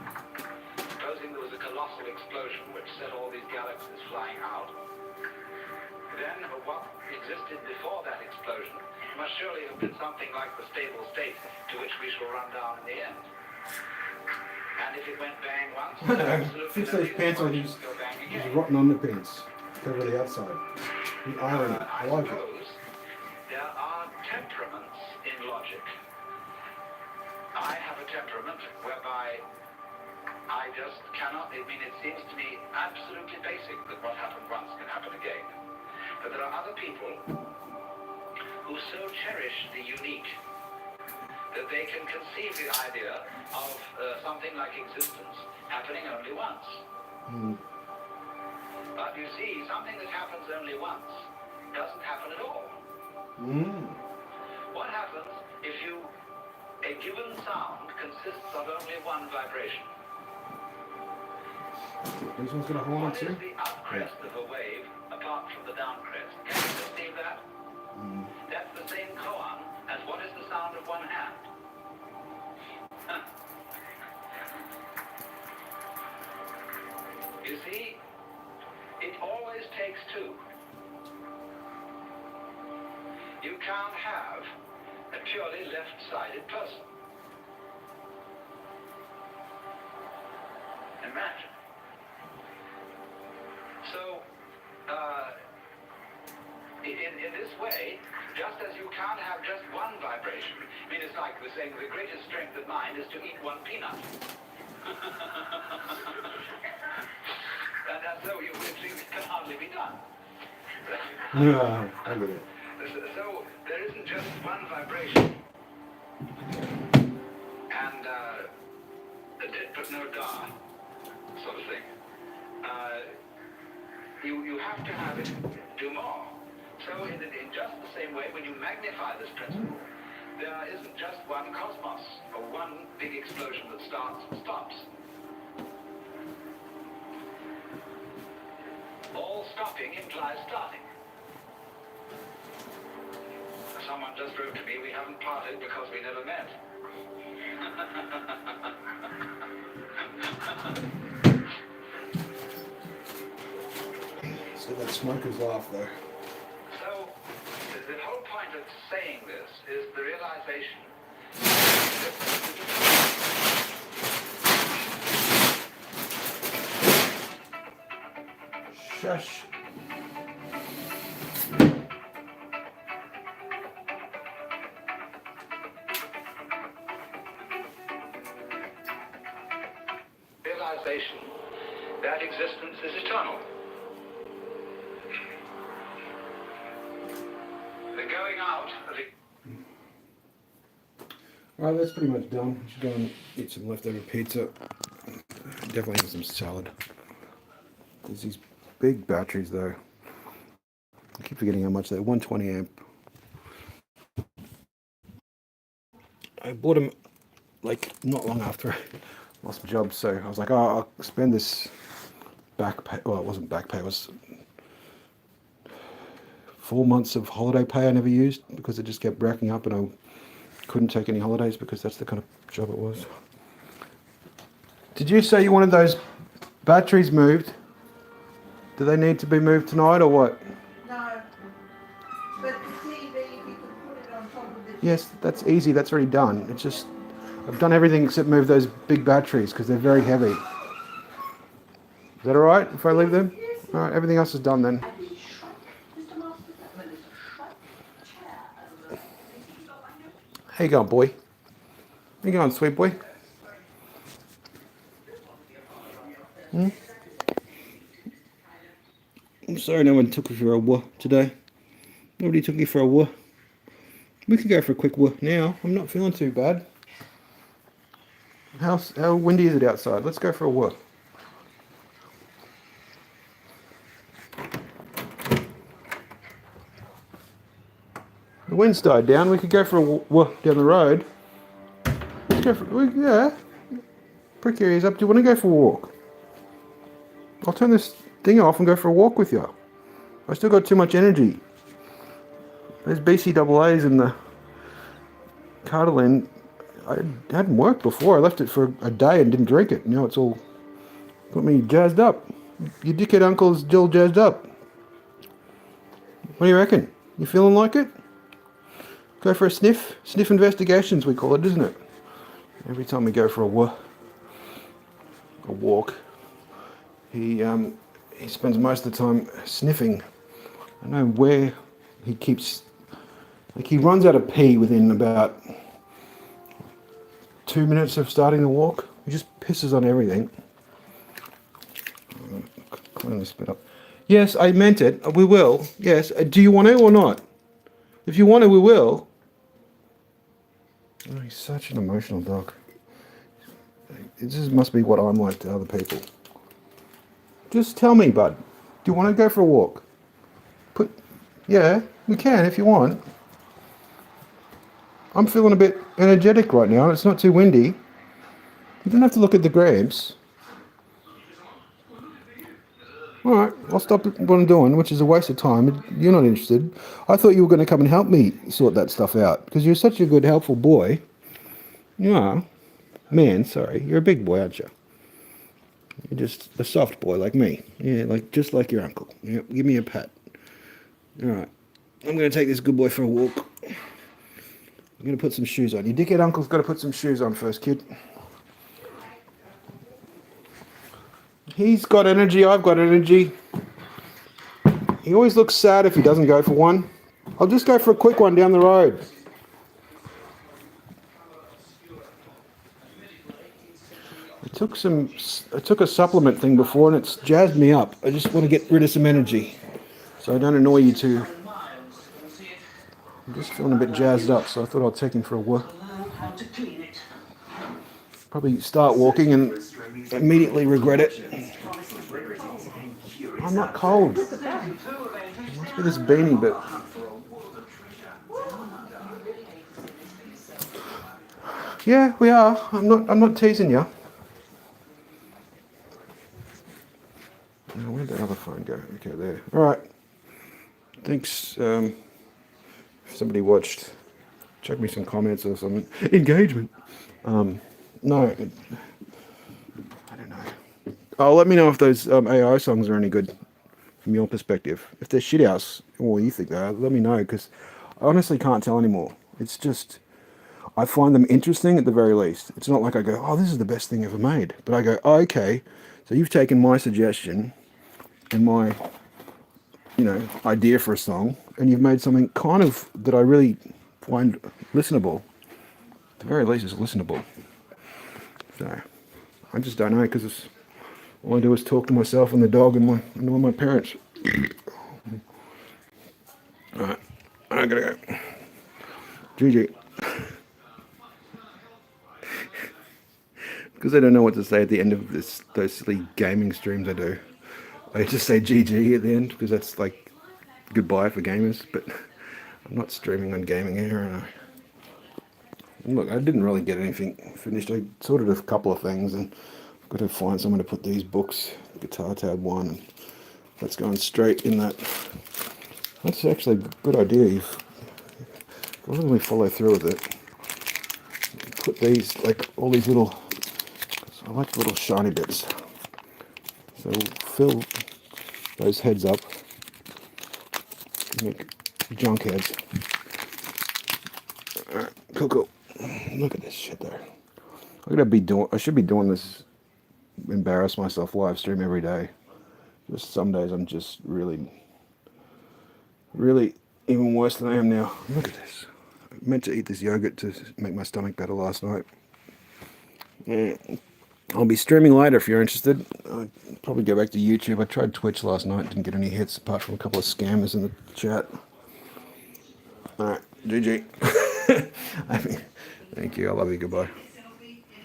[SPEAKER 8] supposing there was a colossal explosion which set all these galaxies flying out, then what existed before that explosion must surely have been something like the stable state to which we shall run down in the end. And if it went bang once,
[SPEAKER 1] I know.
[SPEAKER 8] absolutely
[SPEAKER 1] Fix those
[SPEAKER 8] nothing
[SPEAKER 1] pants on
[SPEAKER 8] will
[SPEAKER 1] these
[SPEAKER 8] go bang again.
[SPEAKER 1] rotten underpants. Cover the outside. The irony. I
[SPEAKER 8] I
[SPEAKER 1] like it.
[SPEAKER 8] suppose there are temperaments in logic. I have a temperament whereby I just cannot, it seems to me absolutely basic that what happened once can happen again. But there are other people who so cherish the unique that they can conceive the idea of something like existence happening only once. But you see, something that happens only once doesn't happen at all. What happens if a given sound consists of only one vibration?
[SPEAKER 1] This one's got a hole in
[SPEAKER 8] What
[SPEAKER 1] it
[SPEAKER 8] is
[SPEAKER 1] too?
[SPEAKER 8] the upcrest of a wave apart from the downcrest? Can you perceive that? That's the same koan as what is the sound of one hand. You see, it always takes two. You can't have a purely left-sided person. Imagine. So, in this way, just as you can't have just one vibration, I mean, it's like the saying, the greatest strength of mind is to eat one peanut. And so it can hardly be done.
[SPEAKER 1] Yeah, I get it.
[SPEAKER 8] So there isn't just one vibration, and a dit but no da sort of thing. You have to have it do more. So in just the same way, when you magnify this principle, there isn't just one cosmos or one big explosion that starts and stops. All stopping implies starting. Someone just wrote to me, we haven't parted because we never met.
[SPEAKER 1] So that smoker's laugh though.
[SPEAKER 8] So, the whole point of saying this is the realization
[SPEAKER 1] Shush.
[SPEAKER 8] realization that existence is eternal. The going out of it.
[SPEAKER 1] Alright, that's pretty much done. I should go and eat some leftover pizza. Definitely have some salad. There's these big batteries though. I keep forgetting how much they're 120 amp. I bought them like not long after I lost my job, so I was like, oh, I'll spend this back pay. Well, it wasn't back pay, it was 4 months of holiday pay I never used because it just kept racking up and I couldn't take any holidays because that's the kind of job it was. Did you say you wanted those batteries moved? Do they need to be moved tonight or what?
[SPEAKER 2] No. But the TV, if you could put it on top of the...
[SPEAKER 1] Yes, that's easy. That's already done. It's just, I've done everything except move those big batteries because they're very heavy. Is that alright if I leave them? Alright, everything else is done then. How you going, boy? How you going, sweet boy? I'm sorry no one took you for a walk today. Already took you for a walk. We can go for a quick walk now. I'm not feeling too bad. How windy is it outside? Let's go for a walk. The wind's died down. We could go for a walk down the road. Let's go for yeah. Prick your ears up. Do you want to go for a walk? I'll turn this thing off and go for a walk with you. I still got too much energy. Those BCAAs in the Cardilan, I hadn't worked before. I left it for a day and didn't drink it. Now it's all got me jazzed up. Your dickhead uncle's still jazzed up. What do you reckon? You feeling like it? Go for a sniff? Sniff investigations we call it, isn't it? Every time we go for a walk, he spends most of the time sniffing. I know where he keeps, like he runs out of pee within about 2 minutes of starting the walk. He just pisses on everything. Clean this bit up. Yes, I meant it. We will. Yes. Do you want to or not? If you want to, we will. Oh, he's such an emotional dog. It just must be what I'm like to other people. Just tell me, bud. Do you want to go for a walk? Yeah, we can if you want. I'm feeling a bit energetic right now. It's not too windy. You don't have to look at the grapes. Alright, I'll stop what I'm doing, which is a waste of time. You're not interested. I thought you were going to come and help me sort that stuff out, because you're such a good, helpful boy. You are. Man, sorry. You're a big boy, aren't you? You're just a soft boy like me. Yeah, just like your uncle. Yeah, give me a pat. Alright. I'm going to take this good boy for a walk. I'm going to put some shoes on. Your dickhead uncle's got to put some shoes on first, kid. He's got energy, I've got energy. He always looks sad if he doesn't go for one. I'll just go for a quick one down the road. I took a supplement thing before and it's jazzed me up. I just want to get rid of some energy so I don't annoy you too. I'm just feeling a bit jazzed up, so I thought I'd take him for a walk. Probably start walking and immediately regret it. I'm not cold. It must be this beanie, but yeah, we are. I'm not teasing you. Now, where'd that other phone go? Okay, there. All right. Thanks. If somebody watched, check me some comments or some engagement. No, I don't know. Oh, let me know if those AI songs are any good from your perspective. If they're shit house, or you think they are, let me know, because I honestly can't tell anymore. It's just, I find them interesting at the very least. It's not like I go, oh, this is the best thing ever made. But I go, oh, okay, so you've taken my suggestion and my, idea for a song, and you've made something kind of that I really find listenable. At the very least, it's listenable. So, I just don't know, because all I do is talk to myself and the dog and all my parents. Alright, I gotta go. GG. Because I don't know what to say at the end of those silly gaming streams I do. I just say GG at the end, because that's like goodbye for gamers, but I'm not streaming on gaming here, and look, I didn't really get anything finished. I sorted a couple of things, and I've got to find someone to put these books, Guitar Tab 1, and that's going straight in that. That's actually a good idea. If I really follow through with it, put these, like all these little, I like little shiny bits. So we'll fill those heads up, make junk heads. Alright, cool. Look at this shit there. I should be doing this, embarrass myself live stream every day. Just some days I'm just really even worse than I am now. Look at this. I meant to eat this yogurt to make my stomach better last night. Yeah. I'll be streaming later if you're interested. I'll probably go back to YouTube. I tried Twitch last night, didn't get any hits apart from a couple of scammers in the chat. All right, GG. I mean, thank you. I love you. Goodbye.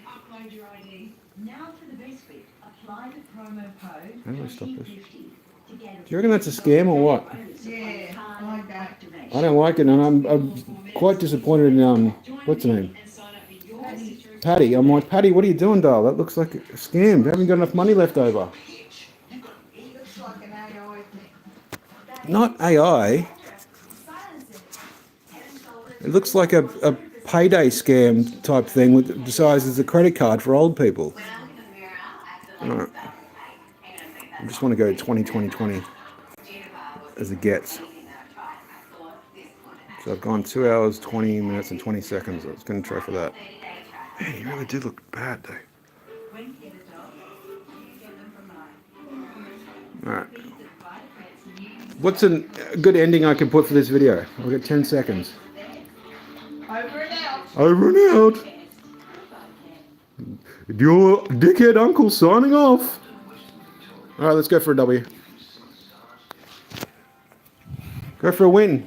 [SPEAKER 4] Upload your ID. Now for the best bit. Apply the promo code
[SPEAKER 1] How do I stop this?
[SPEAKER 4] 2050 to get
[SPEAKER 1] Do you reckon that's a scam or what?
[SPEAKER 2] Yeah, I don't.
[SPEAKER 1] I don't like it, and I'm quite disappointed in what's her name, Patty. I'm like, Patty, what are you doing, doll? That looks like a scam. You haven't got enough money left over.
[SPEAKER 2] Looks like an AI thing.
[SPEAKER 1] Not AI. It looks like a payday scam type thing with disguised as a credit card for old people. Alright. I just want to go 20 as it gets. So I've gone 2 hours, 20 minutes and 20 seconds. I was going to try for that. Man, you really do look bad though. Alright. What's a good ending I can put for this video? I've got 10 seconds.
[SPEAKER 2] Over and out.
[SPEAKER 1] Over and out. Your dickhead uncle signing off. Alright, let's go for a W. Go for a win.